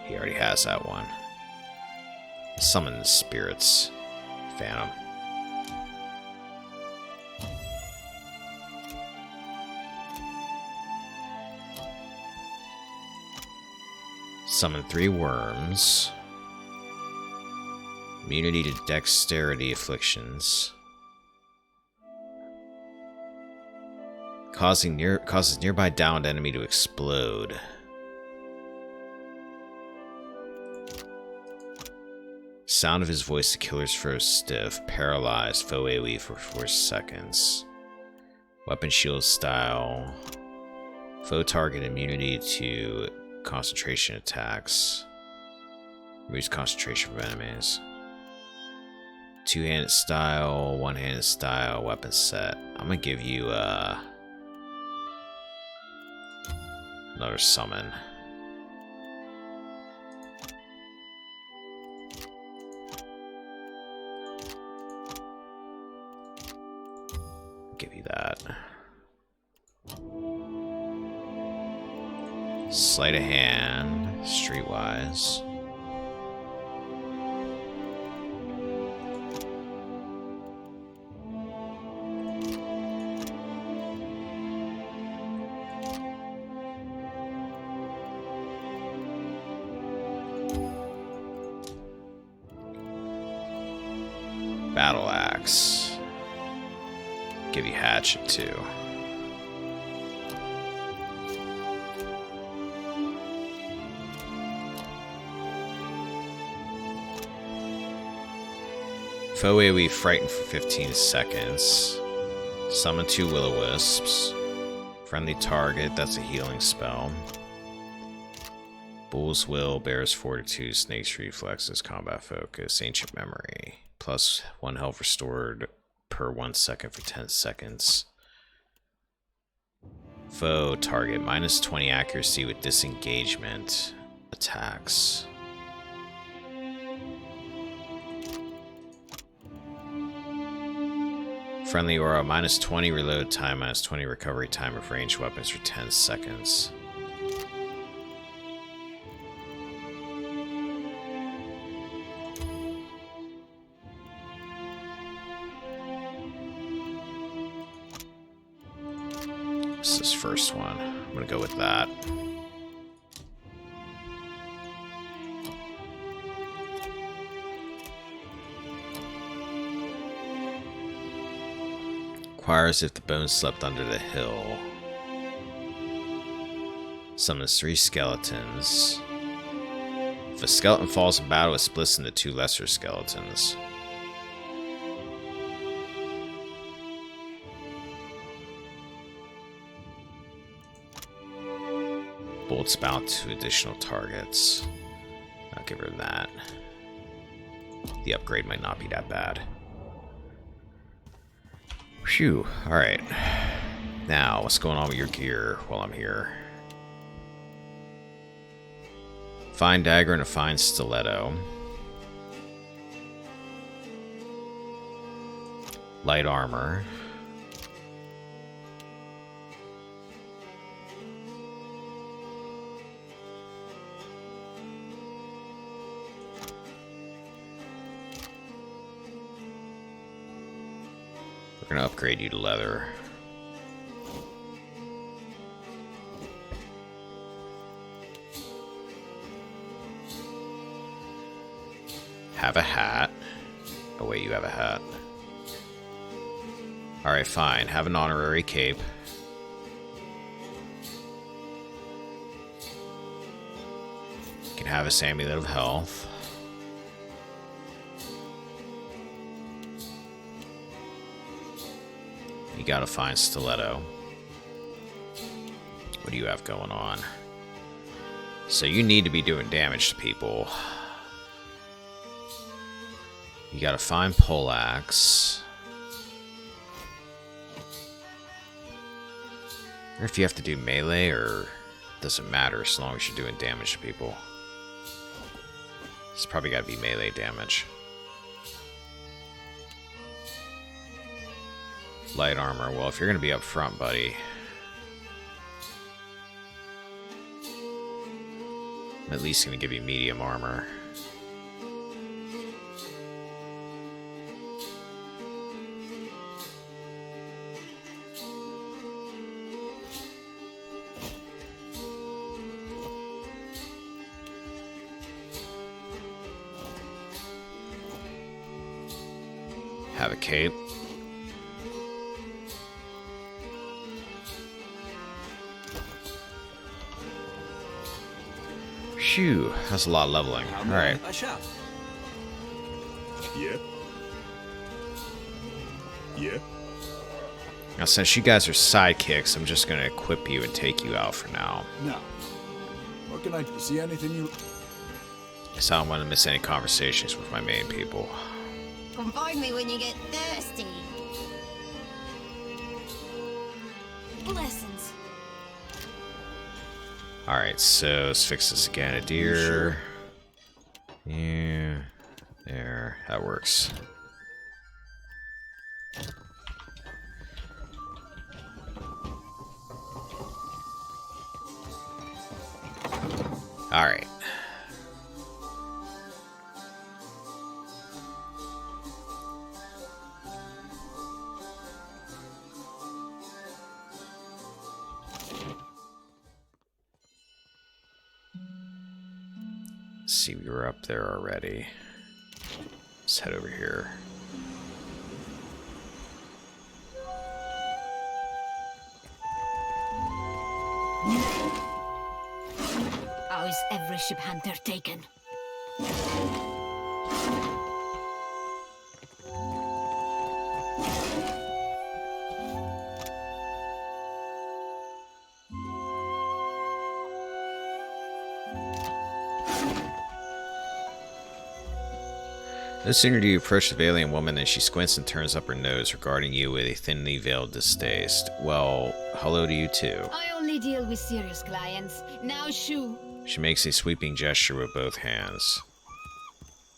He already has that one. Summon the spirits. Phantom. Summon 3 worms. Immunity to dexterity afflictions. Causes nearby downed enemy to explode. Sound of his voice, the killer's throat stiff. Paralyzed. Foe AoE for 4 seconds. Weapon shield style. Foe target immunity to concentration attacks. Reduce concentration from enemies. Two-handed style, one-handed style, weapon set. I'm gonna give you another summon. Give you that. Sleight of hand, streetwise. Battle axe. Give you hatchet too. Foe AoE frightened for 15 seconds. Summon 2 will-o-wisps. Friendly target, that's a healing spell. Bull's Will, Bear's Fortitude, Snake's Reflexes, Combat Focus, Ancient Memory. Plus 1 health restored per 1 second for 10 seconds. Foe target, minus 20 accuracy with disengagement attacks. Friendly aura, minus 20 reload time, minus 20 recovery time of ranged weapons for 10 seconds. This is this first one. I'm gonna go with that. Requires if the bone slept under the hill. Summons 3 skeletons. If a skeleton falls in battle, it splits into 2 lesser skeletons. Bolts bound to additional targets. I'll give her that. The upgrade might not be that bad. Phew, alright. Now, what's going on with your gear while I'm here? Fine dagger and a fine stiletto. Light armor. We're gonna upgrade you to leather. Have a hat. Oh wait, you have a hat. Alright, fine. Have an honorary cape. You can have a amulet of health. You got a fine stiletto. What do you have going on? So you need to be doing damage to people. You got a fine poleaxe. Or if you have to do melee, or it doesn't matter as long as you're doing damage to people. It's probably got to be melee damage. Light armor. Well, if you're going to be up front, buddy. I'm at least going to give you medium armor. Have a cape. Phew, that's a lot of leveling. Alright. I shall. Yeah. Yeah. Now, since you guys are sidekicks, I'm just going to equip you and take you out for now. Now, what can I do? See anything you... Because I don't want to miss any conversations with my main people. Come find me when you get thirsty. Blessings. Alright, so let's fix this again. A deer. Yeah. There. That works. Alright. See, we were up there already. Let's head over here. How is every ship hunter taken? No sooner do you approach the Valiant woman than she squints and turns up her nose, regarding you with a thinly veiled distaste. Well, hello to you too. I only deal with serious clients. Now, shoo. She makes a sweeping gesture with both hands.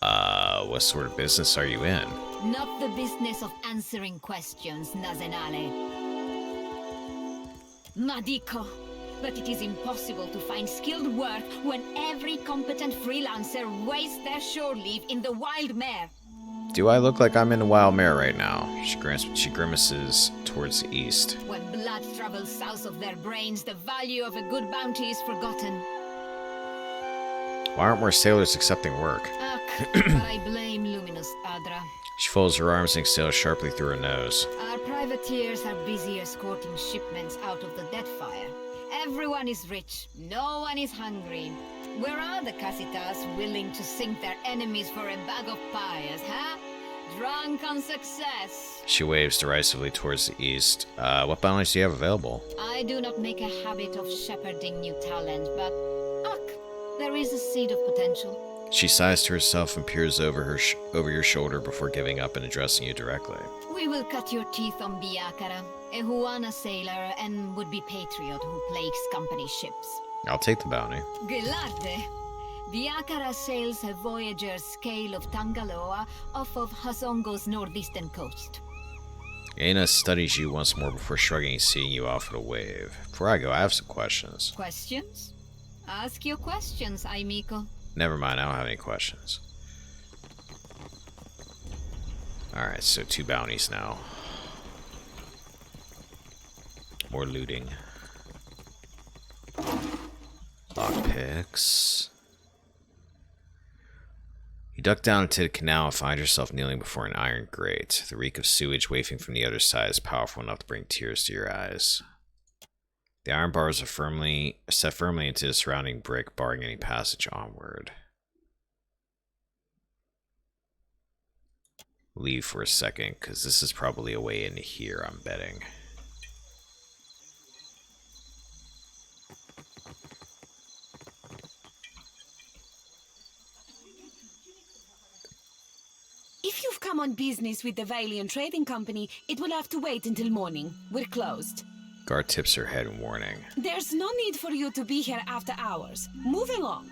What sort of business are you in? Not the business of answering questions, Nazenale. Madiko. But it is impossible to find skilled work when every competent freelancer wastes their shore leave in the wild mare. Do I look like I'm in the wild mare right now? She grimaces towards the east. When blood travels south of their brains, the value of a good bounty is forgotten. Why aren't more sailors accepting work? I blame Luminous Adra. She folds her arms and exhales sharply through her nose. Our privateers are busy escorting shipments out of the Deadfire. Everyone is rich, no one is hungry. Where are the Casitas willing to sink their enemies for a bag of pies, huh? Drunk on success. She waves derisively towards the east. What bounties do you have available? I do not make a habit of shepherding new talent, but there is a seed of potential. She sighs to herself and peers over your shoulder before giving up and addressing you directly. We will cut your teeth on Biakara, a Huana sailor and would-be patriot who plagues company ships. I'll take the bounty. Gelade. Biakara sails a voyager's scale of Tangaloa off of Hazongo's northeastern coast. Aina studies you once more before shrugging and seeing you off with a wave. Before I go, I have some questions. Questions? Ask your questions, Aimiko. Never mind, I don't have any questions. Alright, so 2 bounties now. More looting. Lockpicks. You duck down into the canal and find yourself kneeling before an iron grate. The reek of sewage wafting from the other side is powerful enough to bring tears to your eyes. The iron bars are set firmly into the surrounding brick, barring any passage onward. Leave for a second, because this is probably a way into here, I'm betting. If you've come on business with the Valiant Trading Company, it will have to wait until morning. We're closed. Guard tips her head in warning. There's no need for you to be here after hours. Move along.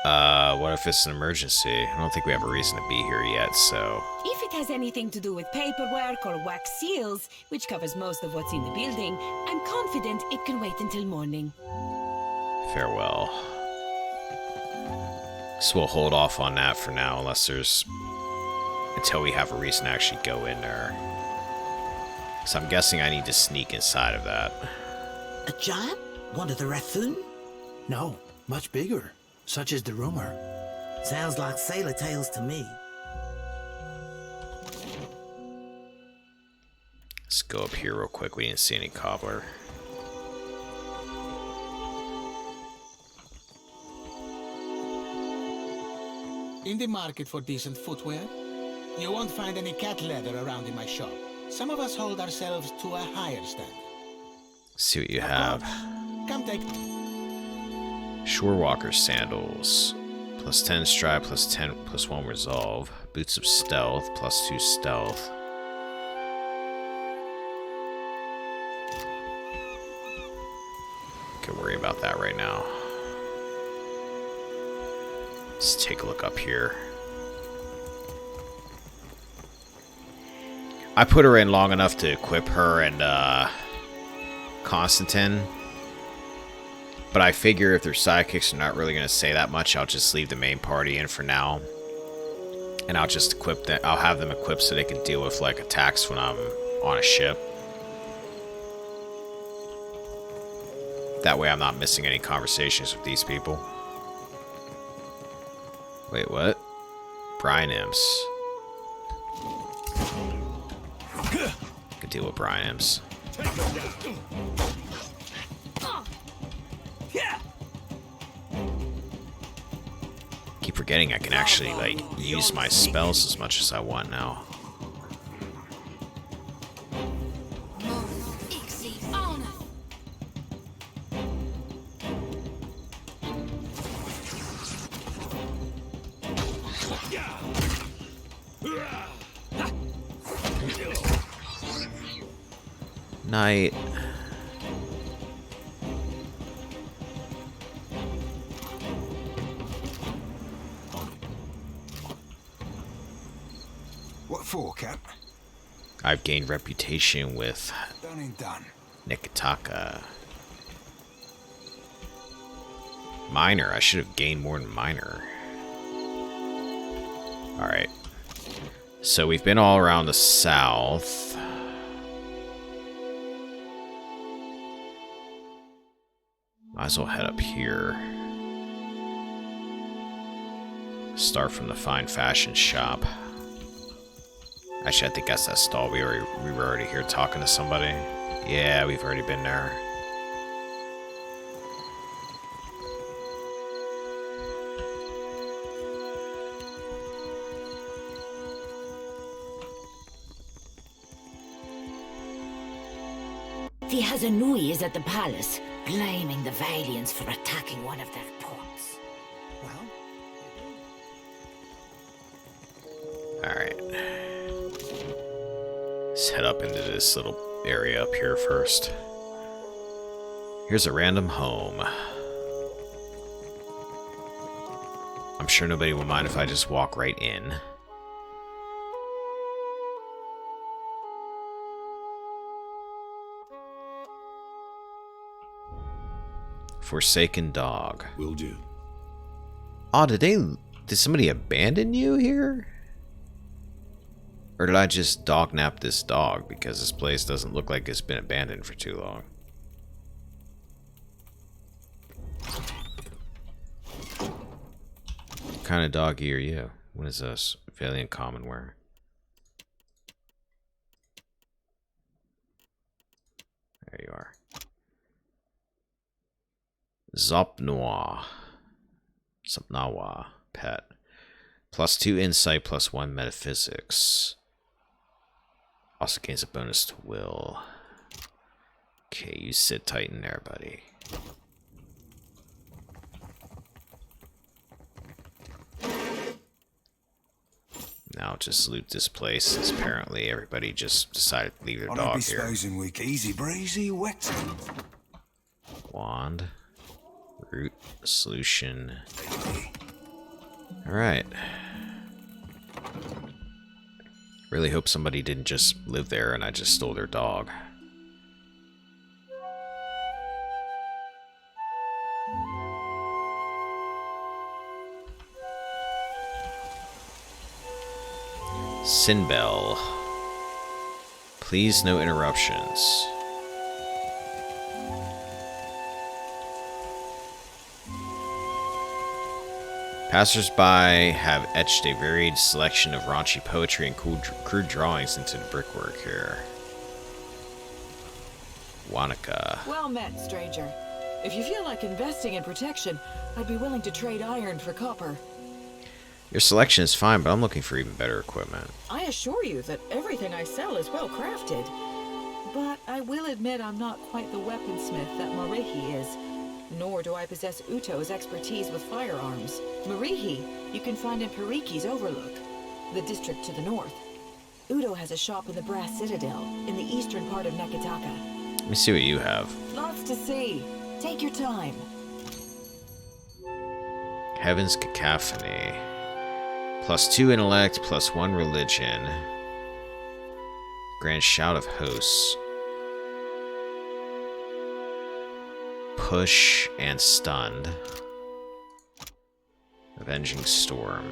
What if it's an emergency? I don't think we have a reason to be here yet, so... If it has anything to do with paperwork or wax seals, which covers most of what's in the building, I'm confident it can wait until morning. Farewell. So we'll hold off on that for now, until we have a reason to actually go in there. So I'm guessing I need to sneak inside of that. A giant? One of the Rathun? No, much bigger. Such is the rumor. Sounds like sailor tales to me. Let's go up here real quick. We didn't see any cobbler. In the market for decent footwear, you won't find any cat leather around in my shop. Some of us hold ourselves to a higher standard. See what you have. Come take... Shorewalker sandals. Plus 10 stride, plus 10, plus 1 resolve. Boots of stealth, plus 2 stealth. Can't worry about that right now. Let's take a look up here. I put her in long enough to equip her and Constantine. But I figure if their sidekicks are not really going to say that much, I'll just leave the main party in for now. And I'll just equip them. I'll have them equipped so they can deal with like attacks when I'm on a ship. That way I'm not missing any conversations with these people. Wait, what? Brian Imps. Can deal with Brian Imps. Keep forgetting I can actually, like, use my spells as much as I want now. Night. What for, Cap? I've gained reputation with Done and done. Nikitaka. Minor. I should have gained more than minor. Alright. So we've been all around the south. Might as well head up here. Start from the fine fashion shop. Actually, I think that's that stall. We were already here talking to somebody. Yeah, we've already been there. The Hazanui is at the palace, blaming the Valians for attacking one of their ports. Alright. Let's head up into this little area up here first. Here's a random home. I'm sure nobody will mind if I just walk right in. Forsaken dog. Will do. Oh, did somebody abandon you here? Or did I just dog nap this dog because this place doesn't look like it's been abandoned for too long? What kind of doggy are you? What is this? Valiant commonwear. There you are. Zopnawa. Pet. +2 insight, +1 metaphysics. Also gains a bonus to will. Okay, you sit tight in there, buddy. Now just loot this place, since apparently everybody just decided to leave their dog here. Disposing week, easy breezy, wet. Wand. Root. Solution. Alright. Really hope somebody didn't just live there and I just stole their dog. Sinbel. Please, no interruptions. Passers-by have etched a varied selection of raunchy poetry and crude drawings into the brickwork here. Wanaka. Well met, stranger. If you feel like investing in protection, I'd be willing to trade iron for copper. Your selection is fine, but I'm looking for even better equipment. I assure you that everything I sell is well crafted. But I will admit I'm not quite the weaponsmith that Marihi is. Nor do I possess Uto's expertise with firearms. Marihi, you can find in Pariki's Overlook, the district to the north. Uto has a shop in the Brass Citadel, in the eastern part of Nekitaka. Let me see what you have. Lots to see. Take your time. Heaven's Cacophony. +2 intellect, +1 religion. Grand Shout of Hosts. Push and Stunned. Avenging Storm.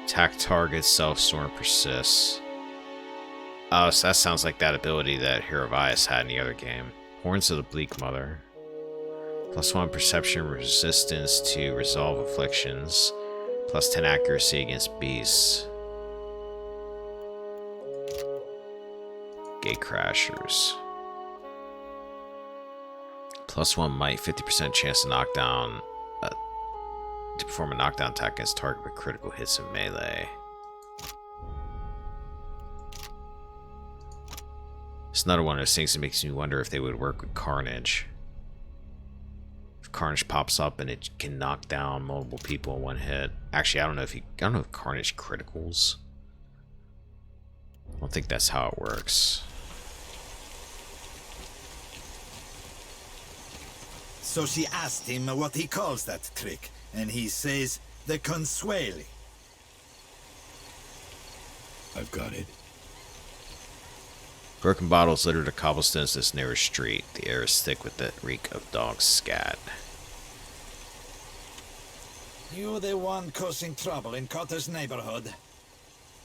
Attack target, self-storm persists. Oh, so that sounds like that ability that Hiravias had in the other game. Horns of the Bleak Mother. +1 perception resistance to resolve afflictions. +10 accuracy against beasts. Gate Crashers. +1 might, 50% chance to knock down, to perform a knockdown attack against target with critical hits in melee. It's another one of those things that makes me wonder if they would work with Carnage. If Carnage pops up and it can knock down multiple people in one hit. Actually, I don't know if Carnage criticals. I don't think that's how it works. So she asked him what he calls that trick, and he says the consueli. I've got it. Broken bottles litter the cobblestones of this narrow street. The air is thick with the reek of dog scat. You the one causing trouble in Cotter's neighborhood?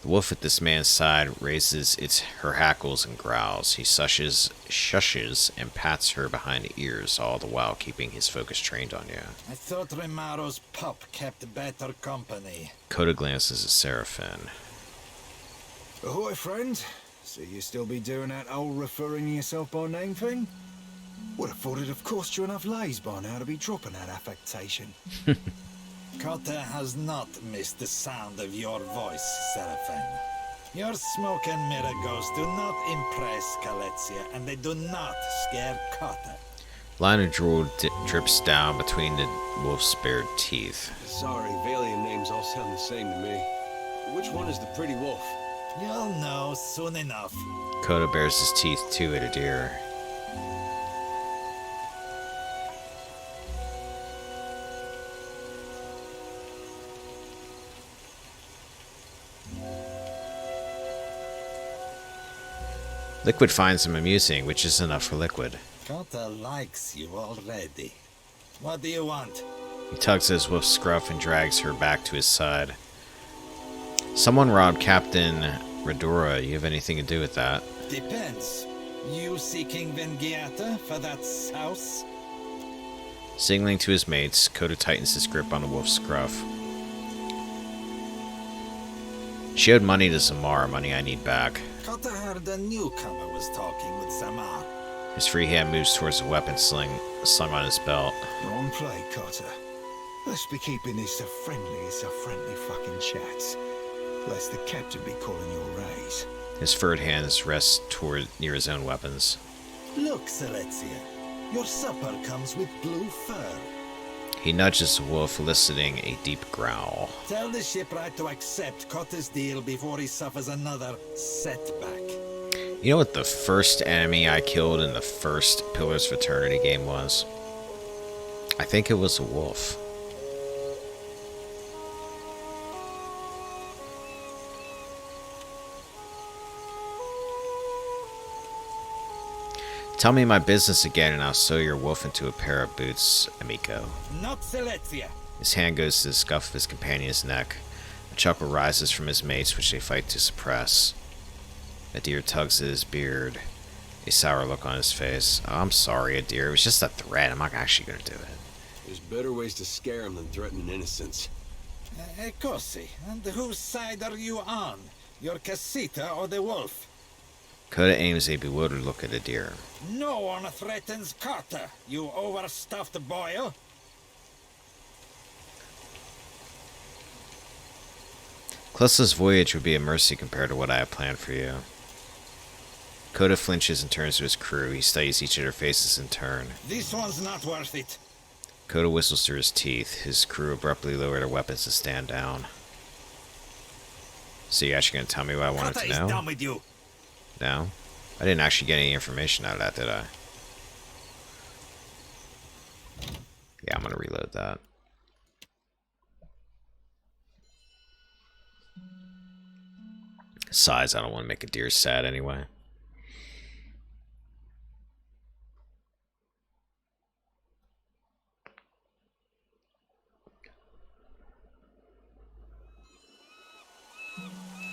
The wolf at this man's side raises her hackles and growls. He shushes and pats her behind the ears, all the while keeping his focus trained on you. I thought Rimaro's pup kept better company. Coda glances at Seraphin. Ahoy, friend. So you still be doing that old referring yourself by name thing? Would have thought it'd have cost you enough lays by now to be dropping that affectation. Cotter has not missed the sound of your voice, Seraphim. Your smoke and mirror ghosts do not impress Kaletzia, and they do not scare Cotter. Line of drool drips down between the wolf's bared teeth. Sorry, Valian names all sound the same to me. Which one is the pretty wolf? You'll know soon enough. Coda bares his teeth too at a deer. Liquid finds him amusing, which is enough for Liquid. Cotter likes you already. What do you want? He tugs at his wolf's scruff and drags her back to his side. Someone robbed Captain Redora. You have anything to do with that? Depends. You seeking Vengiata for that house? Signaling to his mates, Coda tightens his grip on the wolf's scruff. She owed money to Zamar, money I need back. Cotter heard a newcomer was talking with Zamar. His free hand moves towards the weapon slung on his belt. Wrong play, Cotter. Let's be keeping this so friendly fucking chats. Lest the captain be calling your raise. His furred hands rest near his own weapons. Look, Selexia. Your supper comes with blue fur. He nudges the wolf, eliciting a deep growl. Tell the shipwright to accept Cotter's deal before he suffers another setback. You know what the first enemy I killed in the first Pillars of Eternity game was? I think it was a wolf. Tell me my business again and I'll sew your wolf into a pair of boots, Amico. Not Selexia. His hand goes to the scuff of his companion's neck. A chuckle rises from his mates, which they fight to suppress. Adir tugs at his beard, a sour look on his face. Oh, I'm sorry, Adir. It was just a threat. I'm not actually going to do it. There's better ways to scare him than threatening innocence. Kosi, and whose side are you on? Your Casita or the wolf? Coda aims a bewildered look at Adir. No one threatens Cotter, you overstuffed boil. Clussa's voyage would be a mercy compared to what I have planned for you. Coda flinches and turns to his crew. He studies each of their faces in turn. This one's not worth it. Coda whistles through his teeth. His crew abruptly lower their weapons and stand down. So you actually going to tell me what I wanted to know? Is done with you. No? I didn't actually get any information out of that, did I? Yeah, I'm going to reload that. Size, I don't want to make a deer sad anyway.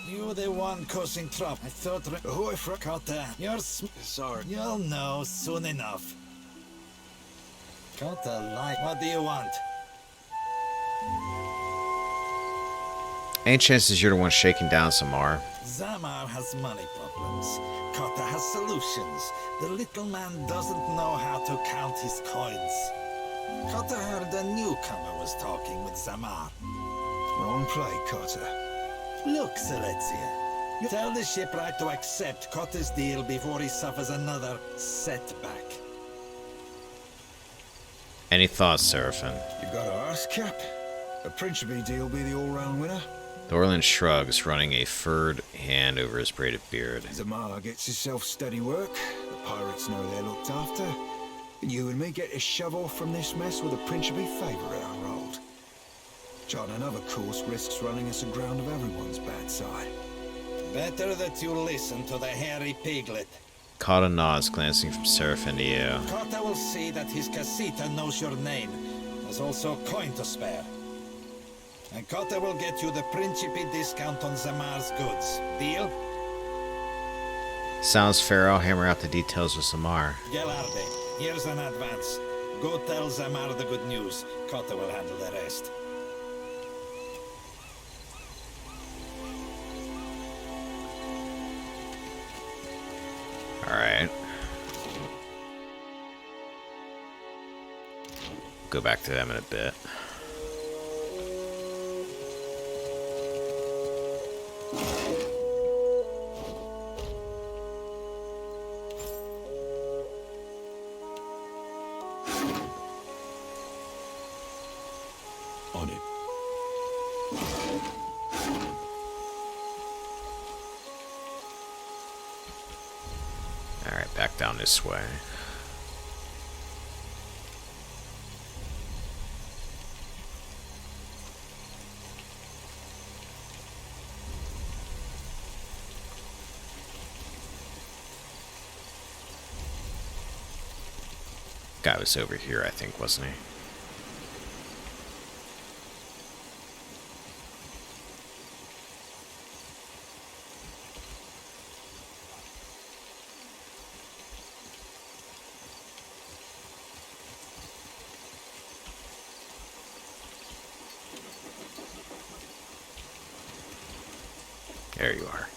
You the one causing trouble. I thought... Who I forgot that? You're... Sorry. You'll know soon enough. Got a light. What do you want? Any chances you're the one shaking down Zamar? Zamar has money problems. Cotter has solutions. The little man doesn't know how to count his coins. Cotter heard a newcomer was talking with Zamar. Wrong play, Cotter. Look, Selexia. You tell the shipwright to accept Cotter's deal before he suffers another setback. Any thoughts, Seraphim? You gotta ask, Cap. A Principe deal be the all-round winner? Thorlin shrugs, running a furred hand over his braided beard. Zamar gets himself steady work. The pirates know they're looked after. And you and me get to shove off from this mess with a Principe favor at our old. Charting another course risks running us aground of everyone's bad side. Better that you listen to the hairy piglet. Kata nods, glancing from Seraphim to you. Kata will see that his casita knows your name. There's also a coin to spare. And Kata will get you the Principe discount on Zamar's goods. Deal? Sounds fair. I'll hammer out the details with Zamar. Gelarde, here's an advance. Go tell Zamar the good news. Kata will handle the rest. Alright. Go back to them in a bit. On it. Alright, back down this way. Guy was over here, I think, wasn't he? There you are.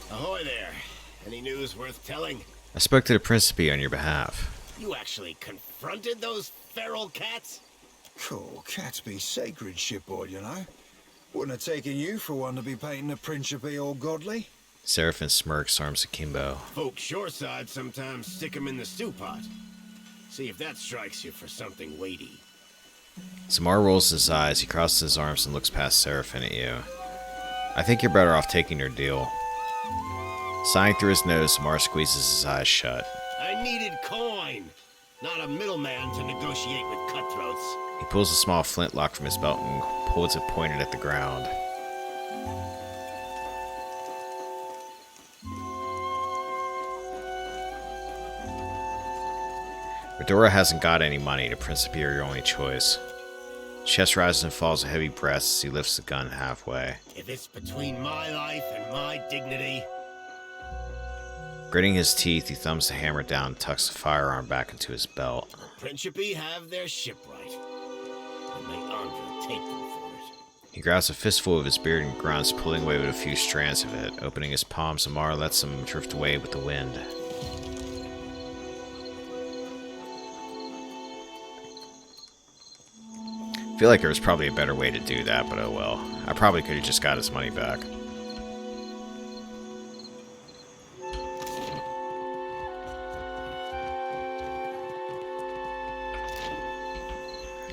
Ahoy there. Any news worth telling? I spoke to the Principe on your behalf. You actually confronted those feral cats? Cool, cats be sacred, shipboard, you know. Wouldn't have taken you for one to be painting a Principe all godly. Seraphim smirks, arms akimbo. Folks shoreside sometimes stick 'em in the stew pot. See if that strikes you for something weighty. Zamar rolls his eyes, he crosses his arms and looks past Seraphim at you. I think you're better off taking your deal. Sighing through his nose, Zamar squeezes his eyes shut. I needed coin, not a middleman to negotiate with cutthroats. He pulls a small flintlock from his belt and holds it pointed at the ground. Redora hasn't got any money. The Principe are your only choice. Chest rises and falls a heavy breath as he lifts the gun halfway. If it's between my life and my dignity... Gritting his teeth, he thumbs the hammer down and tucks the firearm back into his belt. Principe have their shipwright. And may Andra take them for it. He grabs a fistful of his beard and grunts, pulling away with a few strands of it. Opening his palms, Zamar lets them drift away with the wind. I feel like there was probably a better way to do that, but oh well. I probably could have just got his money back.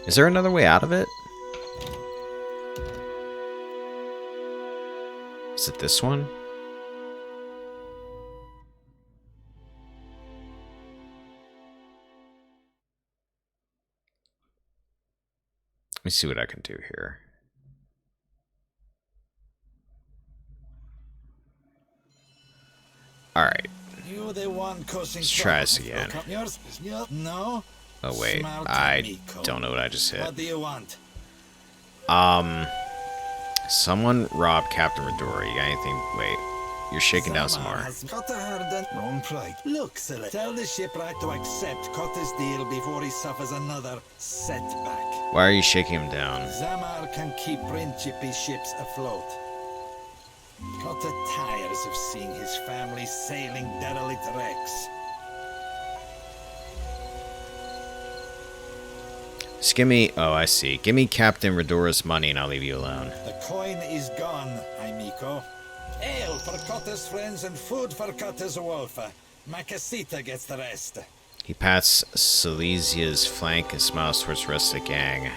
Is there another way out of it? Is it this one? Let me see what I can do here. Alright. You the one causing Let's try this trouble. again. Yours? No? Oh wait, Smart I amico. don't know what I just hit. What do you want? Someone robbed Captain Redora. You got anything? Wait, you're shaking down some more. Wrong plate. Look, Select. Tell the shipwright to accept Cotta's deal before he suffers another setback. Why are you shaking him down? Zamar can keep Principe ships afloat. Cotta tires of seeing his family sailing derelict wrecks. Just give me... Oh, I see. Give me Captain Redora's money and I'll leave you alone. The coin is gone, amico. Ale for Cotta's friends and food for Cotta's wolf. My casita gets the rest. He pats Silesia's flank and smiles towards the rest of the gang.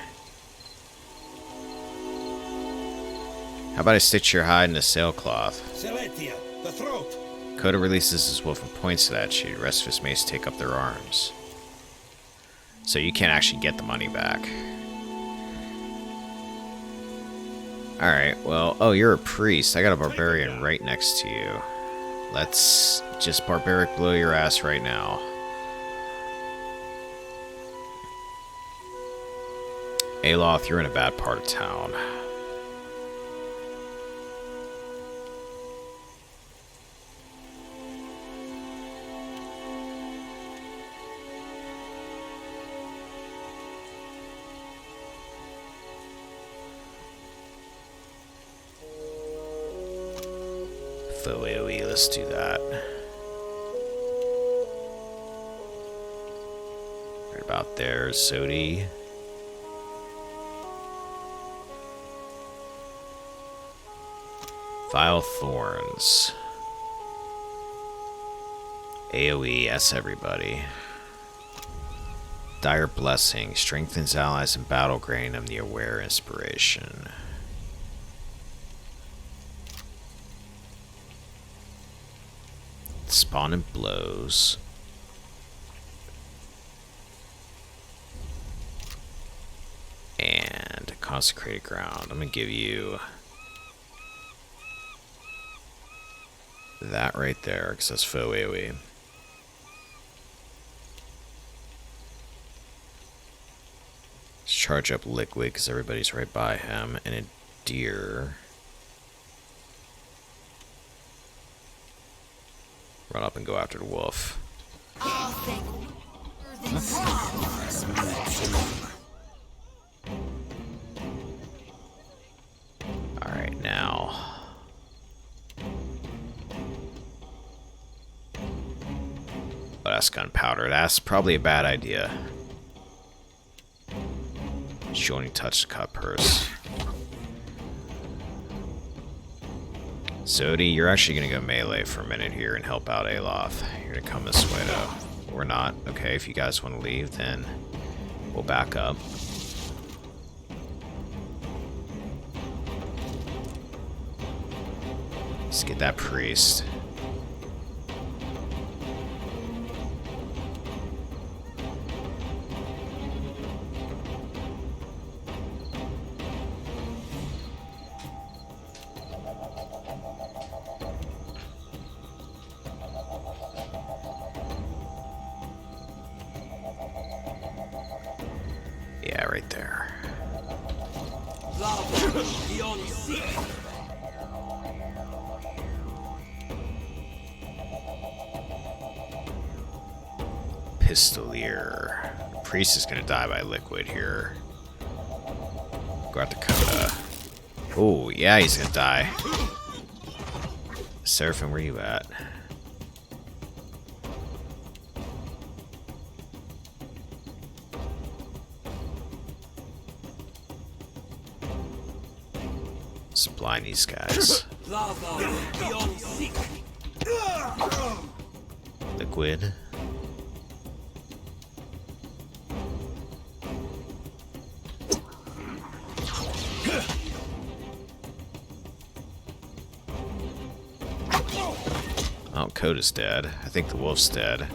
How about I stitch your hide in a sailcloth? Celetia, the throat. Coda releases his wolf and points it at you. The rest of his mates take up their arms. So you can't actually get the money back. Alright, well, oh, you're a priest. I got a barbarian right next to you. Let's just barbaric blow your ass right now. Aloth, you're in a bad part of town. Let's do that. Right about there, Sodi. Vile Thorns. AoE, that's everybody. Dire Blessing. Strengthens allies in battle, granting them the aware inspiration. Spawn and blows. And consecrated ground. I'm gonna give you that right there, because that's faux AoE. Let's charge up Liquid, because everybody's right by him, and a deer. Run up and go after the wolf. Alright, now. Oh, that's gunpowder. That's probably a bad idea. She only touched the cut purse. Sodi, you're actually gonna go melee for a minute here and help out Aloth. You're gonna come this way though. Or not. Okay, if you guys want to leave, then we'll back up. Let's get that priest. Yeah, right there. Pistolier. Priest is gonna die by liquid here. Go out to Coda. Oh, yeah, he's gonna die. Seraphim, where you at? Supply these guys. Liquid. Oh, Coda's dead. I think the wolf's dead.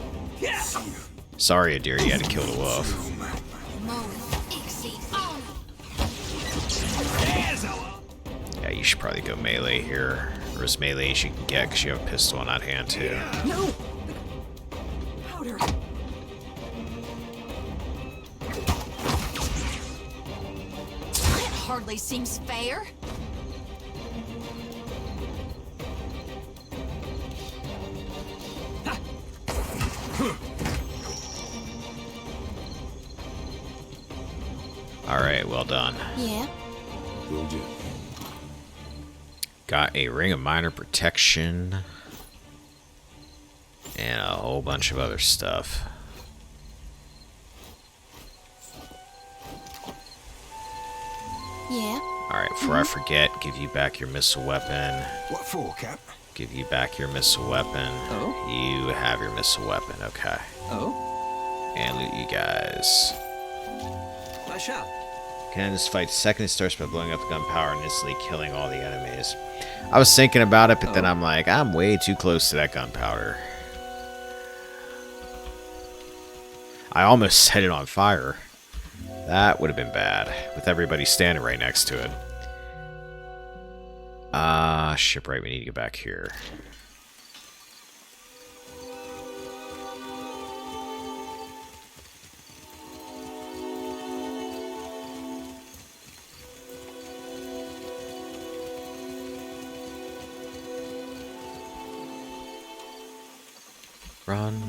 Sorry, Adir, you had to kill the wolf. Yeah, you should probably go melee here. Or as melee as you can get, because you have a pistol in that hand, too. No! Powder! That hardly seems fair. Alright, well done. Yeah. Will do. Got a ring of minor protection. And a whole bunch of other stuff. Yeah. Alright, before I forget, give you back your missile weapon. What for, Cap? Give you back your missile weapon. Oh? You have your missile weapon, okay. Oh? And loot you guys. I shall. Can end this fight. Second, it starts by blowing up the gunpowder and instantly killing all the enemies. I was thinking about it, but then I'm like, I'm way too close to that gunpowder. I almost set it on fire. That would have been bad, with everybody standing right next to it. Shipwright, we need to get back here. Run.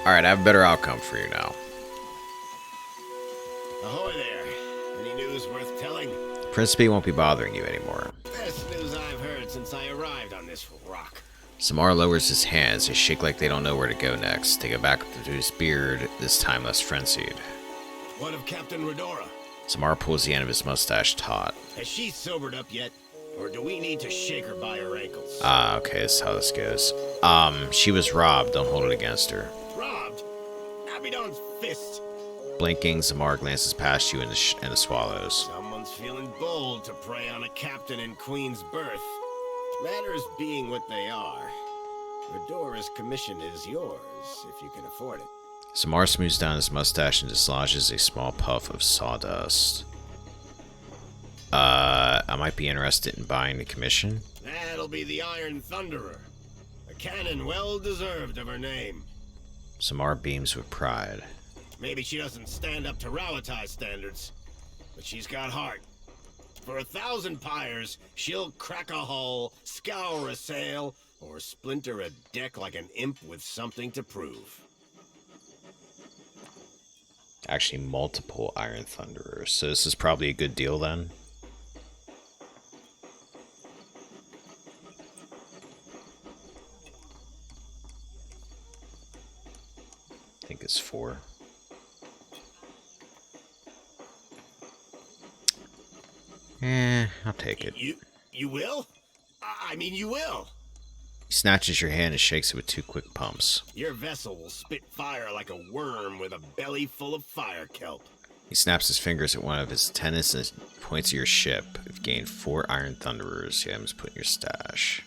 Alright, I have a better outcome for you now. Ahoy there. Any news worth telling? Principe won't be bothering you anymore. Best news I've heard since I arrived on this rock. Samar lowers his hands. They shake like they don't know where to go next. They go back to his beard, this time less frenzied. What of Captain Redora? Samar pulls the end of his mustache taut. Has she sobered up yet? Or do we need to shake her by her ankles? Okay, this is how this goes. She was robbed. Don't hold it against her. Robbed? Abidon's fist. Blinking, Samar glances past you and the swallows. Someone's feeling bold to prey on a captain in Queen's birth. Matters being what they are, Redora's commission is yours, if you can afford it. Samar smooths down his mustache and dislodges a small puff of sawdust. I might be interested in buying the commission. That'll be the Iron Thunderer. A cannon well deserved of her name. Samar beams with pride. Maybe she doesn't stand up to Rauatai standards, but she's got heart. For 1,000 pyres, she'll crack a hull, scour a sail, or splinter a deck like an imp with something to prove. Actually, multiple Iron Thunderers, so this is probably a good deal then. I think it's 4. I'll take it. You will? I mean, you will. He snatches your hand and shakes it with 2 quick pumps. Your vessel will spit fire like a worm with a belly full of fire kelp. He snaps his fingers at one of his tenants and points at your ship. You've gained 4 Iron Thunderers. Yeah, I'm just putting your stash.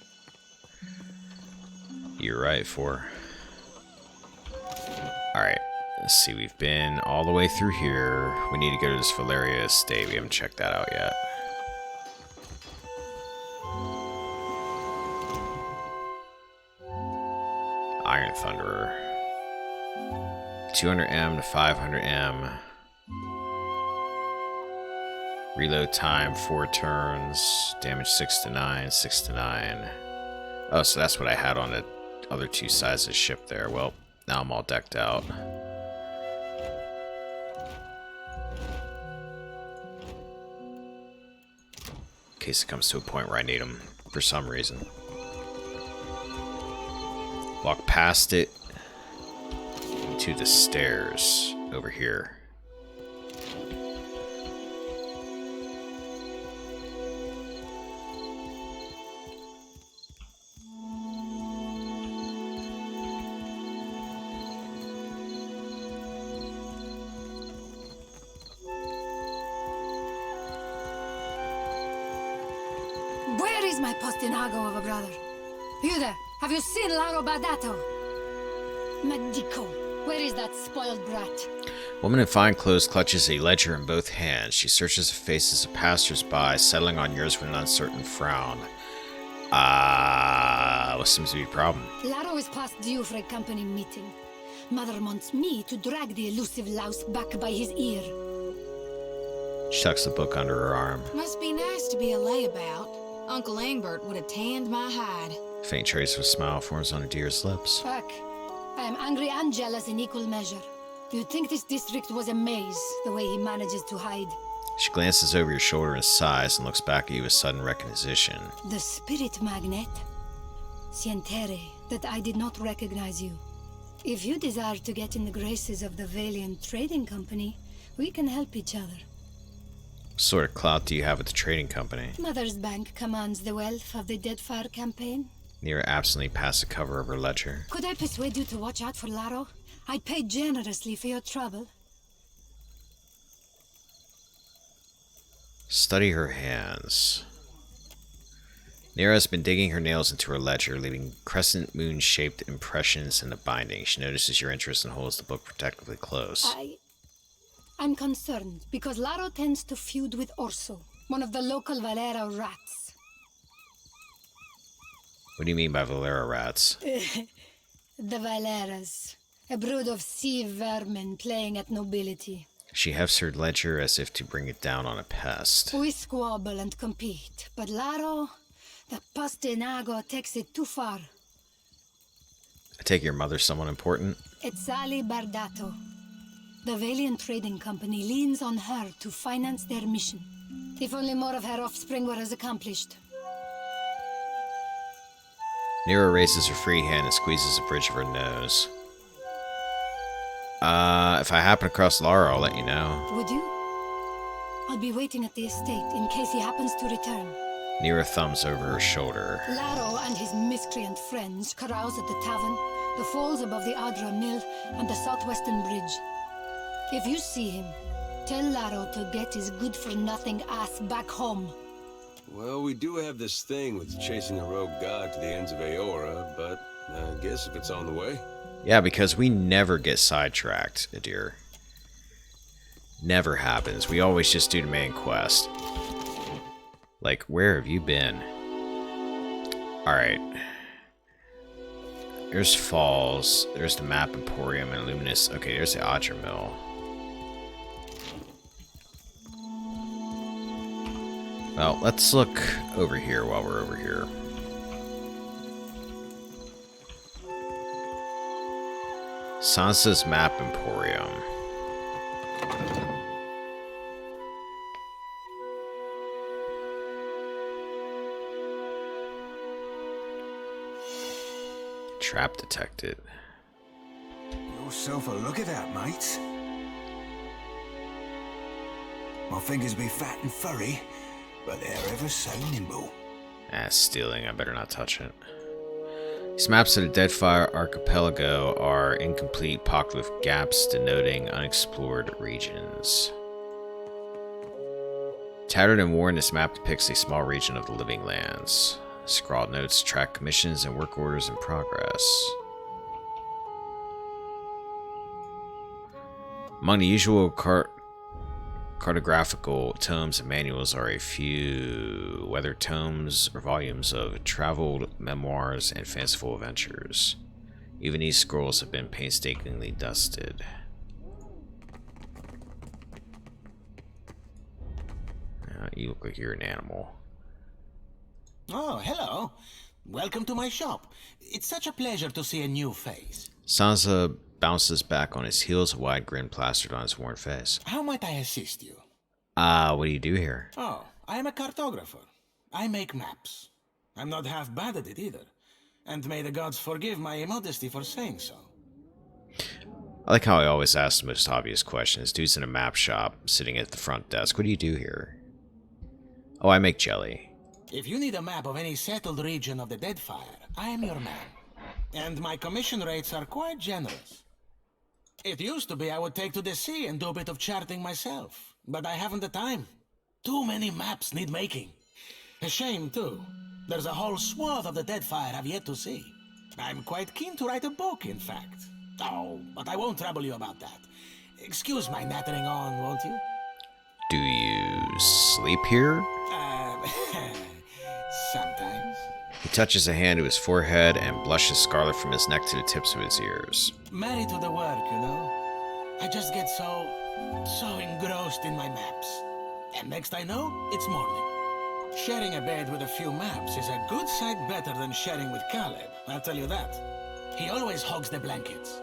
You're right, 4. Alright, let's see. We've been all the way through here. We need to go to this Valeria estate. We haven't checked that out yet. Iron Thunderer. 200M to 500M. Reload time 4 turns. Damage 6 to 9, 6 to 9. Oh, so that's what I had on the other 2 sides of the ship there. Well, now I'm all decked out. In case it comes to a point where I need them for some reason. Walk past it to the stairs over here. Where is my postinago of a brother? You there? Have you seen Laro Badato? Medico, where is that spoiled brat? Woman in fine clothes clutches a ledger in both hands. She searches the faces of passers-by, settling on yours with an uncertain frown. What seems to be a problem? Laro is past due for a company meeting. Mother wants me to drag the elusive louse back by his ear. She tucks the book under her arm. Must be nice to be a layabout. Uncle Engbert would have tanned my hide. A faint trace of a smile forms on Adir's lips. Fuck. I am angry and jealous in equal measure. You'd think this district was a maze, the way he manages to hide. She glances over your shoulder and sighs and looks back at you with sudden recognition. The spirit magnet. Sientere, that I did not recognize you. If you desire to get in the graces of the Valiant Trading Company, we can help each other. What sort of clout do you have at the trading company? Mother's Bank commands the wealth of the Deadfire campaign. Nira absently passed the cover of her ledger. Could I persuade you to watch out for Laro? I'd pay generously for your trouble. Study her hands. Nira has been digging her nails into her ledger, leaving crescent moon-shaped impressions in the binding. She notices your interest and holds the book protectively close. I'm concerned because Laro tends to feud with Orso, one of the local Valera rats. What do you mean by Valera rats? The Valeras, a brood of sea vermin playing at nobility. She hefts her ledger as if to bring it down on a pest. We squabble and compete, but Laro, the Pastinago, takes it too far. I take your mother's someone important? It's Ali Bardato. The Valiant Trading Company leans on her to finance their mission. If only more of her offspring were as accomplished. Nira raises her free hand and squeezes the bridge of her nose. If I happen across Lara, I'll let you know. Would you? I'll be waiting at the estate in case he happens to return. Nira thumbs over her shoulder. Laro and his miscreant friends carouse at the tavern, the falls above the Adra Mill, and the southwestern bridge. If you see him, tell Laro to get his good-for-nothing ass back home. Well, we do have this thing with chasing a rogue god to the ends of Aora, but I guess if it's on the way. Yeah, because we never get sidetracked, Adir. Never happens. We always just do the main quest. Like, where have you been? Alright. There's Falls. There's the Map Emporium and Luminous. Okay, there's the Adra Mill. Well, let's look over here while we're over here. Sansa's Map Emporium. Trap detected. Yourself a look at that, mate. My fingers be fat and furry, but they're ever so nimble. Stealing. I better not touch it. These maps of the Deadfire archipelago are incomplete, pocked with gaps denoting unexplored regions. Tattered and worn, this map depicts a small region of the living lands. Scrawled notes track commissions and work orders in progress. Among the usual cartographical tomes and manuals are a few weathered tomes or volumes of traveled memoirs and fanciful adventures. Even these scrolls have been painstakingly dusted. You look like you're an animal. Oh, hello. Welcome to my shop. It's such a pleasure to see a new face. Sansa bounces back on his heels, a wide grin plastered on his worn face. How might I assist you? What do you do here? Oh, I am a cartographer. I make maps. I'm not half bad at it either. And may the gods forgive my immodesty for saying so. I like how I always ask the most obvious questions. Dude's in a map shop, sitting at the front desk. What do you do here? Oh, I make jelly. If you need a map of any settled region of the Deadfire, I am your man. And my commission rates are quite generous. It used to be I would take to the sea and do a bit of charting myself, but I haven't the time. Too many maps need making. A shame, too. There's a whole swath of the Deadfire I've yet to see. I'm quite keen to write a book, in fact. Oh, but I won't trouble you about that. Excuse my nattering on, won't you? Do you sleep here? Sometimes. He touches a hand to his forehead and blushes scarlet from his neck to the tips of his ears. Married to the work, you know? I just get so engrossed in my maps. And next I know, it's morning. Sharing a bed with a few maps is a good sight better than sharing with Caleb, I'll tell you that. He always hogs the blankets.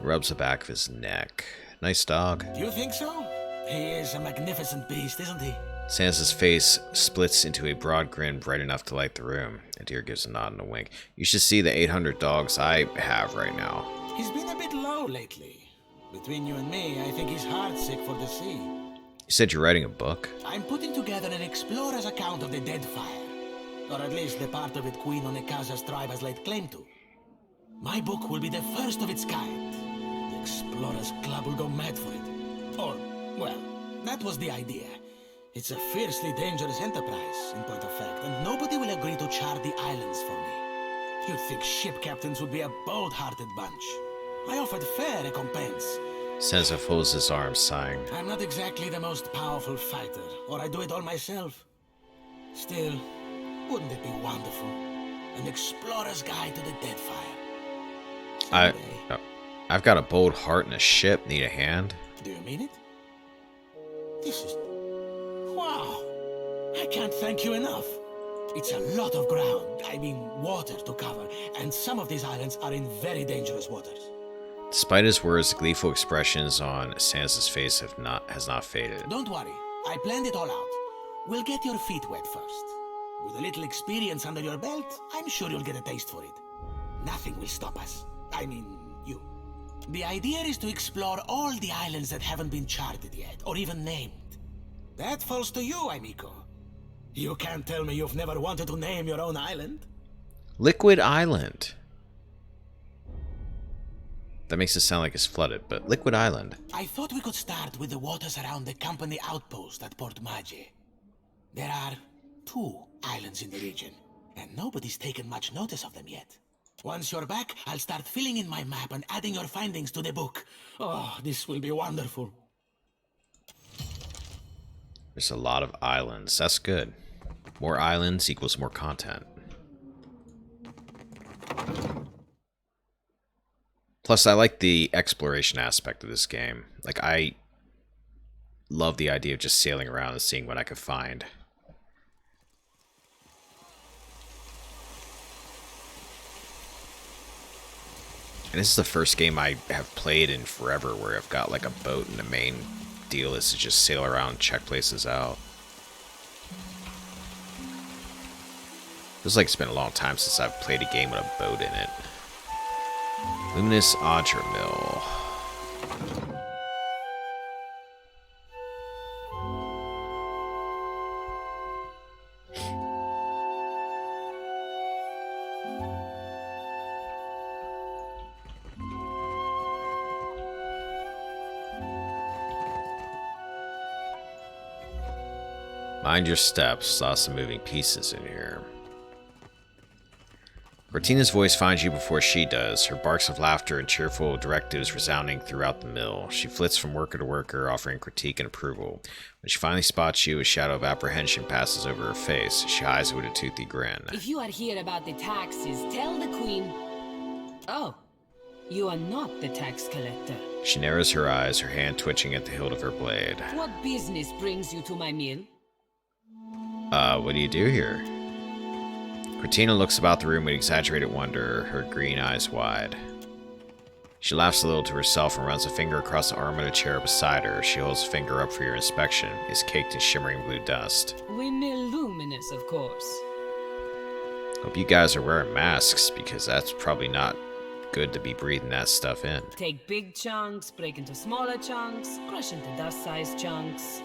Rubs the back of his neck. Nice dog. Do you think so? He is a magnificent beast, isn't he? Sans' face splits into a broad grin bright enough to light the room. Adir gives a nod and a wink. You should see the 800 dogs I have right now. He's been a bit low lately. Between you and me, I think he's heartsick for the sea. You said you're writing a book? I'm putting together an explorer's account of the Deadfire. Or at least the part of it Queen Onekaza's tribe has laid claim to. My book will be the first of its kind. The Explorers Club will go mad for it. Or, well, that was the idea. It's a fiercely dangerous enterprise, in point of fact, and nobody will agree to chart the islands for me. You'd think ship captains would be a bold-hearted bunch. I offered fair recompense. Senza folds his arms, sighing. I'm not exactly the most powerful fighter, or I do it all myself. Still, wouldn't it be wonderful? An explorer's guide to the Deadfire. I've got a bold heart and a ship. Need a hand? Do you mean it? This is... wow! I can't thank you enough. It's a lot of ground, I mean water to cover, and some of these islands are in very dangerous waters. Despite his words, the gleeful expressions on Sans' face has not faded. Don't worry, I planned it all out. We'll get your feet wet first. With a little experience under your belt, I'm sure you'll get a taste for it. Nothing will stop us. I mean, you. The idea is to explore all the islands that haven't been charted yet, or even named. That falls to you, amigo. You can't tell me you've never wanted to name your own island. Liquid Island. That makes it sound like it's flooded, but Liquid Island. I thought we could start with the waters around the company outpost at Port Mage. There are 2 islands in the region, and nobody's taken much notice of them yet. Once you're back, I'll start filling in my map and adding your findings to the book. Oh, this will be wonderful. There's a lot of islands. That's good. More islands equals more content. Plus, I like the exploration aspect of this game. Like, I love the idea of just sailing around and seeing what I could find. And this is the first game I have played in forever where I've got like a boat and the main deal is to just sail around and check places out. Feels like it's been a long time since I've played a game with a boat in it. Luminous Audra Mill. Mind your steps. Saw some moving pieces in here. Cortina's voice finds you before she does, her barks of laughter and cheerful directives resounding throughout the mill. She flits from worker to worker, offering critique and approval. When she finally spots you, a shadow of apprehension passes over her face. She eyes it with a toothy grin. If you are here about the taxes, tell the queen... Oh, you are not the tax collector. She narrows her eyes, her hand twitching at the hilt of her blade. What business brings you to my mill? What do you do here? Cortina looks about the room with exaggerated wonder, her green eyes wide. She laughs a little to herself and runs a finger across the arm of the chair beside her. She holds a finger up for your inspection. It's caked in shimmering blue dust. We mill luminous, of course. Hope you guys are wearing masks, because that's probably not good to be breathing that stuff in. Take big chunks, break into smaller chunks, crush into dust-sized chunks.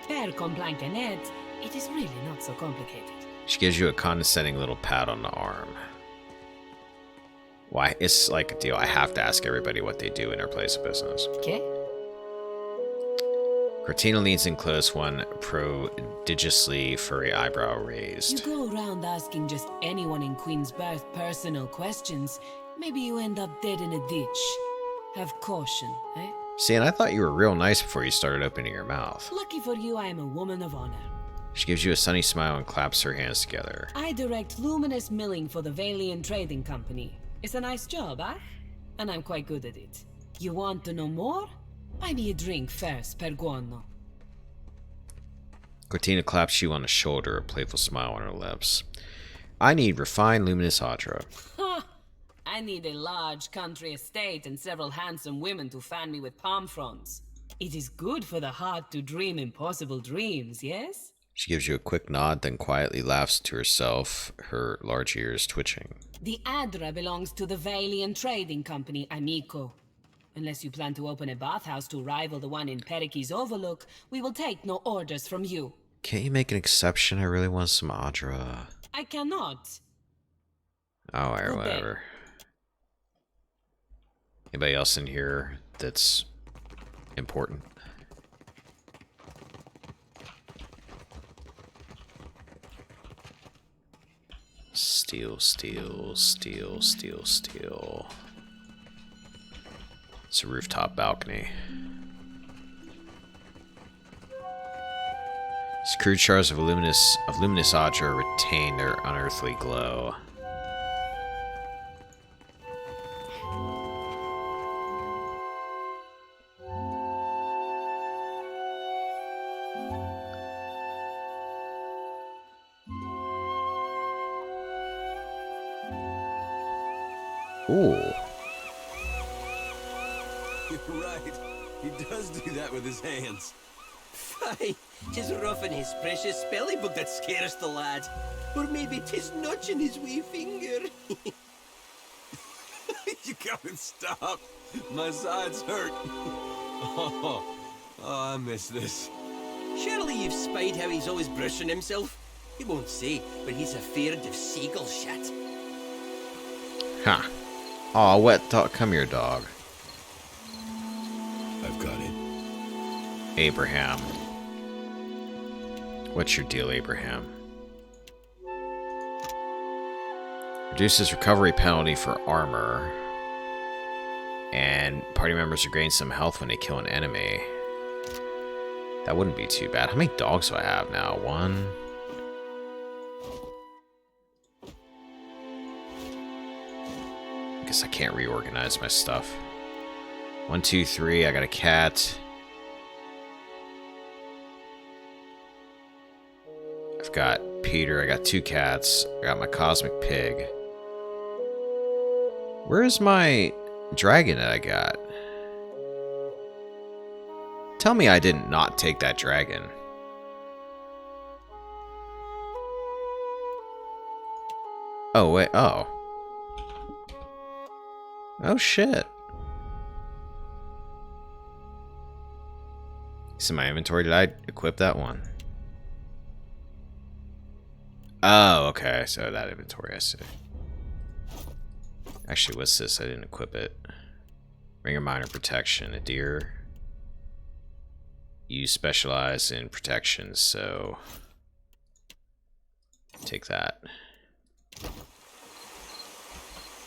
Per complancanet, it is really not so complicated. She gives you a condescending little pat on the arm. Why, it's like a deal. I have to ask everybody what they do in their place of business. Okay. Cortina leans in close, one prodigiously furry eyebrow raised. You go around asking just anyone in Queen's Birth personal questions, maybe you end up dead in a ditch. Have caution, eh? See, and I thought you were real nice before you started opening your mouth. Lucky for you, I am a woman of honor. She gives you a sunny smile and claps her hands together. I direct luminous milling for the Valian Trading Company. It's a nice job, eh? And I'm quite good at it. You want to know more? Buy me a drink first, per guono. Cortina claps you on the shoulder, a playful smile on her lips. I need refined luminous Audra. Ha! I need a large country estate and several handsome women to fan me with palm fronds. It is good for the heart to dream impossible dreams, yes? She gives you a quick nod, then quietly laughs to herself, her large ears twitching. The Adra belongs to the Valian Trading Company, Amico. Unless you plan to open a bathhouse to rival the one in Periki's Overlook, we will take no orders from you. Can't you make an exception? I really want some Adra. I cannot. Oh, or whatever. Anybody else in here that's important? Steel, steel, steel, steel, steel. It's a rooftop balcony. These crude shards of luminous Adra retain their unearthly glow. Ooh. You're right. He does do that with his hands. Fie, 'tis roughing his precious spelling book that scares the lad. Or maybe 'tis nudging his wee finger. You gotta stop. My sides hurt. Oh, I miss this. Surely you've spied how he's always brushing himself. He won't say, but he's afeard of seagull shit. Huh. Aw, wet dog. Come here, dog. I've got it. Abraham. What's your deal, Abraham? Reduces recovery penalty for armor. And party members regain some health when they kill an enemy. That wouldn't be too bad. How many dogs do I have now? 1. I guess I can't reorganize my stuff. 1, 2, 3. I got a cat. I've got Peter. I got 2 cats. I got my cosmic pig. Where's my dragon that I got? Tell me I didn't not take that dragon. Oh, wait. Oh. Oh, shit. It's in my inventory. Did I equip that one? Oh, okay. So that inventory, I see. Actually, what's this? I didn't equip it. Ring of Minor Protection. A deer. You specialize in protection, so take that.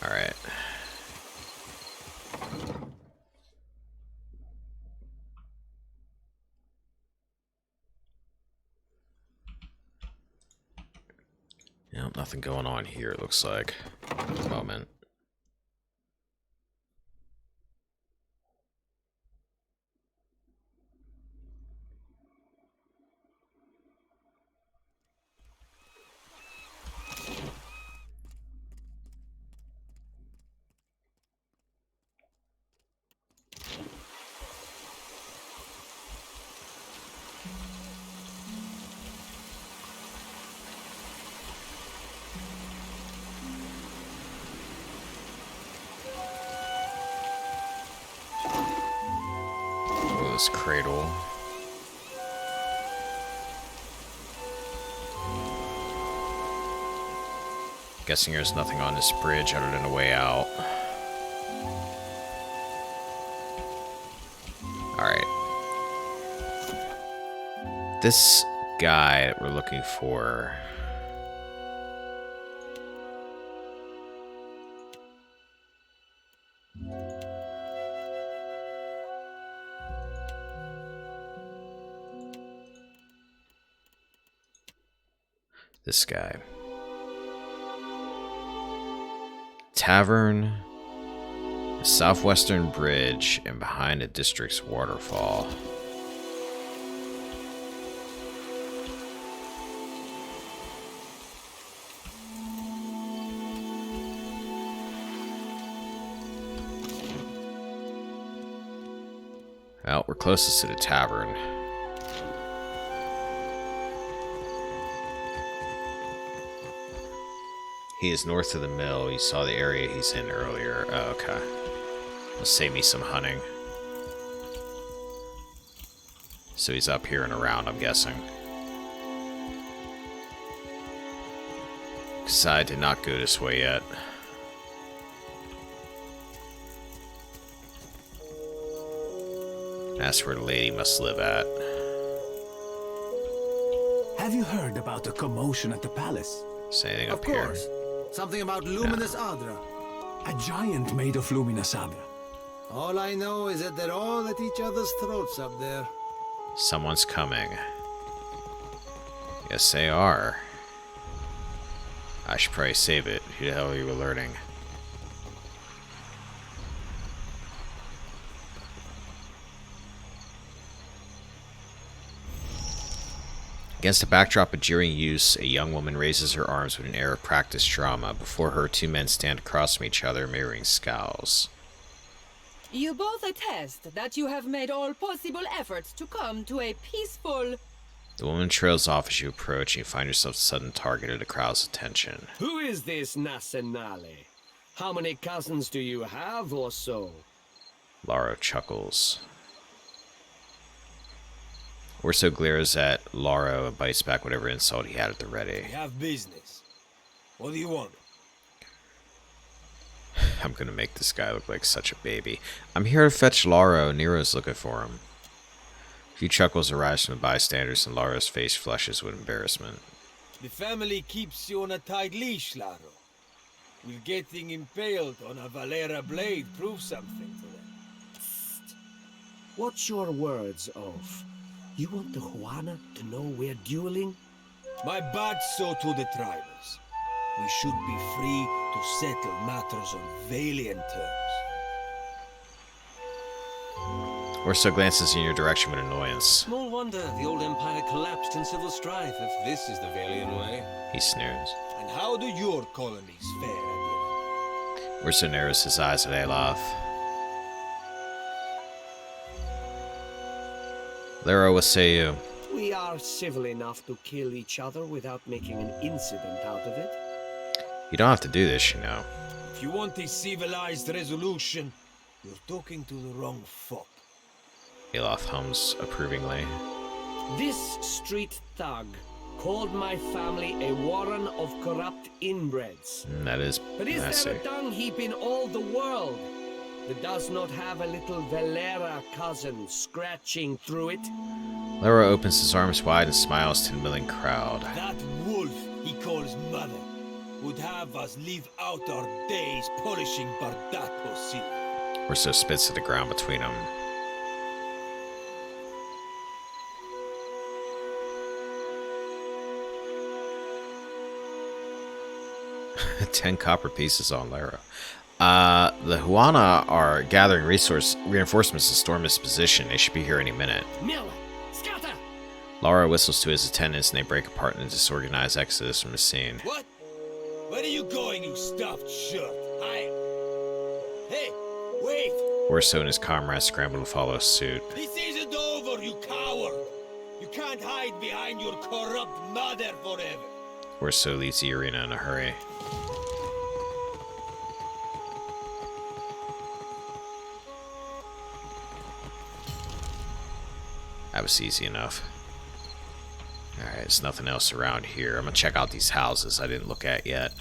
Alright. Nope, nothing going on here, it looks like, at the moment. This cradle. Guessing there's nothing on this bridge other than a way out. Alright. This guy that we're looking for. This guy. Tavern, the southwestern bridge, and behind the district's waterfall. Well, we're closest to the tavern. He is north of the mill. You saw the area he's in earlier. Oh, okay. It'll save me some hunting. So he's up here and around, I'm guessing. Because I did not go this way yet. That's where the lady must live at. Have you heard about the commotion at the palace? Is anything Of up here? course. Something about Luminous Adra. A giant made of Luminous Adra. All I know is that they're all at each other's throats up there. Someone's coming. Yes, they are. I should probably save it. Who the hell are you alerting? Against a backdrop of jeering use, a young woman raises her arms with an air of practiced drama. Before her, two men stand across from each other, mirroring scowls. You both attest that you have made all possible efforts to come to a peaceful... The woman trails off as you approach, and you find yourself a sudden target of the crowd's attention. Who is this Nasenale? How many cousins do you have or so? Lara chuckles. Orso glares at Lara and bites back whatever insult he had at the ready. We have business. What do you want? I'm gonna make this guy look like such a baby. I'm here to fetch Lara. Nero's looking for him. A few chuckles arise from the bystanders, and Lara's face flushes with embarrassment. The family keeps you on a tight leash, Laro. Will getting impaled on a Valera blade prove something to them? Psst. What's your words of? You want the Juana to know we're dueling? My bad so to the tribals. We should be free to settle matters on valiant terms. Orso glances in your direction with annoyance. Small wonder the old empire collapsed in civil strife if this is the valiant way. He sneers. And how do your colonies fare at the end? Orso narrows his eyes at Aloth. Lara, what say you? We are civil enough to kill each other without making an incident out of it. You don't have to do this, you know. If you want a civilized resolution, you're talking to the wrong folk. Aloth hums approvingly. This street thug called my family a warren of corrupt inbreds. That is But is messy. there a dung heap in all the world that does not have a little Valera cousin scratching through it? Lara opens his arms wide and smiles to the milling crowd. That wolf he calls mother would have us live out our days polishing Bardato silver. Orso spits to the ground between them. $10 copper pieces on Lara. The Juana are gathering reinforcements to storm this position. They should be here any minute. Miller, scatter! Lara whistles to his attendants and they break apart in a disorganized exodus from the scene. What? Where are you going, you stuffed shirt? Hey, wait! Orso and his comrades scramble to follow suit. This isn't over, you coward! You can't hide behind your corrupt mother forever! Orso leaves the arena in a hurry. That was easy enough. Alright, there's nothing else around here. I'm gonna check out these houses I didn't look at yet.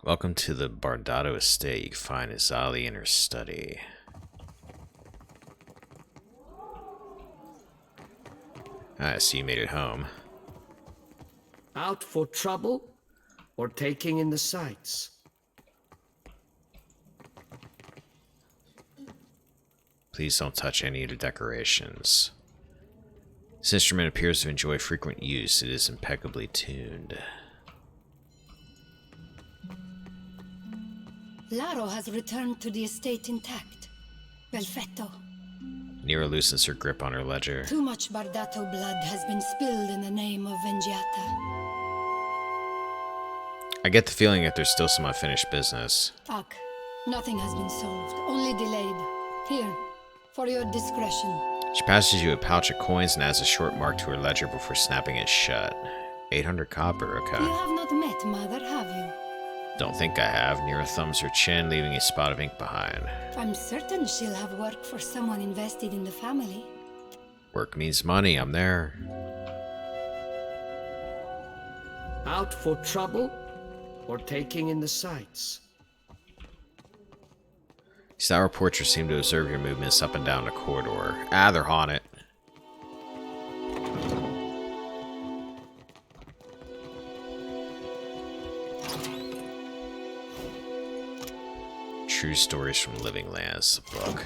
Welcome to the Bardato estate. You can find Izali in her study. I see you made it home. Out for trouble or taking in the sights? Please don't touch any of the decorations. This instrument appears to enjoy frequent use. It is impeccably tuned. Laro has returned to the estate intact. Perfetto. Nero loosens her grip on her ledger. Too much Bardato blood has been spilled in the name of Vengiata. I get the feeling that there's still some unfinished business. Ak, nothing has been solved, only delayed. Here, for your discretion. She passes you a pouch of coins and adds a short mark to her ledger before snapping it shut. 800 copper, okay. You have not met Mother, have you? Don't think I have. Nero thumbs her chin, leaving a spot of ink behind. I'm certain she'll have work for someone invested in the family. Work means money, I'm there. Out for trouble or taking in the sights? Sour portraits seem to observe your movements up and down the corridor. Ah, they're haunted. True Stories from Living Lands, the book.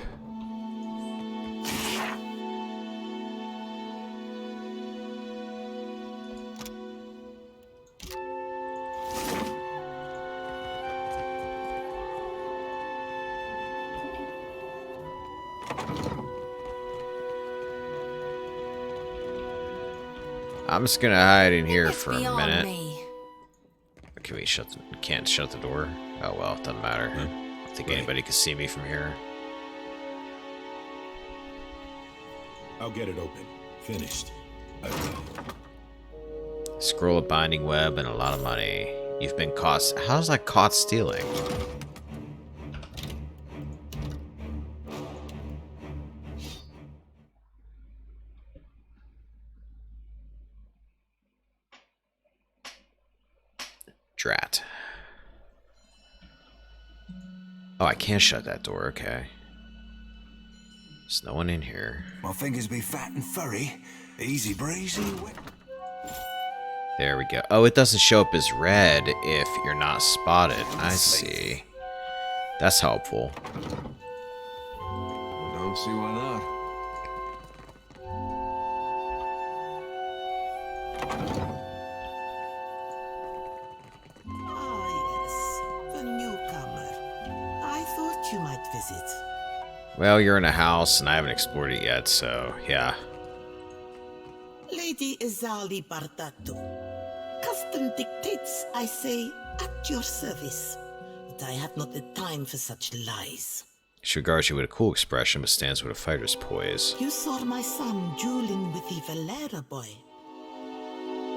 I'm just gonna hide in here for a minute. Can we shut? Can't shut the door. Oh well, it doesn't matter. I don't think anybody can see me from here. I'll get it open. Finished. Scroll of binding web and a lot of money. You've been caught. How's that caught stealing? Drat. Oh, I can't shut that door, okay. There's no one in here. My fingers be fat and furry. Easy breezy. There we go. Oh, it doesn't show up as red if you're not spotted. I see. That's helpful. Don't see why not. The newcomer. I thought you might visit. Well, you're in a house and I haven't explored it yet, so yeah. Lady Izali Bardato. Custom dictates, I say, at your service. But I have not the time for such lies. She regards you with a cool expression, but stands with a fighter's poise. You saw my son dueling with the Valera boy.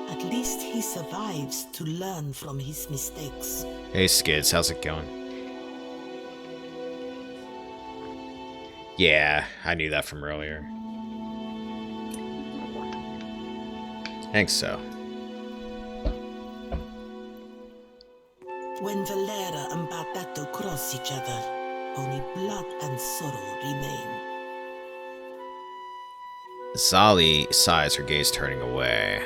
At least he survives to learn from his mistakes. Hey Skids, how's it going? Yeah, I knew that from earlier. Think so. When Valera and Bardato cross each other, only blood and sorrow remain. Zali sighs, her gaze turning away.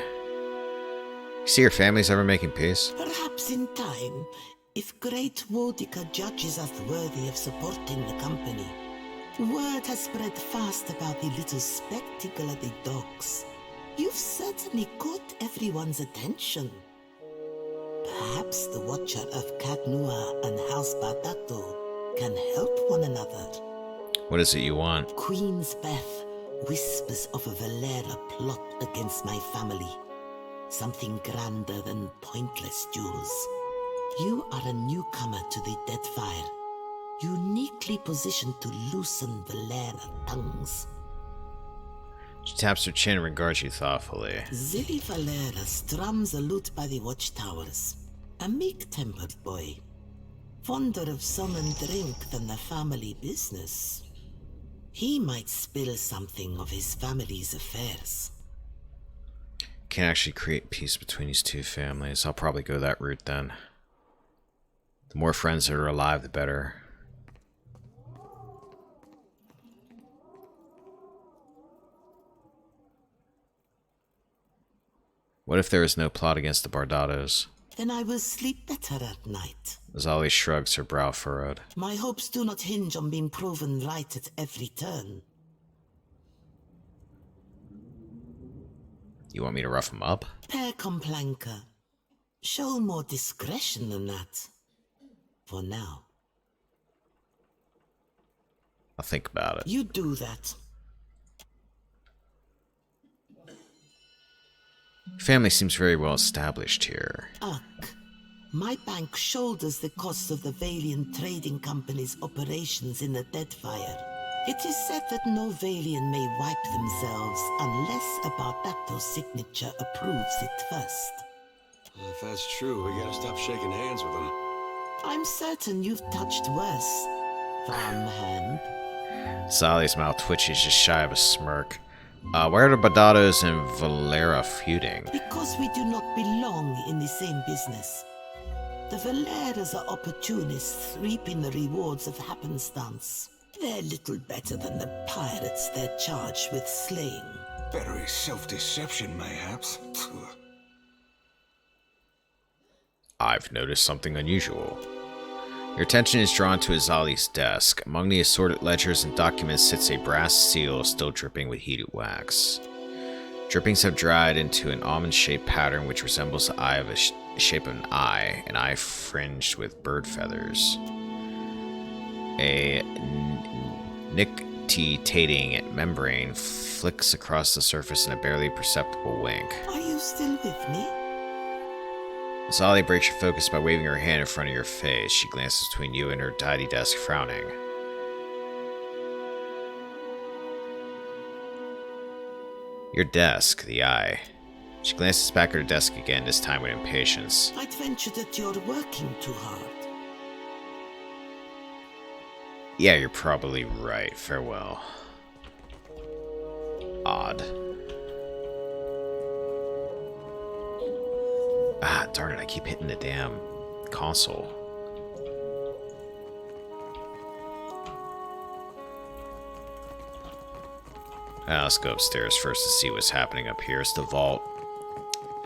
You see your families ever making peace? Perhaps in time, if great Wodica judges us worthy of supporting the company. Word has spread fast about the little spectacle at the docks. You've certainly caught everyone's attention. Perhaps the Watcher of Cagnua and House Bardato can help one another. What is it you want? Queen's Beth whispers of a Valera plot against my family. Something grander than pointless duels. You are a newcomer to the Deadfire, uniquely positioned to loosen Valera tongues. She taps her chin and regards you thoughtfully. Zilli Valera strums a lute by the watchtowers. A meek-tempered boy. Fonder of sun and drink than the family business. He might spill something of his family's affairs. Can actually create peace between these two families. I'll probably go that route then. The more friends that are alive, the better. What if there is no plot against the Bardatos? Then I will sleep better at night. Zali shrugs, her brow furrowed. My hopes do not hinge on being proven right at every turn. You want me to rough him up? Per complanca. Show more discretion than that. For now. I'll think about it. You do that. Family seems very well established here. Ugh. My bank shoulders the costs of the Valiant Trading Company's operations in the Deadfire. It is said that no Valiant may wipe themselves unless a Barbatos signature approves it first. If that's true, we gotta stop shaking hands with them. I'm certain you've touched worse. Farmhand. Sally's mouth twitches just shy of a smirk. Why are the Barbatos and Valera feuding? Because we do not belong in the same business. The Valeras are opportunists, reaping the rewards of happenstance. They're little better than the pirates they're charged with slaying. Better is self-deception, mayhaps. I've noticed something unusual. Your attention is drawn to Azali's desk. Among the assorted ledgers and documents sits a brass seal still dripping with heated wax. Drippings have dried into an almond-shaped pattern which resembles the eye of shape of an eye fringed with bird feathers. A nictitating membrane flicks across the surface in a barely perceptible wink. Are you still with me? Azali breaks your focus by waving her hand in front of your face. She glances between you and her tidy desk, frowning. Your desk, the eye. She glances back at her desk again, this time with impatience. I'd venture that you're working too hard. Yeah, you're probably right. Farewell. Odd. Ah, darn it, I keep hitting the damn console. Let's go upstairs first to see what's happening up here. It's the vault.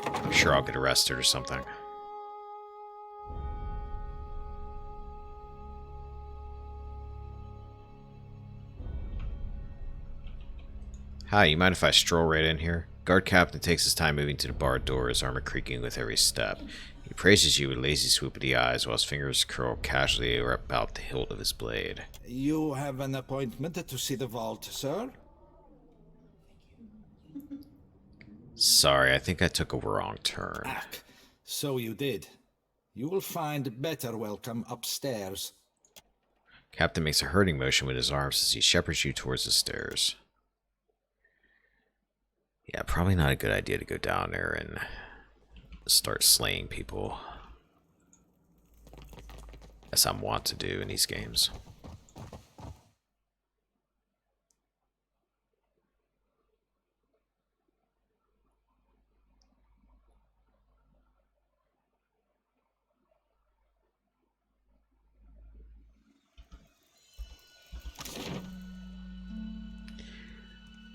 I'm sure I'll get arrested or something. Hi, you mind if I stroll right in here? Guard captain takes his time moving to the barred door, his armor creaking with every step. He praises you with a lazy swoop of the eyes, while his fingers curl casually about the hilt of his blade. You have an appointment to see the vault, sir? Sorry, I think I took a wrong turn. So you did. You will find better welcome upstairs. Captain makes a hurting motion with his arms as he shepherds you towards the stairs. Yeah, probably not a good idea to go down there and start slaying people, as I'm wont to do in these games.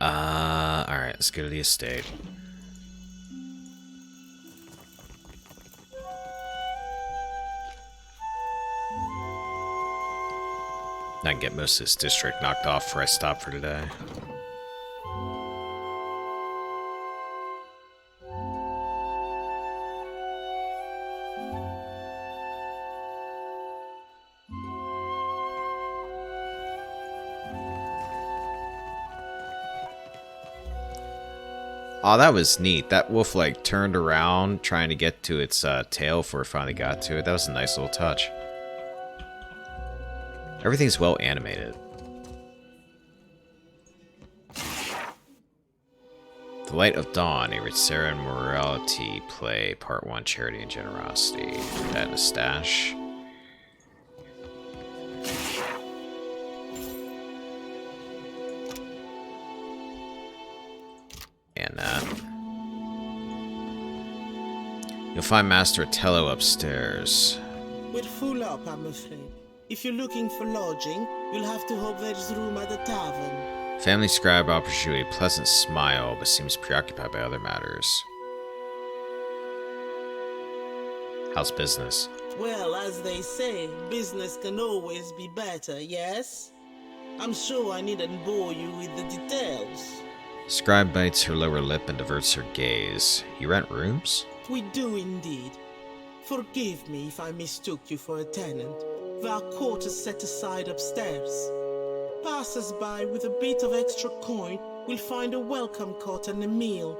Alright, let's go to the estate. I can get most of this district knocked off before I stop for today. Oh, that was neat. That wolf, like, turned around trying to get to its tail before it finally got to it. That was a nice little touch. Everything's well animated. The Light of Dawn, a Ritsera morality play, Part 1, Charity and Generosity. Put that in a stash. And that. You'll find Master Otello upstairs. We're full up, I'm afraid. If you're looking for lodging, you'll have to hope there's room at the tavern. Family Scribe offers you a pleasant smile, but seems preoccupied by other matters. How's business? Well, as they say, business can always be better, yes? I'm sure I needn't bore you with the details. Scribe bites her lower lip and diverts her gaze. You rent rooms? We do indeed. Forgive me if I mistook you for a tenant. There are quarters set aside upstairs. Passers-by with a bit of extra coin will find a welcome cot and a meal.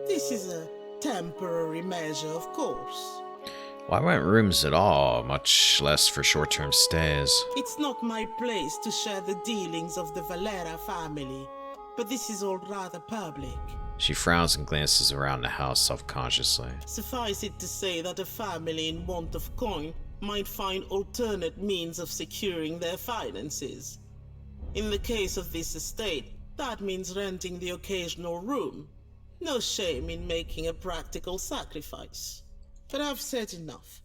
This is a temporary measure, of course. Why rent rooms at all, much less for short-term stays? It's not my place to share the dealings of the Valera family, but this is all rather public. She frowns and glances around the house self-consciously. Suffice it to say that a family in want of coin might find alternate means of securing their finances. In the case of this estate, that means renting the occasional room. No shame in making a practical sacrifice. But I've said enough.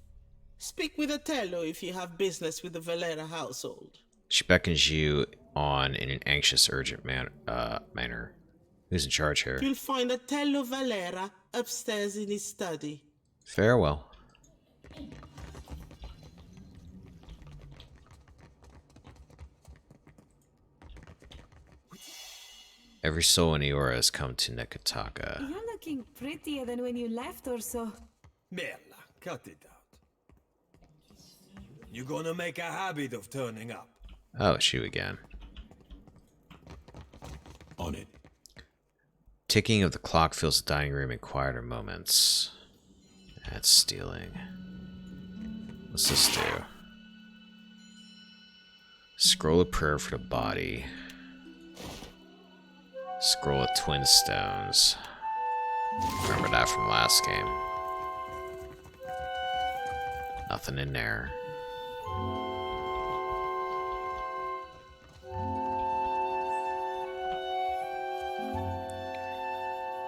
Speak with Otello if you have business with the Valera household. She beckons you on in an anxious, urgent manner. Who's in charge here? You'll find Otello Valera upstairs in his study. Farewell. Every soul in Eora has come to Nekataka. You're looking prettier than when you left, or so. Merla, cut it out. You gonna make a habit of turning up? Oh, it's you again. On it. Ticking of the clock fills the dining room in quieter moments. That's stealing. What's this do? Scroll of prayer for the body. Scroll of twin stones. Remember that from last game. Nothing in there.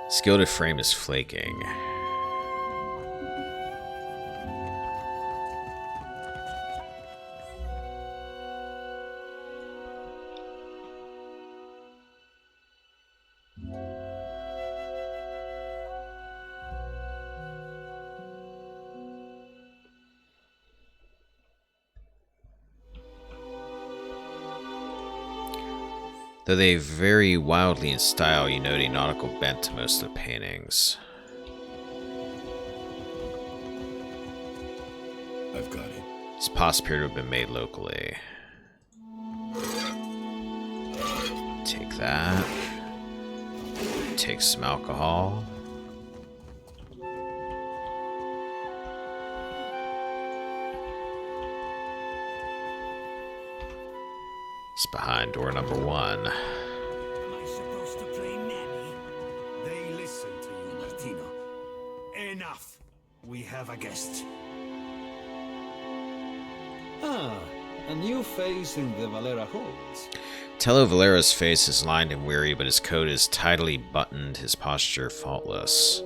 Skilled frame is flaking. Though they vary wildly in style, you note a nautical bent to most of the paintings. I've got it. This pots appear to have been made locally. Take that. Take some alcohol. It's behind door number 1. Am I supposed to play nanny? They listen to you, Martino. Enough. We have a guest. Ah, a new face in the Valera halls. Tello Valera's face is lined and weary, but his coat is tidily buttoned, his posture faultless.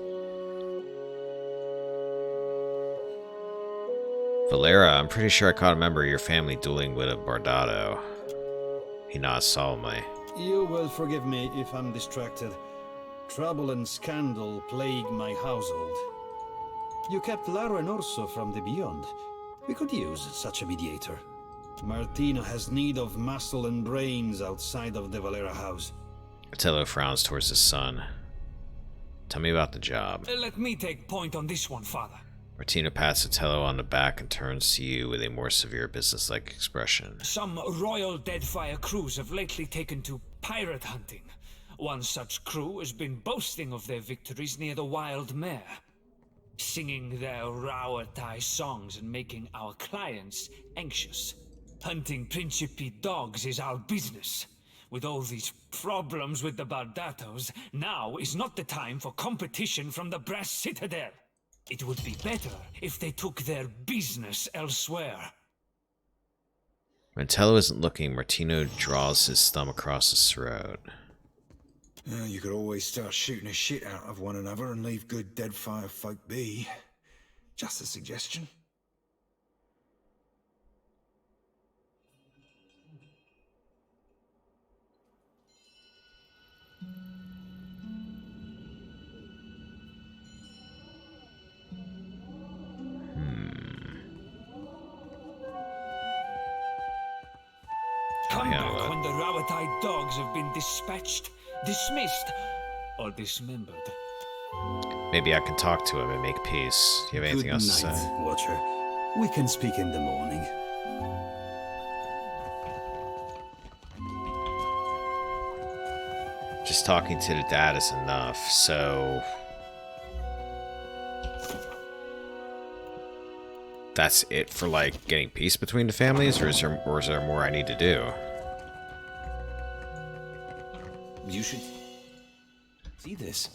Valera, I'm pretty sure I caught a member of your family dueling with a Bardado. He nods solemnly. You will forgive me if I'm distracted. Trouble and scandal plague my household. You kept Laro and Orso from the beyond. We could use such a mediator. Martino has need of muscle and brains outside of the Valera house. Tello frowns towards his son. Tell me about the job. Let me take point on this one, father. Martino pats Otello on the back and turns to you with a more severe business-like expression. Some royal Deadfire crews have lately taken to pirate hunting. One such crew has been boasting of their victories near the Wild Mare, singing their Rauatai songs and making our clients anxious. Hunting Principe dogs is our business. With all these problems with the Bardatos, now is not the time for competition from the Brass Citadel. It would be better if they took their business elsewhere. When Tello isn't looking, Martino draws his thumb across his throat. You could always start shooting the shit out of one another and leave good Deadfire folk be. Just a suggestion. Come back when the Rauatai dogs have been dispatched, dismissed, or dismembered. Maybe I can talk to him and make peace. Do you have anything else to say? Watcher. We can speak in the morning. Just talking to the dad is enough, so... That's it for, like, getting peace between the families, or is there more I need to do? You should see this.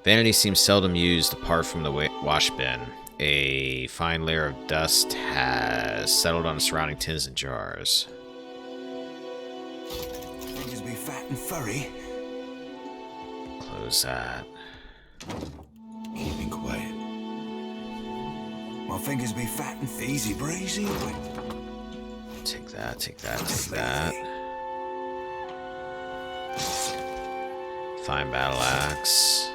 Vanity seems seldom used apart from the wash bin. A fine layer of dust has settled on the surrounding tins and jars. Fingers be fat and furry. Close that. Keeping quiet. My fingers be fat and easy breezy. Take that, take that, take that. Fine battle axe.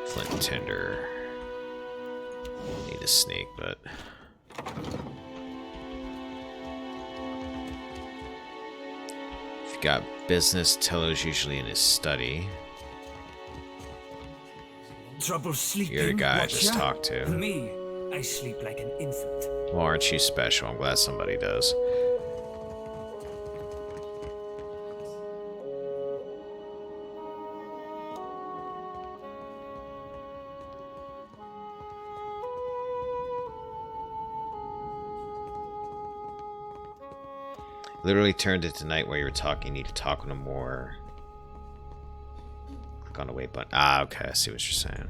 Flint and tinder. Need a snake, but... If you got business, Tello's usually in his study. Trouble sleeping? You're the guy I just talked to. Me, I sleep like an infant. Well, aren't you special? I'm glad somebody does. Literally turned it to night while you were talking. You need to talk no more. Click on the wait button. Ah, okay. I see what you're saying.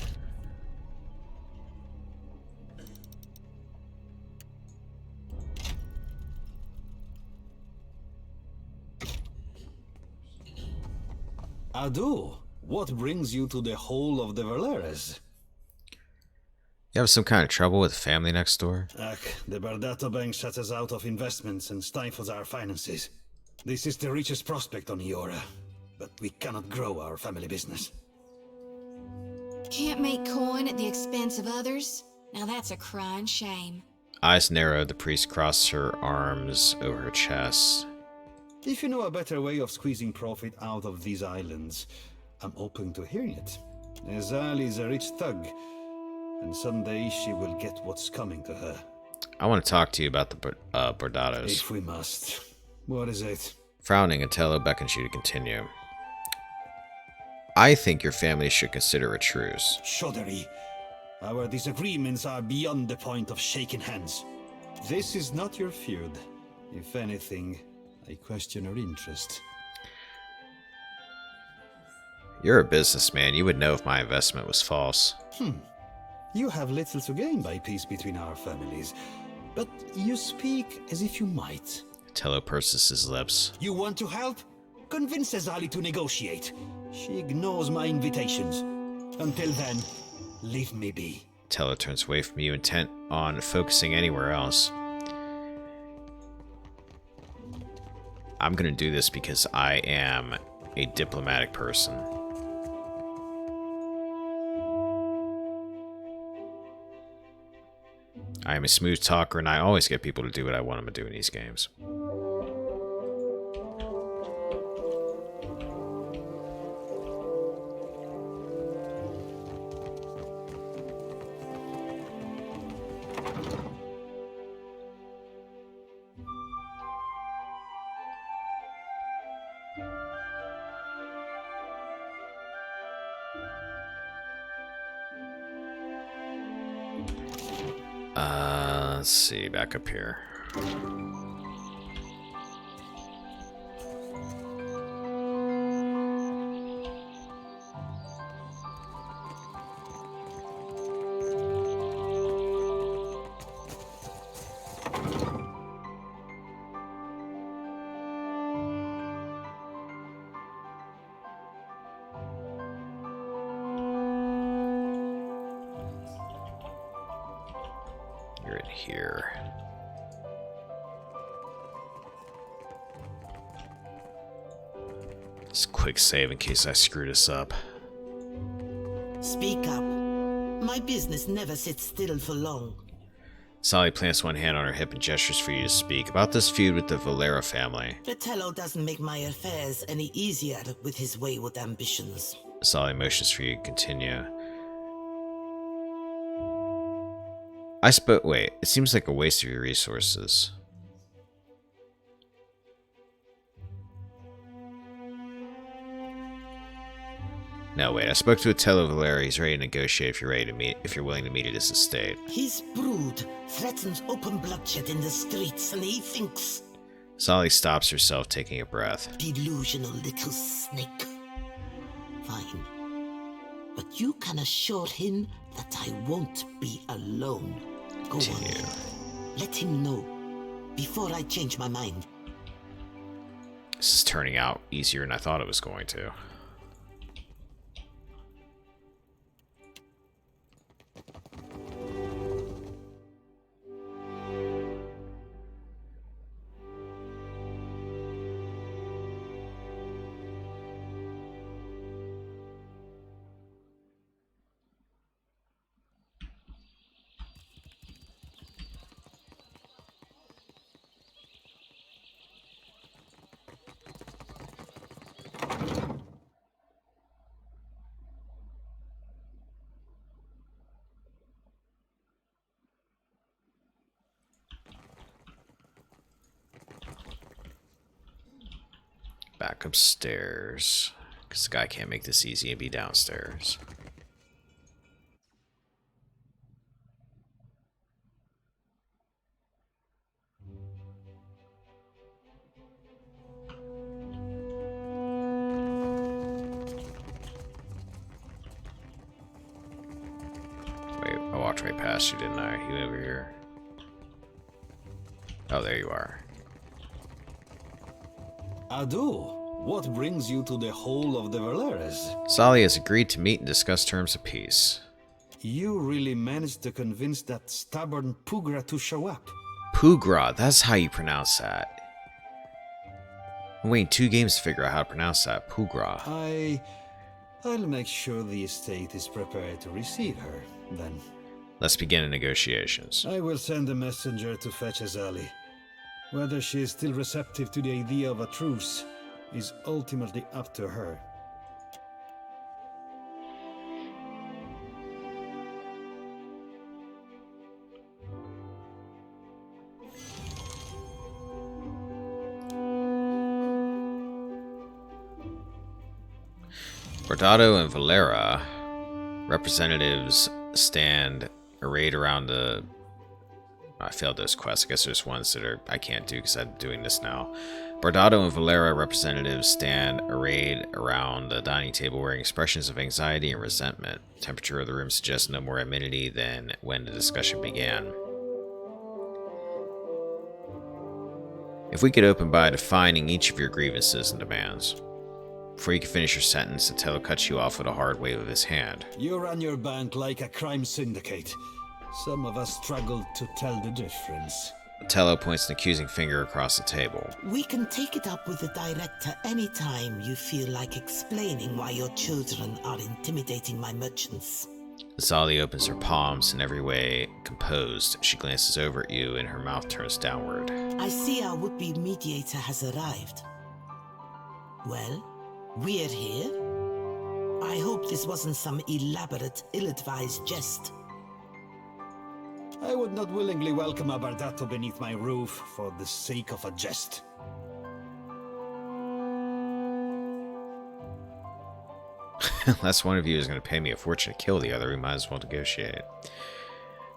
Adu, what brings you to the Hole of the Valeres? You have some kind of trouble with the family next door? Ach, the Bardato Bank shuts us out of investments and stifles our finances. This is the richest prospect on Iora, but we cannot grow our family business. Can't make coin at the expense of others? Now that's a crying shame. Eyes narrowed, the priest crossed her arms over her chest. If you know a better way of squeezing profit out of these islands, I'm open to hearing it. Ezal is a rich thug, and someday she will get what's coming to her. I want to talk to you about the Bordatos. If we must. What is it? Frowning, Atello beckons you to continue. I think your family should consider a truce. Shoddery. Our disagreements are beyond the point of shaking hands. This is not your feud. If anything, I question your interest. You're a businessman. You would know if my investment was false. You have little to gain by peace between our families, but you speak as if you might. Tello purses his lips. You want to help? Convince Azali to negotiate. She ignores my invitations. Until then, leave me be. Tello turns away from you, intent on focusing anywhere else. I'm gonna do this because I am a diplomatic person. I am a smooth talker, and I always get people to do what I want them to do in these games. Let's see, back up here. You're in here. Just quick save in case I screw this up. Speak up. My business never sits still for long. Sally plants one hand on her hip and gestures for you to speak about this feud with the Valera family. Vitello doesn't make my affairs any easier with his wayward ambitions. Sally motions for you to continue. Wait, it seems like a waste of your resources. No, wait, I spoke to Otello Valera. He's ready to negotiate if you're willing to meet at his estate. His brood threatens open bloodshed in the streets, and he thinks... Sally stops herself, taking a breath. Delusional little snake. Fine. But you can assure him that I won't be alone. Go on. Let him know, before I change my mind. This is turning out easier than I thought it was going to. Back upstairs, because the guy can't make this easy and be downstairs. Wait, I walked right past you, didn't I? You over here? Oh, there you are. Ado, what brings you to the Hall of the Valeras? Sally has agreed to meet and discuss terms of peace. You really managed to convince that stubborn Pugra to show up. Pugra, that's how you pronounce that. I'm waiting 2 games to figure out how to pronounce that. Pugra. I'll make sure the estate is prepared to receive her, then. Let's begin the negotiations. I will send a messenger to fetch Azali. Whether she is still receptive to the idea of a truce is ultimately up to her. Bordado and Valera representatives stand arrayed around the... I failed those quests. I guess there's ones that I can't do because I'm doing this now. Bordado and Valera representatives stand arrayed around the dining table wearing expressions of anxiety and resentment. Temperature of the room suggests no more amenity than when the discussion began. If we could open by defining each of your grievances and demands. Before you can finish your sentence, Otello cuts you off with a hard wave of his hand. You run your bank like a crime syndicate. Some of us struggle to tell the difference. Otello points an accusing finger across the table. We can take it up with the director anytime you feel like explaining why your children are intimidating my merchants. Azali opens her palms, in every way composed. She glances over at you and her mouth turns downward. I see our would-be mediator has arrived. Well, we're here. I hope this wasn't some elaborate, ill-advised jest. I would not willingly welcome a Bardato beneath my roof for the sake of a jest. Unless one of you is going to pay me a fortune to kill the other, we might as well negotiate.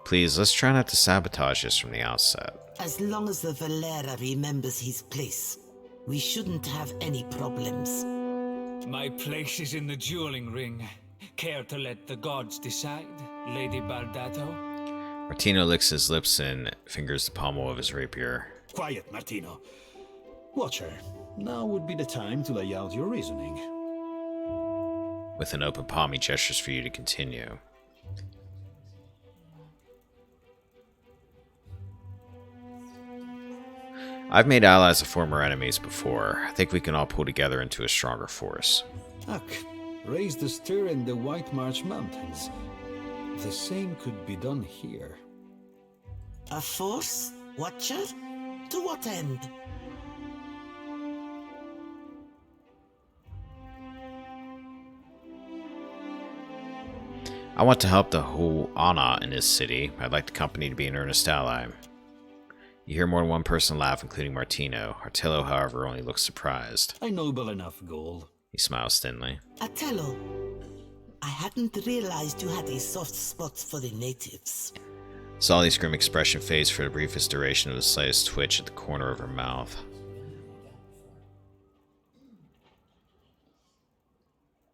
Please, let's try not to sabotage this from the outset. As long as the Valera remembers his place, we shouldn't have any problems. My place is in the dueling ring. Care to let the gods decide, Lady Bardato? Martino licks his lips and fingers the pommel of his rapier. Quiet, Martino. Watcher, now would be the time to lay out your reasoning. With an open palm, he gestures for you to continue. I've made allies of former enemies before. I think we can all pull together into a stronger force. Ak, raise the stir in the White March Mountains. The same could be done here. A force? Watcher? To what end? I want to help the Huana in this city. I'd like the company to be an earnest ally. You hear more than one person laugh, including Martino. Artillo, however, only looks surprised. A noble enough goal. He smiles thinly. Atello, I hadn't realized you had a soft spot for the natives. Zali's grim expression fades for the briefest duration of the slightest twitch at the corner of her mouth.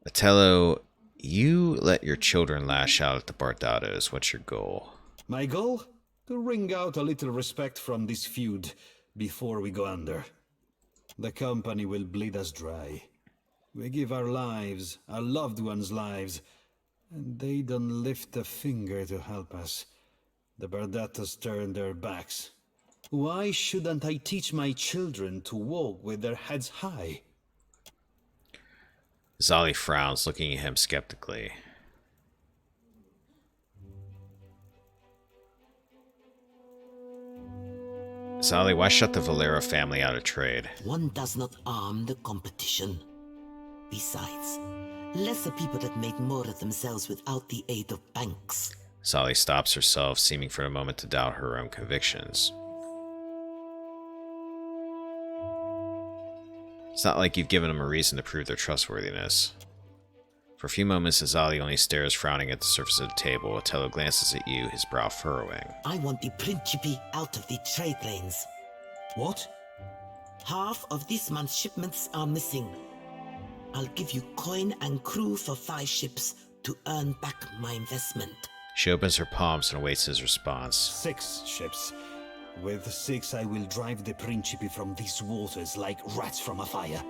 Atello, you let your children lash out at the Bardados. What's your goal? My goal? To wring out a little respect from this feud before we go under. The company will bleed us dry. We give our lives, our loved ones' lives, and they don't lift a finger to help us. The Bardatos turn their backs. Why shouldn't I teach my children to walk with their heads high? Zali frowns, looking at him skeptically. Zali, why shut the Valera family out of trade? One does not arm the competition. Besides, lesser people have made more of themselves without the aid of banks. Zali stops herself, seeming for a moment to doubt her own convictions. It's not like you've given them a reason to prove their trustworthiness. For a few moments, Zali only stares, frowning at the surface of the table. Otello glances at you, his brow furrowing. I want the Principe out of the trade lanes. What? Half of this month's shipments are missing. I'll give you coin and crew for 5 ships to earn back my investment. She opens her palms and awaits his response. 6 ships. With 6 I will drive the Principe from these waters like rats from a fire.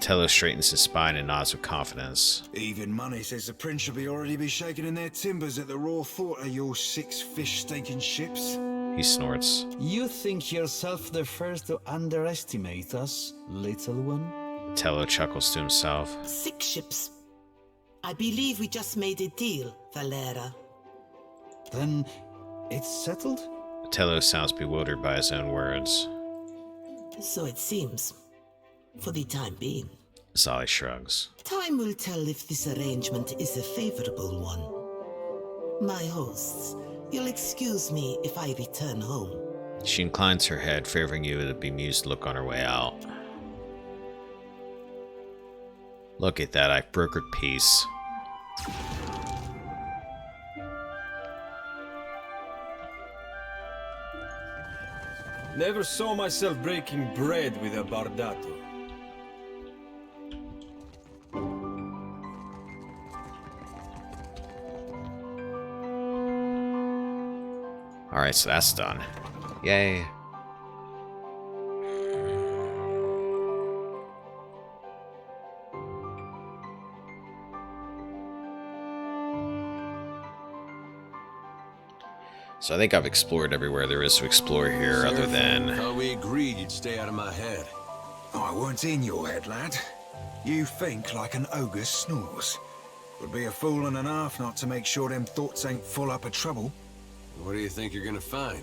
Tello straightens his spine and nods with confidence. Even money says the Principe already be shaking in their timbers at the raw thought of your 6 fish-staking ships. He snorts. You think yourself the first to underestimate us, little one? Tello chuckles to himself. 6 ships. I believe we just made a deal, Valera. Then it's settled? Tello sounds bewildered by his own words. So it seems. For the time being. Zali shrugs. Time will tell if this arrangement is a favorable one. My hosts, you'll excuse me if I return home. She inclines her head, favoring you with a bemused look on her way out. Look at that, I've brokered peace. Never saw myself breaking bread with a Bardato. Alright, so that's done. Yay. So I think I've explored everywhere there is to explore here, other than... Thought we agreed you'd stay out of my head. I weren't in your head, lad. You think like an ogre snores. Would be a fool and a half not to make sure them thoughts ain't full up of trouble. What do you think you're gonna find?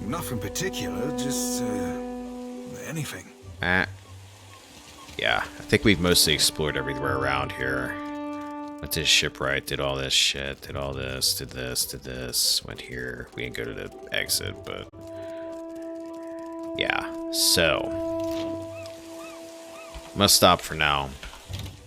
Nothing particular, just, anything. Yeah, I think we've mostly explored everywhere around here. Went to the shipwright, did all this shit, did all this, did this, went here. We didn't go to the exit, but... yeah, so... I'm gonna stop for now.